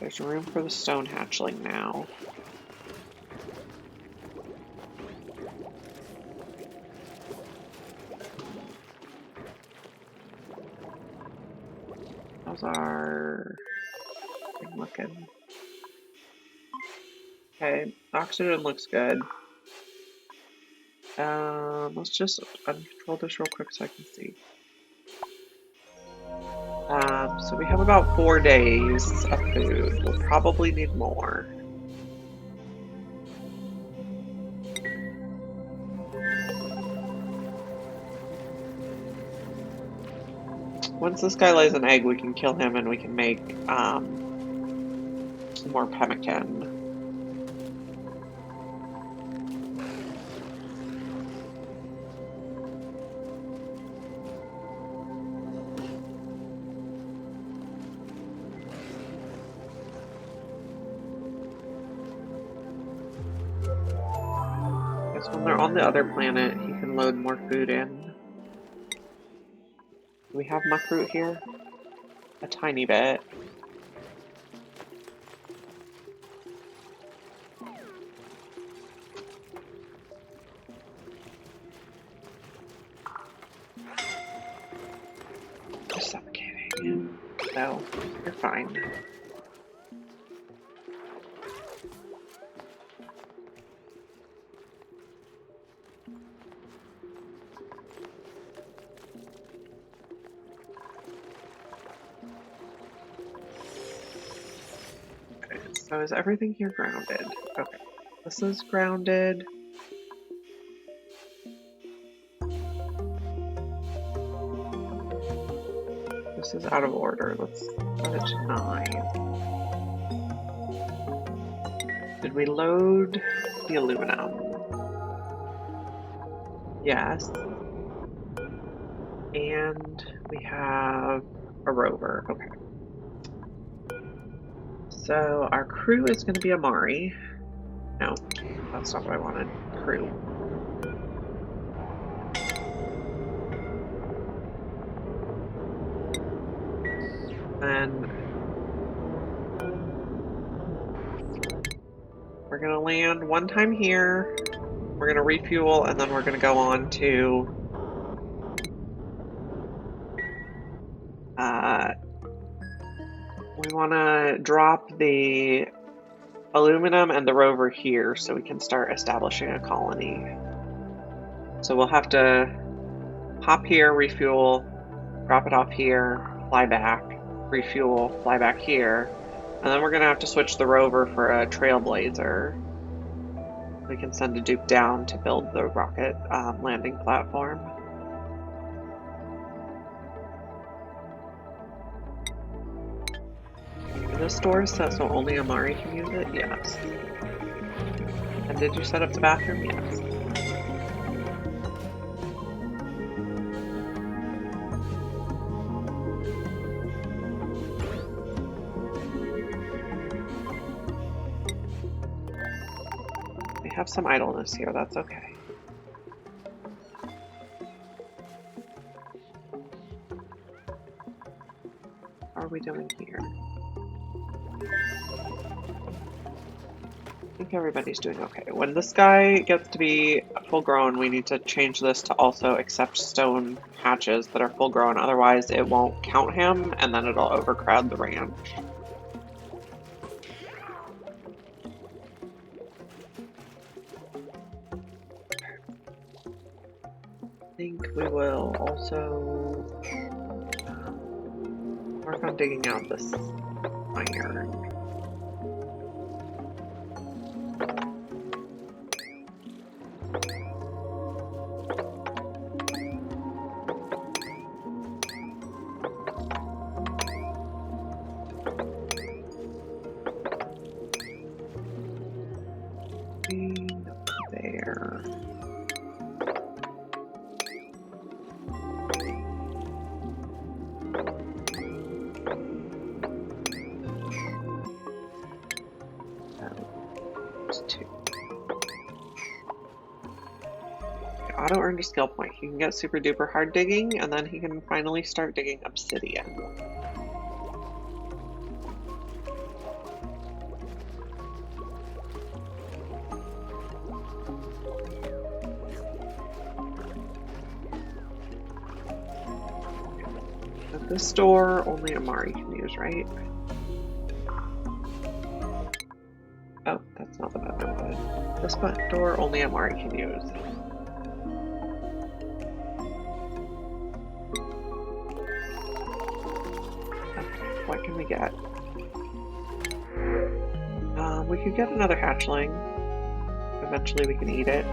There's room for the stone hatchling now. How's our thing looking? Okay, oxygen looks good. Let's just uncontrol this real quick so I can see. So we have about 4 days of food. We'll probably need more. Once this guy lays an egg, we can kill him and we can make more pemmican. Guess when they're on the other planet, he can load more food in. Do we have muckroot here? A tiny bit. You're suffocating. No, you're fine. Okay, so is everything here grounded? Okay, this is grounded. This is out of order. Let's set it to 9. Did we load the aluminum? Yes. And we have a rover. Okay. So our crew is going to be Amari. No, that's not what I wanted. Crew. Then we're going to land one time here. We're going to refuel, and then we're going to go on to we want to drop the aluminum and the rover here so we can start establishing a colony. So we'll have to hop here, refuel, drop it off here, fly back, refuel, fly back here, and then we're going to have to switch the rover for a trailblazer. We can send a Duke down to build the rocket landing platform. The store says so only Amari can use it? Yes. And did you set up the bathroom? Yes. We have some idleness here, that's okay. How are we doing here? I think everybody's doing okay. When this guy gets to be full grown, we need to change this to also accept stone hatches that are full grown, otherwise it won't count him and then it'll overcrowd the ranch. I think we will also work on digging out this iron. There. Auto earned a skill point. He can get super duper hard digging, and then he can finally start digging obsidian. At this door, only Amari can use, right? Oh, that's not the button I wanted. This door, only Amari can use. Okay, what can we get? We could get another hatchling. Eventually we can eat it.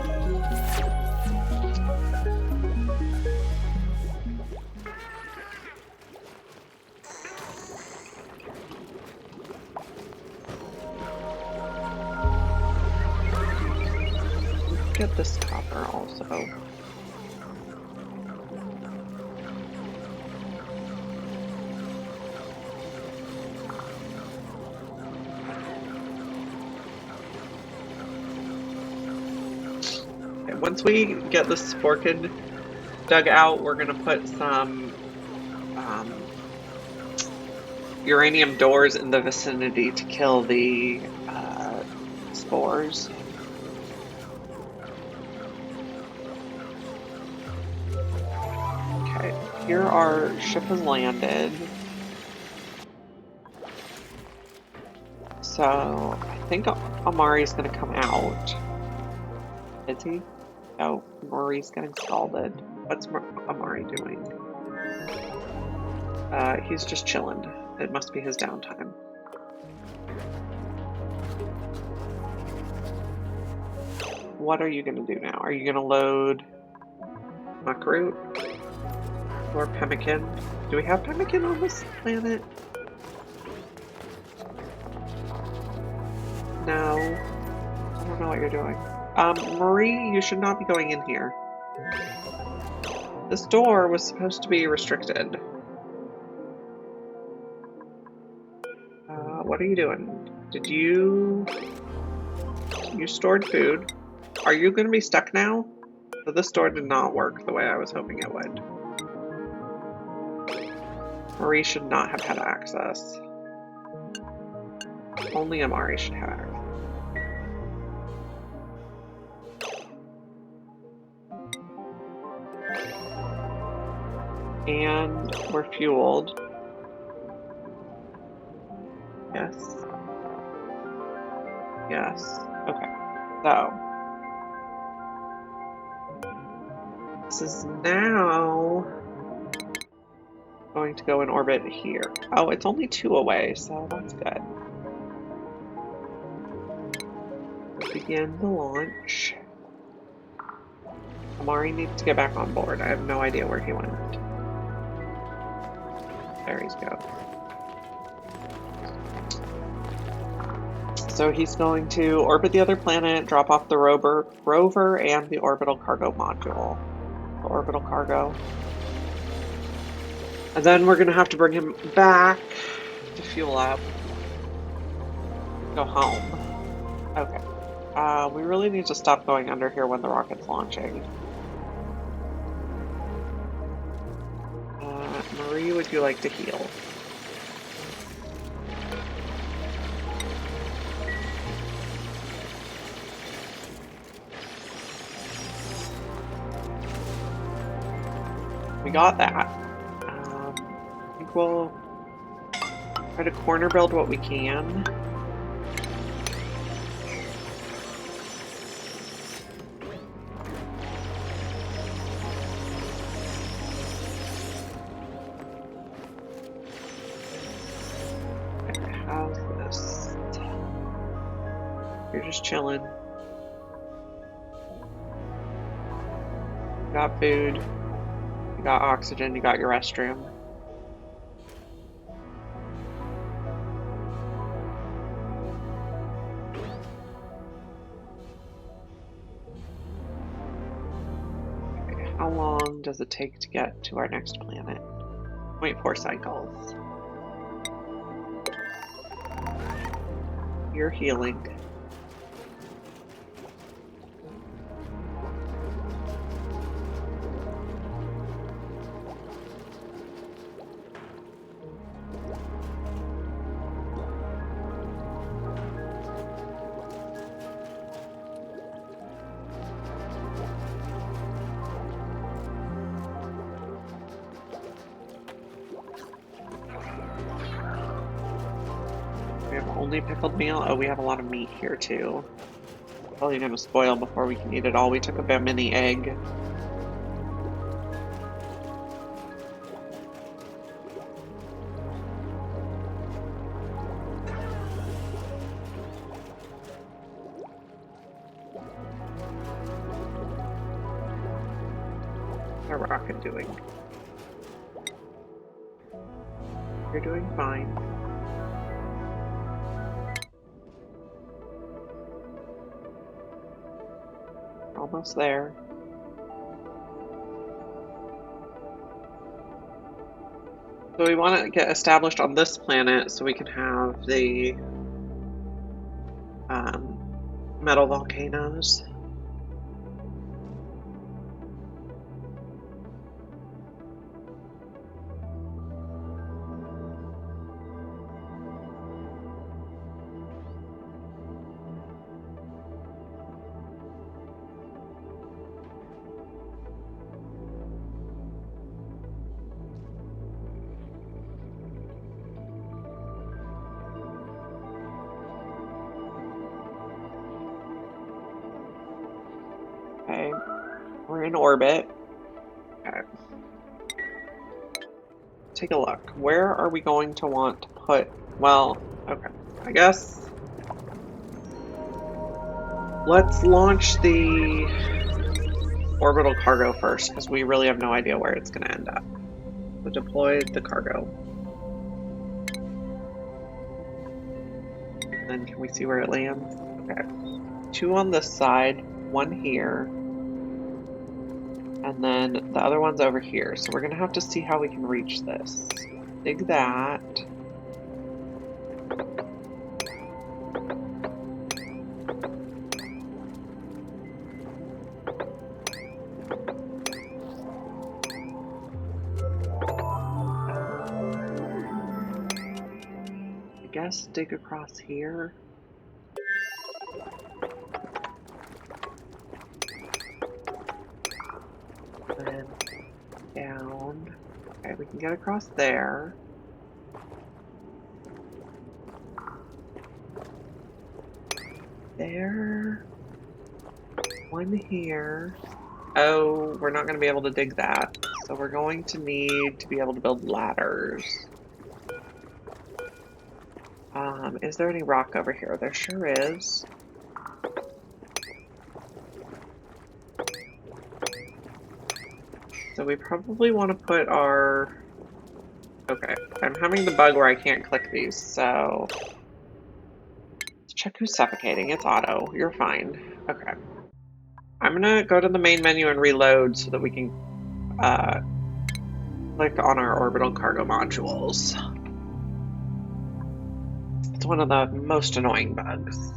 Get this copper also. Okay, once we get the sporkid dug out, we're gonna put some uranium doors in the vicinity to kill the spores. Okay, here our ship has landed. So I think Amari's gonna come out. Is he? Oh, Amari's getting scalded. What's Amari doing? He's just chilling. It must be his downtime. What are you gonna do now? Are you gonna load muckroot or pemmican? Do we have pemmican on this planet? No. I don't know what you're doing. Marie, you should not be going in here. This door was supposed to be restricted. What are you doing? Did you stored food? Are you going to be stuck now? So this door did not work the way I was hoping it would. Marie should not have had access. Only Amari should have access. And we're fueled. Yes. Yes. Okay. So. This is now going to go in orbit here. Oh, it's only 2 away, so that's good. Begin the launch. Amari needs to get back on board. I have no idea where he went. There he's go. So he's going to orbit the other planet, drop off the rover and the orbital cargo module. The orbital cargo. And then we're going to have to bring him back to fuel up. Go home. Okay. We really need to stop going under here when the rocket's launching. Marie, would you like to heal? We got that. I think we'll try to corner build what we can. How's this? You're just chilling. You got food. You got oxygen. You got your restroom. Okay, how long does it take to get to our next planet? 0.4 cycles. You're healing. Only pickled meal? Oh, we have a lot of meat here too. Probably gonna spoil before we can eat it all. We took a mini egg. How's our rocket doing? You're doing fine. Almost there. So we want to get established on this planet so we can have the metal volcanoes. Okay, we're in orbit. Okay. Take a look. Where are we going to want to put, well, okay, I guess let's launch the orbital cargo first because we really have no idea where it's going to end up. So deploy the cargo. And then can we see where it lands? Okay. 2 on this side, 1 here. And then the other one's over here. So we're going to have to see how we can reach this. Dig that. I guess dig across here. Then down. Okay, we can get across there. There. 1 here. Oh, we're not going to be able to dig that. So we're going to need to be able to build ladders. Is there any rock over here? There sure is. So we probably want to put our... Okay, I'm having the bug where I can't click these, so... Let's check who's suffocating. It's Otto. You're fine. Okay. I'm gonna go to the main menu and reload so that we can click on our orbital cargo modules. It's one of the most annoying bugs.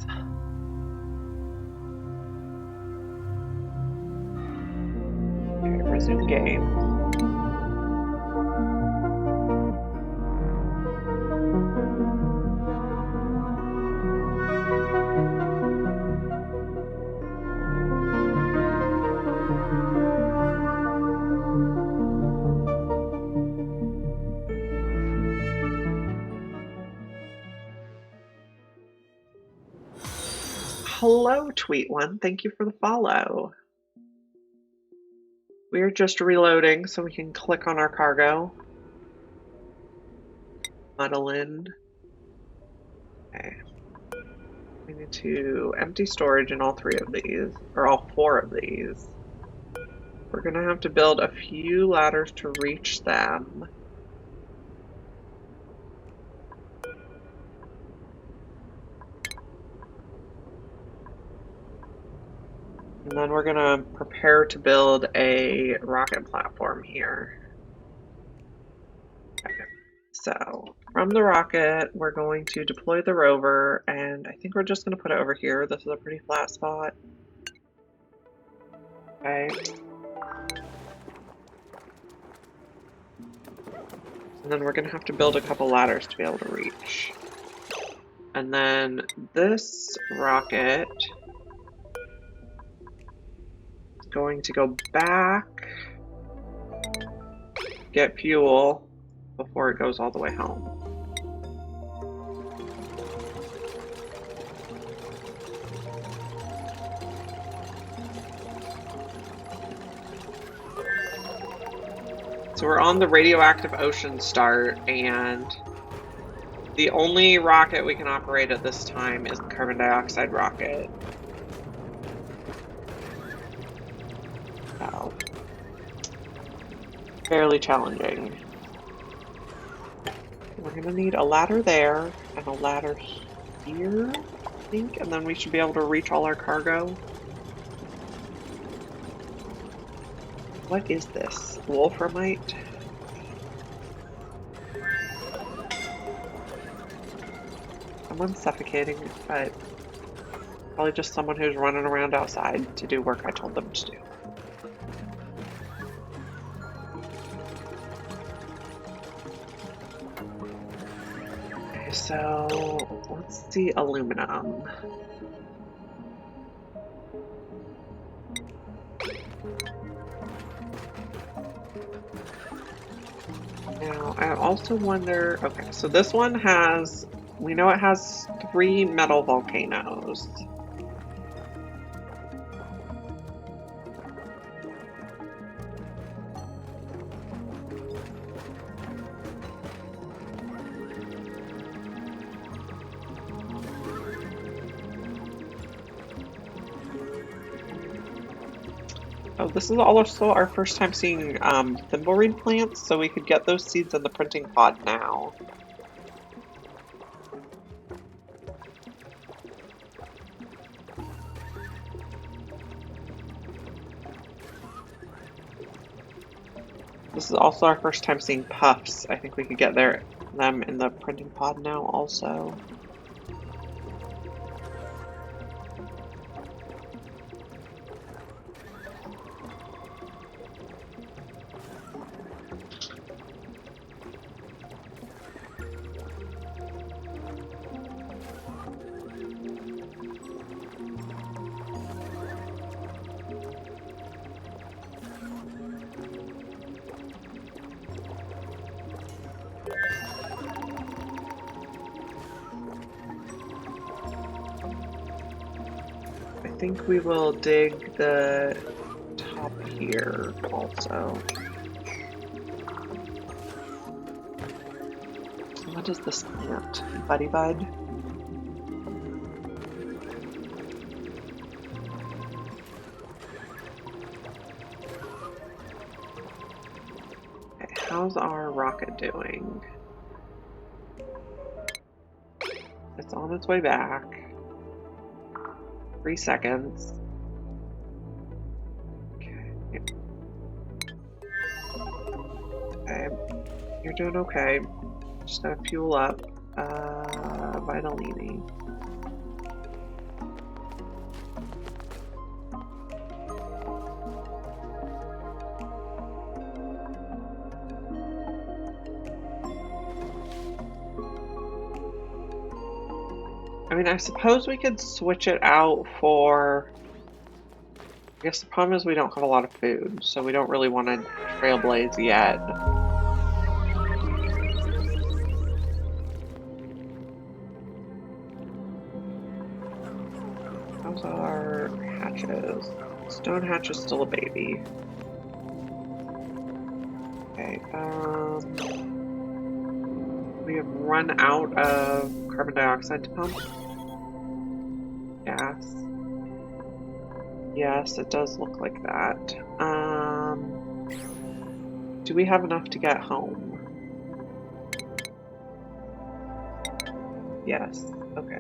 Okay, resume game. Hello, Tweet One. Thank you for the follow. We're just reloading so we can click on our cargo. Madeline. Okay. We need to empty storage in all 3 of these, or all 4 of these. We're gonna have to build a few ladders to reach them. And then we're gonna prepare to build a rocket platform here. Okay. So, from the rocket, we're going to deploy the rover, and I think we're just gonna put it over here. This is a pretty flat spot. Okay. And then we're gonna have to build a couple ladders to be able to reach. And then this rocket is going to go back, get fuel before it goes all the way home. So we're on the radioactive ocean start, and the only rocket we can operate at this time is the carbon dioxide rocket. So, fairly challenging. We're gonna need a ladder there and a ladder here, I think, and then we should be able to reach all our cargo. What is this? Wolframite? Someone's suffocating, but probably just someone who's running around outside to do work I told them to do. Okay, so let's see aluminum. Now, I also wonder, okay, so this one has, we know it has 3 metal volcanoes. Oh, this is also our first time seeing thimbleweed plants, so we could get those seeds in the printing pod now. This is also our first time seeing puffs. I think we could get them in the printing pod now also. I think we will dig the top here also. What is this plant? Buddy Bud? Okay, how's our rocket doing? It's on its way back. 3 seconds. Okay. Okay. You're doing okay. Just gotta fuel up. Vitellini. I mean, I suppose we could switch it out for... I guess the problem is we don't have a lot of food, so we don't really want to trailblaze yet. How's our hatches? Stone hatch is still a baby. Okay, we have run out of carbon dioxide to pump. Gas. Yes, it does look like that. Do we have enough to get home? Yes. Okay.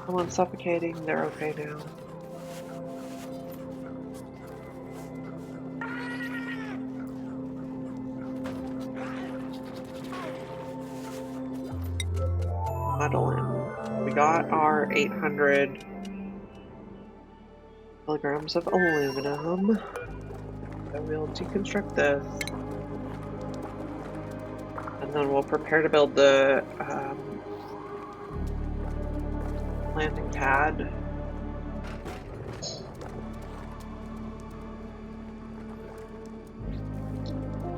Someone's suffocating. They're okay now. We got our 800 milligrams of aluminum. So we'll deconstruct this. And then we'll prepare to build the landing pad.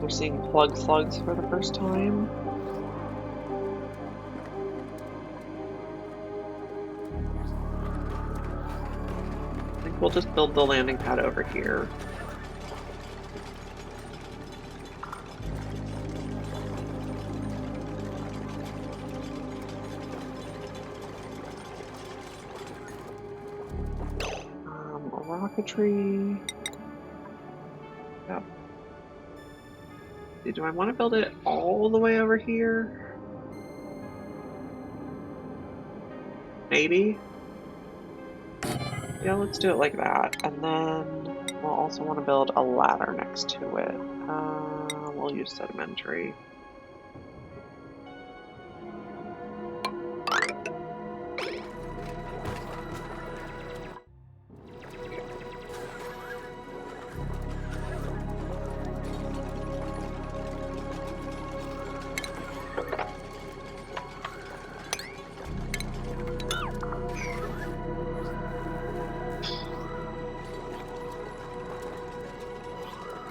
We're seeing plug slugs for the first time. we'll just build the landing pad over here. Rocketry. Yep. Do I want to build it all the way over here? Maybe? Yeah, let's do it like that. And then we'll also want to build a ladder next to it. We'll use sedimentary.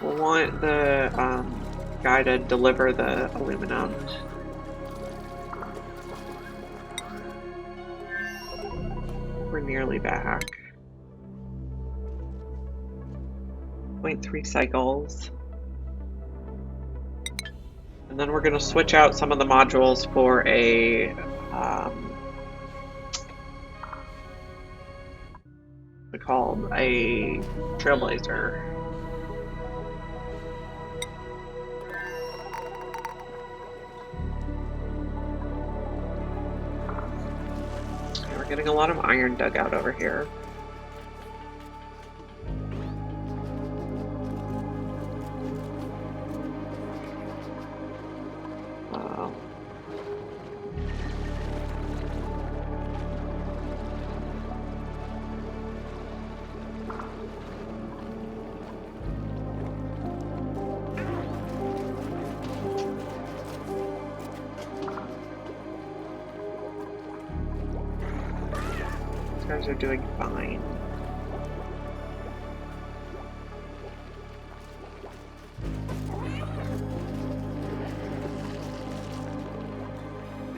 We'll want the guy to deliver the aluminum. We're nearly back. 0.3 cycles. And then we're going to switch out some of the modules for a what's it called? A trailblazer. We're getting a lot of iron dug out over here. Guys are doing fine.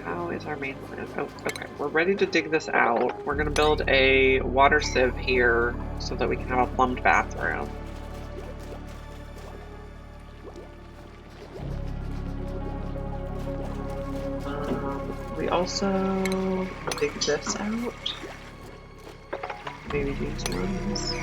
How is our main plan? Oh, okay. We're ready to dig this out. We're gonna build a water sieve here so that we can have a plumbed bathroom. We also dig this out. Maybe these ones.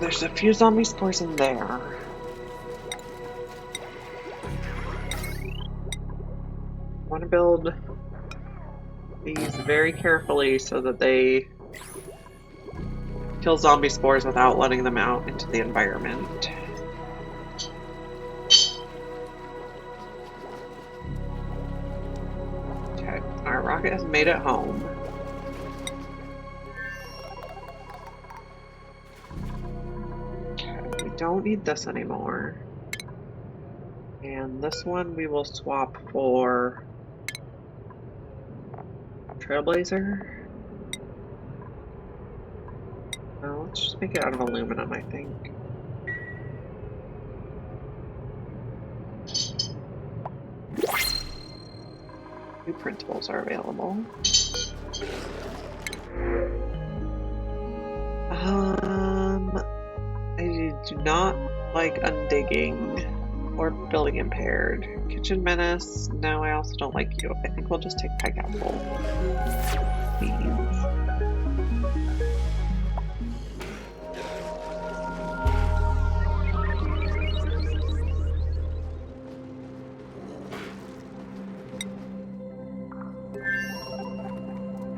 There's a few zombie spores in there. I want to build these very carefully so that they kill zombie spores without letting them out into the environment. Okay, our rocket has made it home. Don't need this anymore. And this one we will swap for Trailblazer. No, let's just make it out of aluminum, I think. New printables are available. I do not like undigging or building impaired. Kitchen menace, no, I also don't like you. I think we'll just take pike apple. Beans.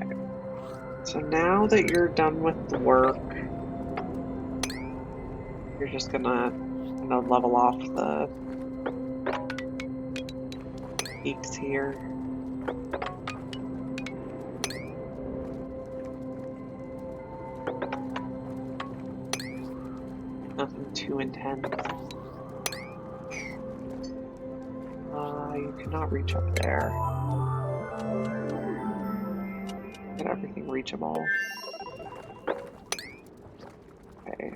Okay. So now that you're done with the work, you're just gonna level off the peaks here. intense. You cannot reach up there. Get everything reachable. Okay.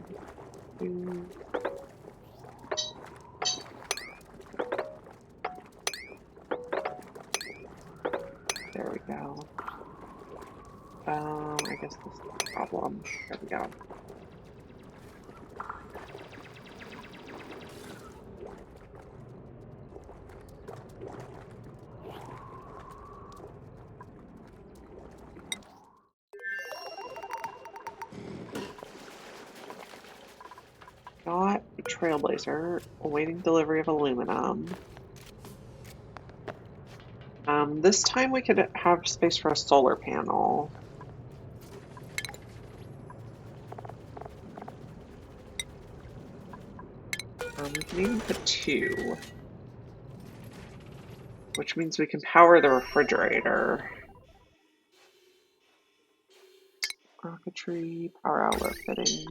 There we go. I guess this is the problem. There we go. Got a trailblazer awaiting delivery of aluminum. This time we could have space for a solar panel. We can even put 2, which means we can power the refrigerator. Rocketry, power outlet fitting.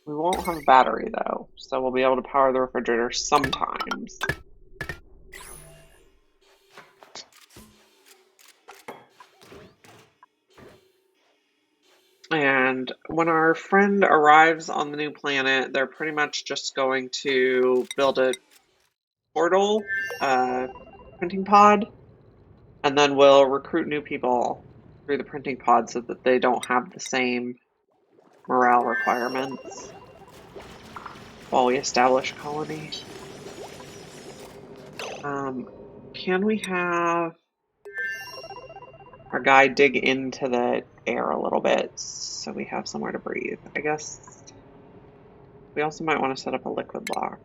We won't have a battery though, so we'll be able to power the refrigerator sometimes. And when our friend arrives on the new planet, they're pretty much just going to build a portal, printing pod, and then we'll recruit new people through the printing pod so that they don't have the same morale requirements while we establish a colony. Can we have our guy dig into the air a little bit so we have somewhere to breathe? I guess we also might want to set up a liquid lock.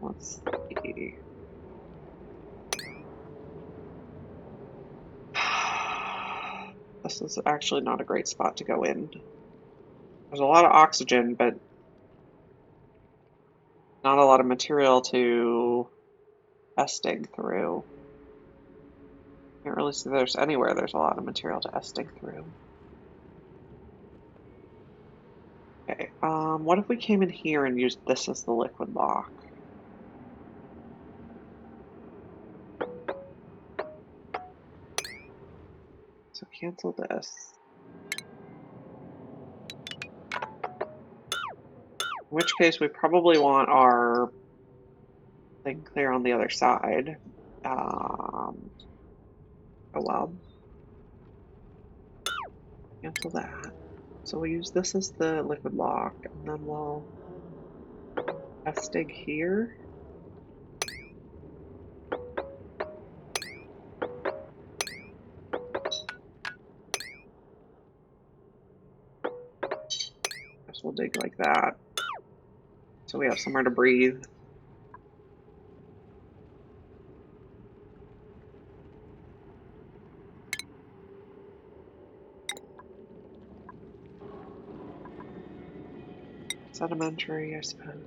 Let's see. This is actually not a great spot to go in. There's a lot of oxygen, but not a lot of material to dig through. Can't really see there's anywhere there's a lot of material to dig through. Okay, what if we came in here and used this as the liquid lock? So cancel this. In which case we probably want our thing clear on the other side. Oh well. Cancel that. So we'll use this as the liquid lock, and then we'll dig here. Guess we'll dig like that, so we have somewhere to breathe. Sedimentary, I suppose.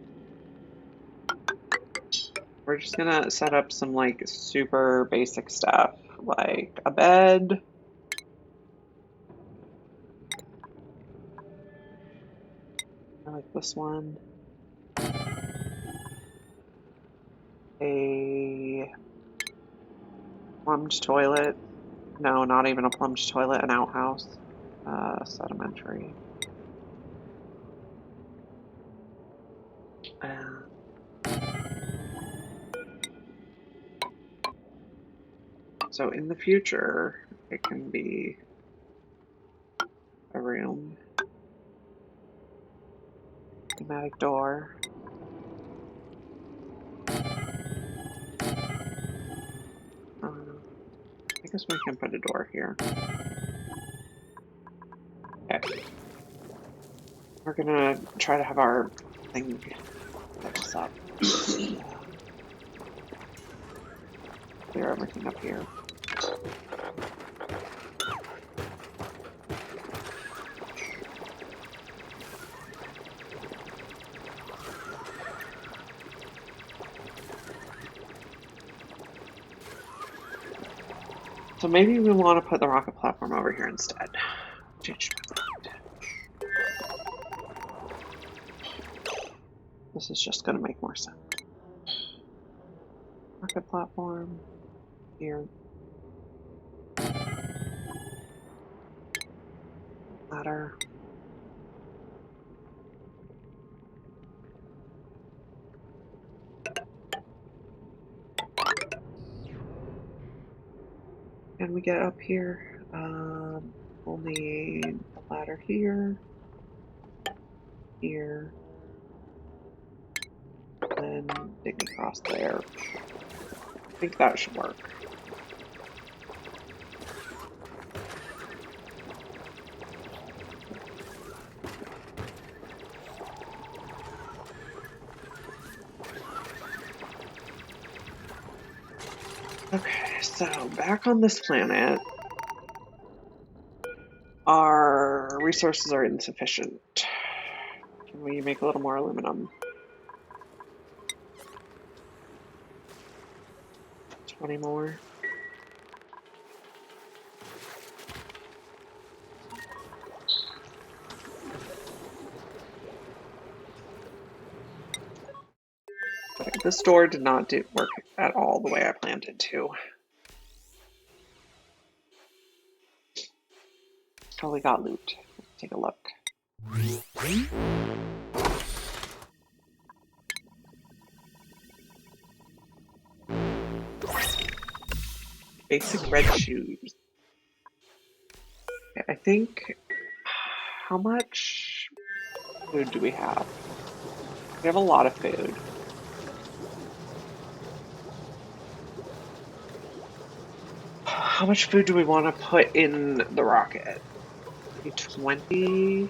We're just gonna set up some like super basic stuff, like a bed. I like this one. A plumbed toilet. No, not even a plumbed toilet, an outhouse. Sedimentary. So in the future, it can be a room. Pneumatic door. I guess we can put a door here. Okay. We're gonna try to have our thing fix up. Clear everything up here. So maybe we want to put the rocket platform over here instead. Change my mind. This is just going to make more sense. Rocket platform here. Ladder. Can we get up here? We'll need a ladder here, here, and dig across there. I think that should work. Okay, so back on this planet, our resources are insufficient. Can we make a little more aluminum? 20 more. Okay, this door did not work at all the way I planned it to. Oh, we got loot. Let's take a look. Basic red shoes. Okay, I think, how much food do we have? We have a lot of food. How much food do we want to put in the rocket? Maybe 20?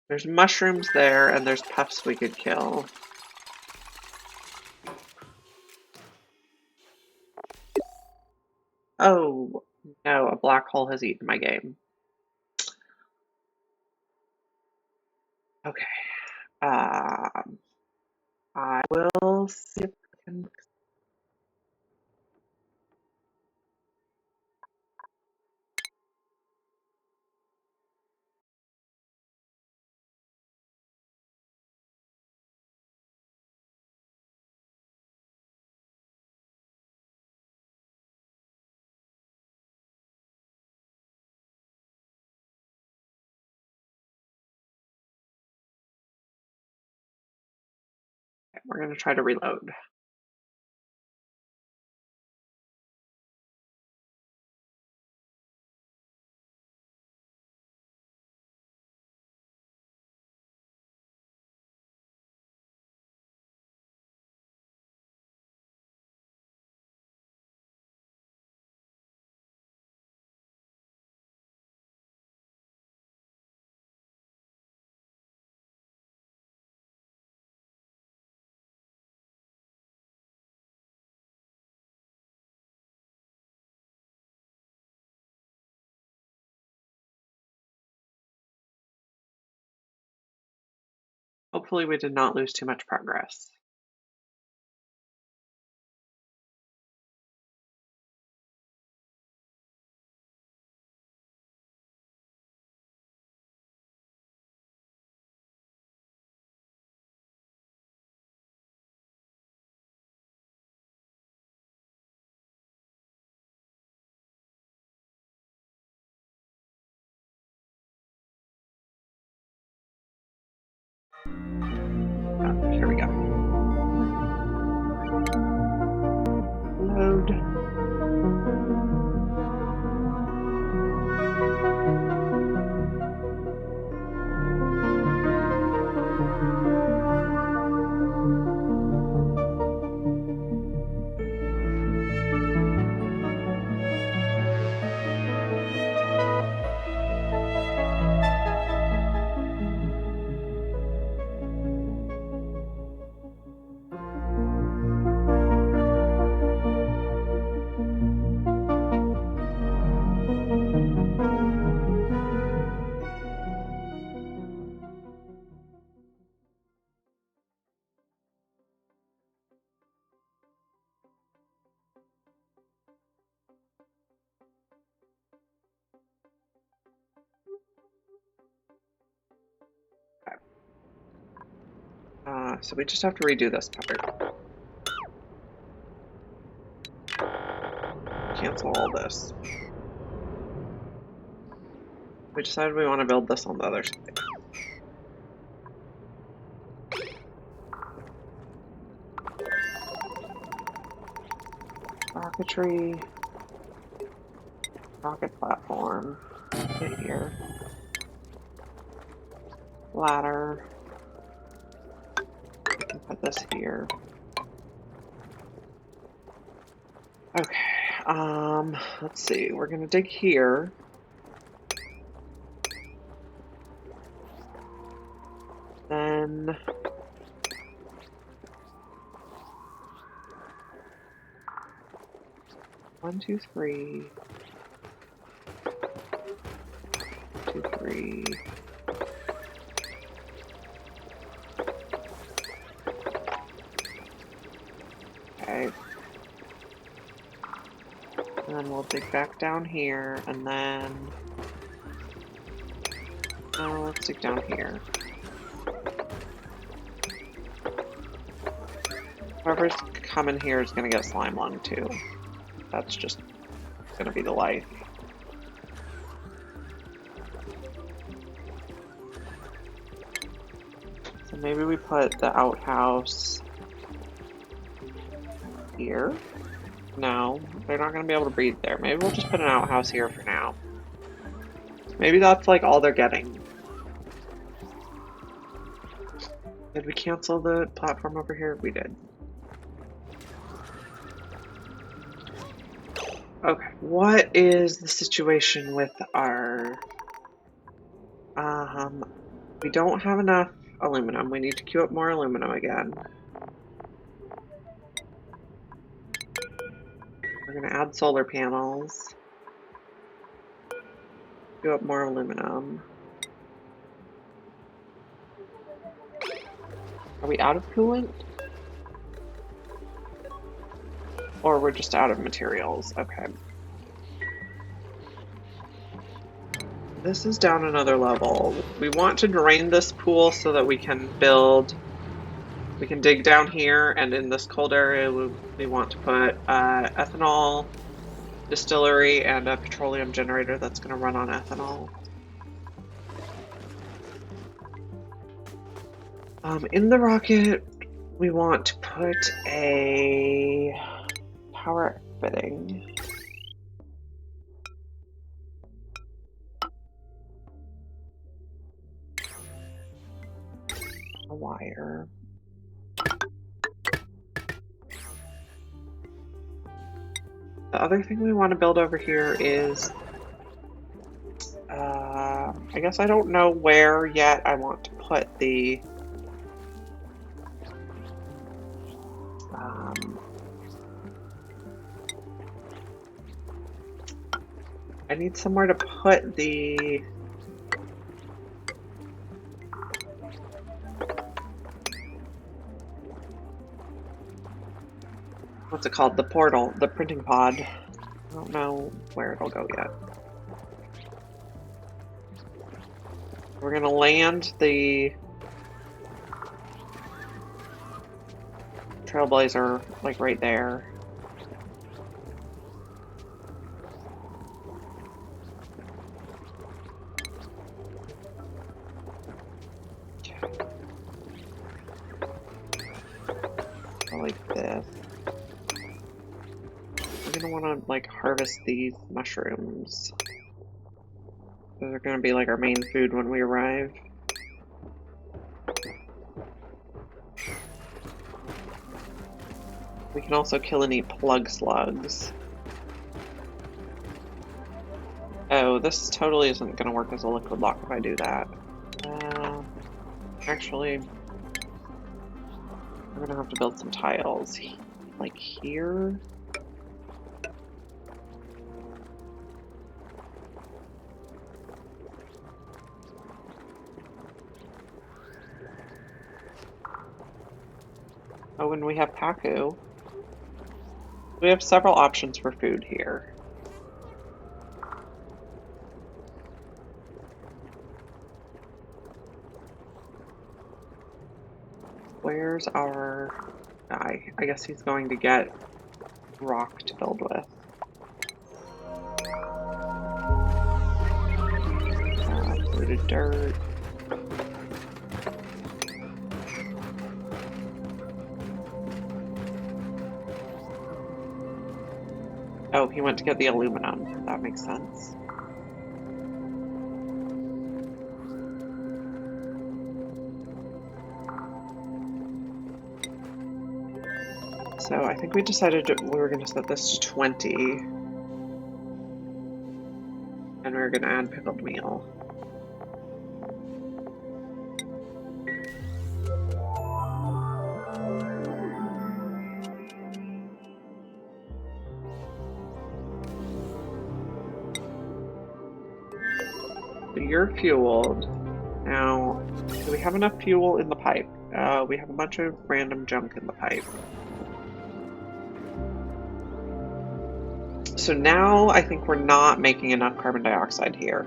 There's mushrooms there, and there's puffs we could kill. Oh, no, a black hole has eaten my game. Okay. I will see if I can. Okay, we're going to try to reload. Hopefully we did not lose too much progress. Here we go. So we just have to redo this part. Cancel all this. We decided we want to build this on the other side. Rocketry. Rocket platform. Get here. Ladder. We can put this here. Okay. Let's see. We're gonna dig here. Then 1, 2, 3. 2, 3. Okay. And then we'll dig back down here, and then let's dig down here. Whoever's coming here is gonna get slime lung too. That's just gonna be the life. So maybe we put the outhouse here. No, they're not gonna be able to breathe there. Maybe we'll just put an outhouse here for now. Maybe that's like all they're getting. Did we cancel the platform over here? We did. Okay, what is the situation with our... we don't have enough aluminum. We need to queue up more aluminum again. We're gonna add solar panels. Queue up more aluminum. Are we out of coolant? Or we're just out of materials? Okay. This is down another level. We want to drain this pool so that we can build... We can dig down here, and in this cold area we want to put ethanol distillery and a petroleum generator that's going to run on ethanol. In the rocket, we want to put a power fitting. A wire. The other thing we want to build over here is, I guess I don't know where yet I want to put the, I need somewhere to put the, what's it called? The portal, the printing pod. I don't know where it'll go yet. We're gonna land the Trailblazer like right there. Like this. We're gonna want to like harvest these mushrooms. Those are gonna be like our main food when we arrive. We can also kill and eat plug slugs. Oh, this totally isn't gonna work as a liquid lock if I do that. Actually, we're gonna have to build some tiles, like here. Oh, and we have Paku. We have several options for food here. Where's our guy? I guess he's going to get rock to build with. Polluted dirt. Oh, he went to get the aluminum. That makes sense. So I think we decided we were going to set this to 20. And we were going to add pickled meal. So you're fueled. Now, do we have enough fuel in the pipe? We have a bunch of random junk in the pipe. So now I think we're not making enough carbon dioxide here.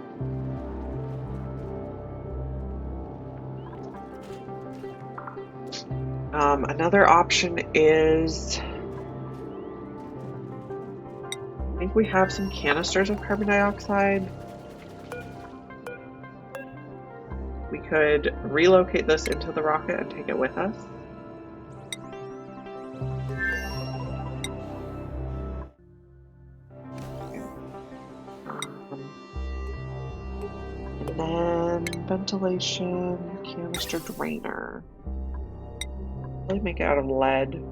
Another option is, I think we have some canisters of carbon dioxide. We could relocate this into the rocket and take it with us. And then ventilation, canister drainer. Really make it out of lead.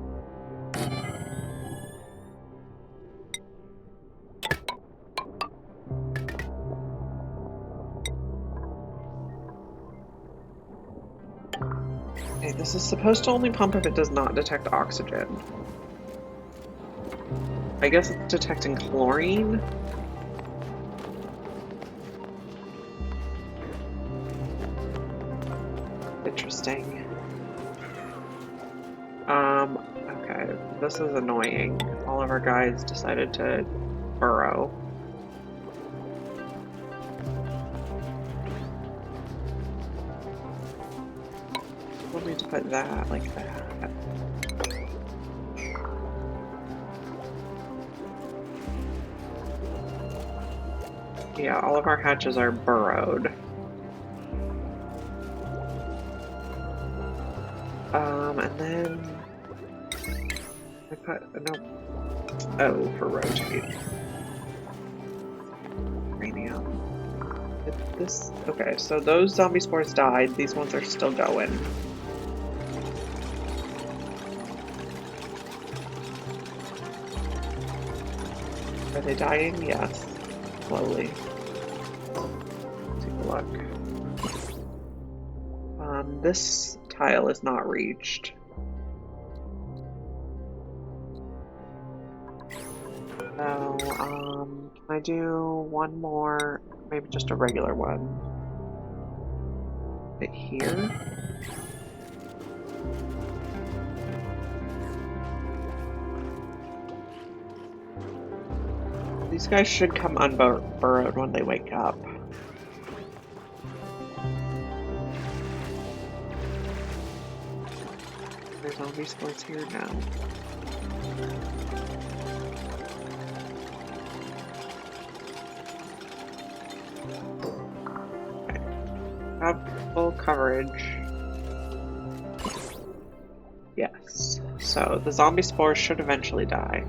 Okay, this is supposed to only pump if it does not detect oxygen. I guess it's detecting chlorine. Interesting. Okay, this is annoying. All of our guys decided to burrow. We'll need to put that like that. Yeah, all of our hatches are burrowed. And then I put no. Oh, for rotate. Uranium. This okay? So those zombie spores died. These ones are still going. Are they dying? Yes. Slowly. Take a look. This tile is not reached. So, can I do one more, maybe just a regular one? Right here? These guys should come unburrowed when they wake up. There's zombie spores here now. Okay. Have full coverage. Yes. So the zombie spores should eventually die.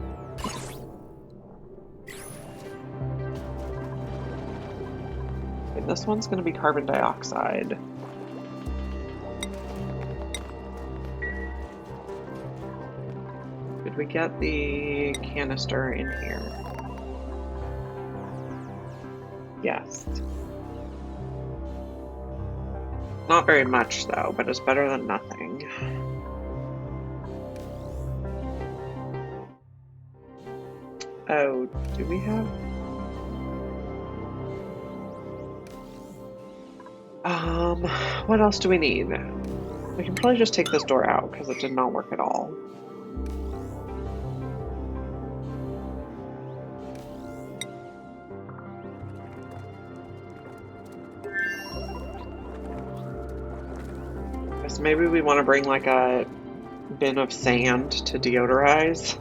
Okay, this one's going to be carbon dioxide. Did we get the canister in here? Yes. Not very much though, but it's better than nothing. Oh, do we have? What else do we need? We can probably just take this door out because it did not work at all. So maybe we want to bring like a bin of sand to deodorize.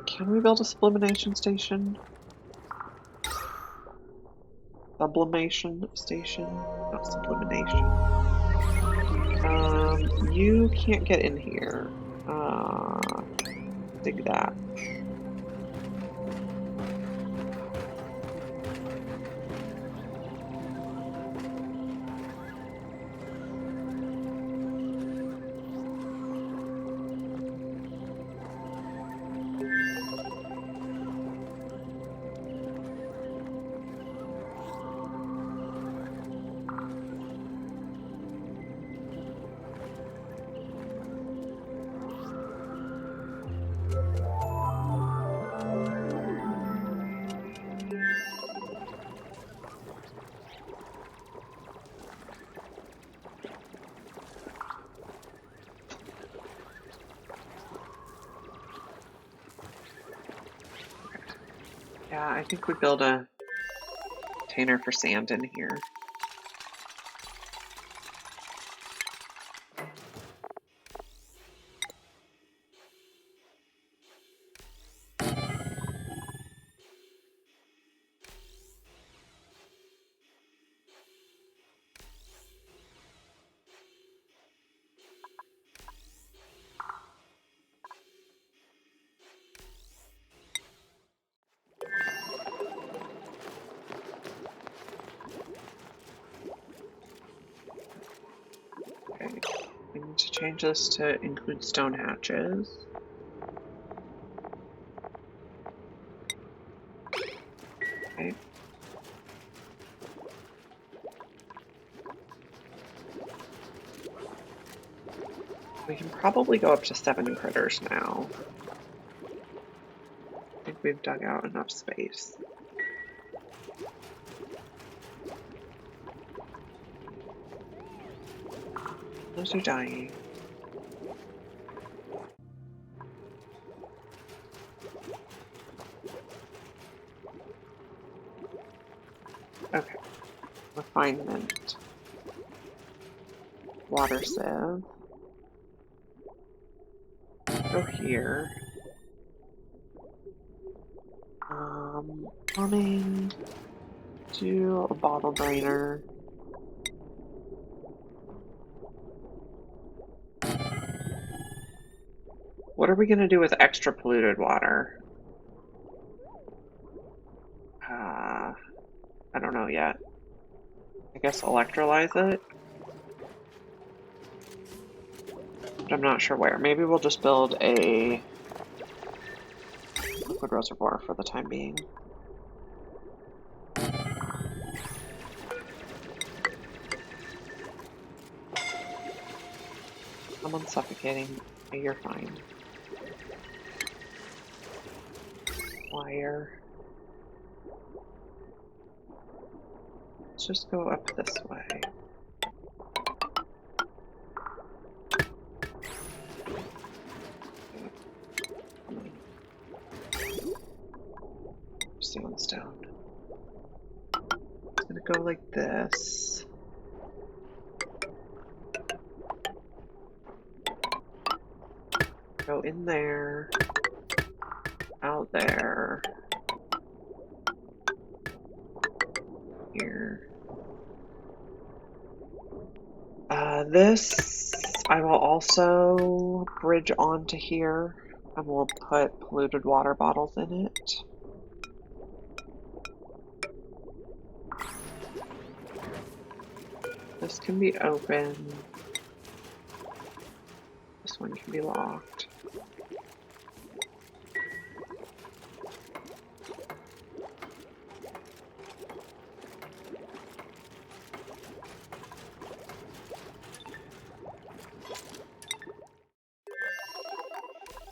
Can we build a sublimation station? Sublimation station? Not sublimination. You can't get in here. Dig that. Yeah, I think we build a container for sand in here. Okay, we need to change this to include stone hatches. Okay. We can probably go up to 7 critters now. I think we've dug out enough space. Those are dying. Okay. Refinement. Water sieve. Go here. Plumbing. Do a bottle drainer. What are we going to do with extra polluted water? I don't know yet. I guess electrolyze it? But I'm not sure where. Maybe we'll just build a liquid reservoir for the time being. Someone's suffocating. Hey, you're fine. Wire. Let's just go up this way. Sandstone. It's gonna go like this. Go in there. Out there. Here. This I will also bridge onto here, and we'll put polluted water bottles in it. This can be open. This one can be locked.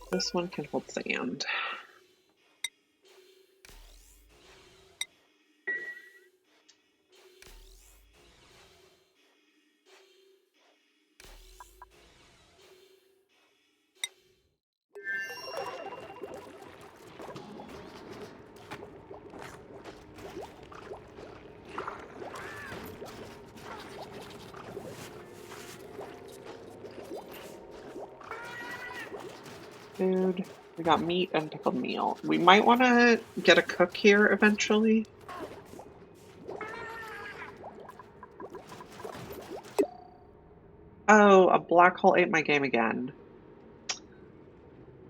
This one can hold sand. Food. We got meat and pickled meal. We might want to get a cook here eventually. Oh, a black hole ate my game again.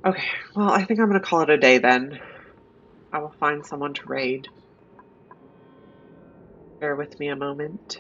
Okay, well, I think I'm going to call it a day then. I will find someone to raid. Bear with me a moment.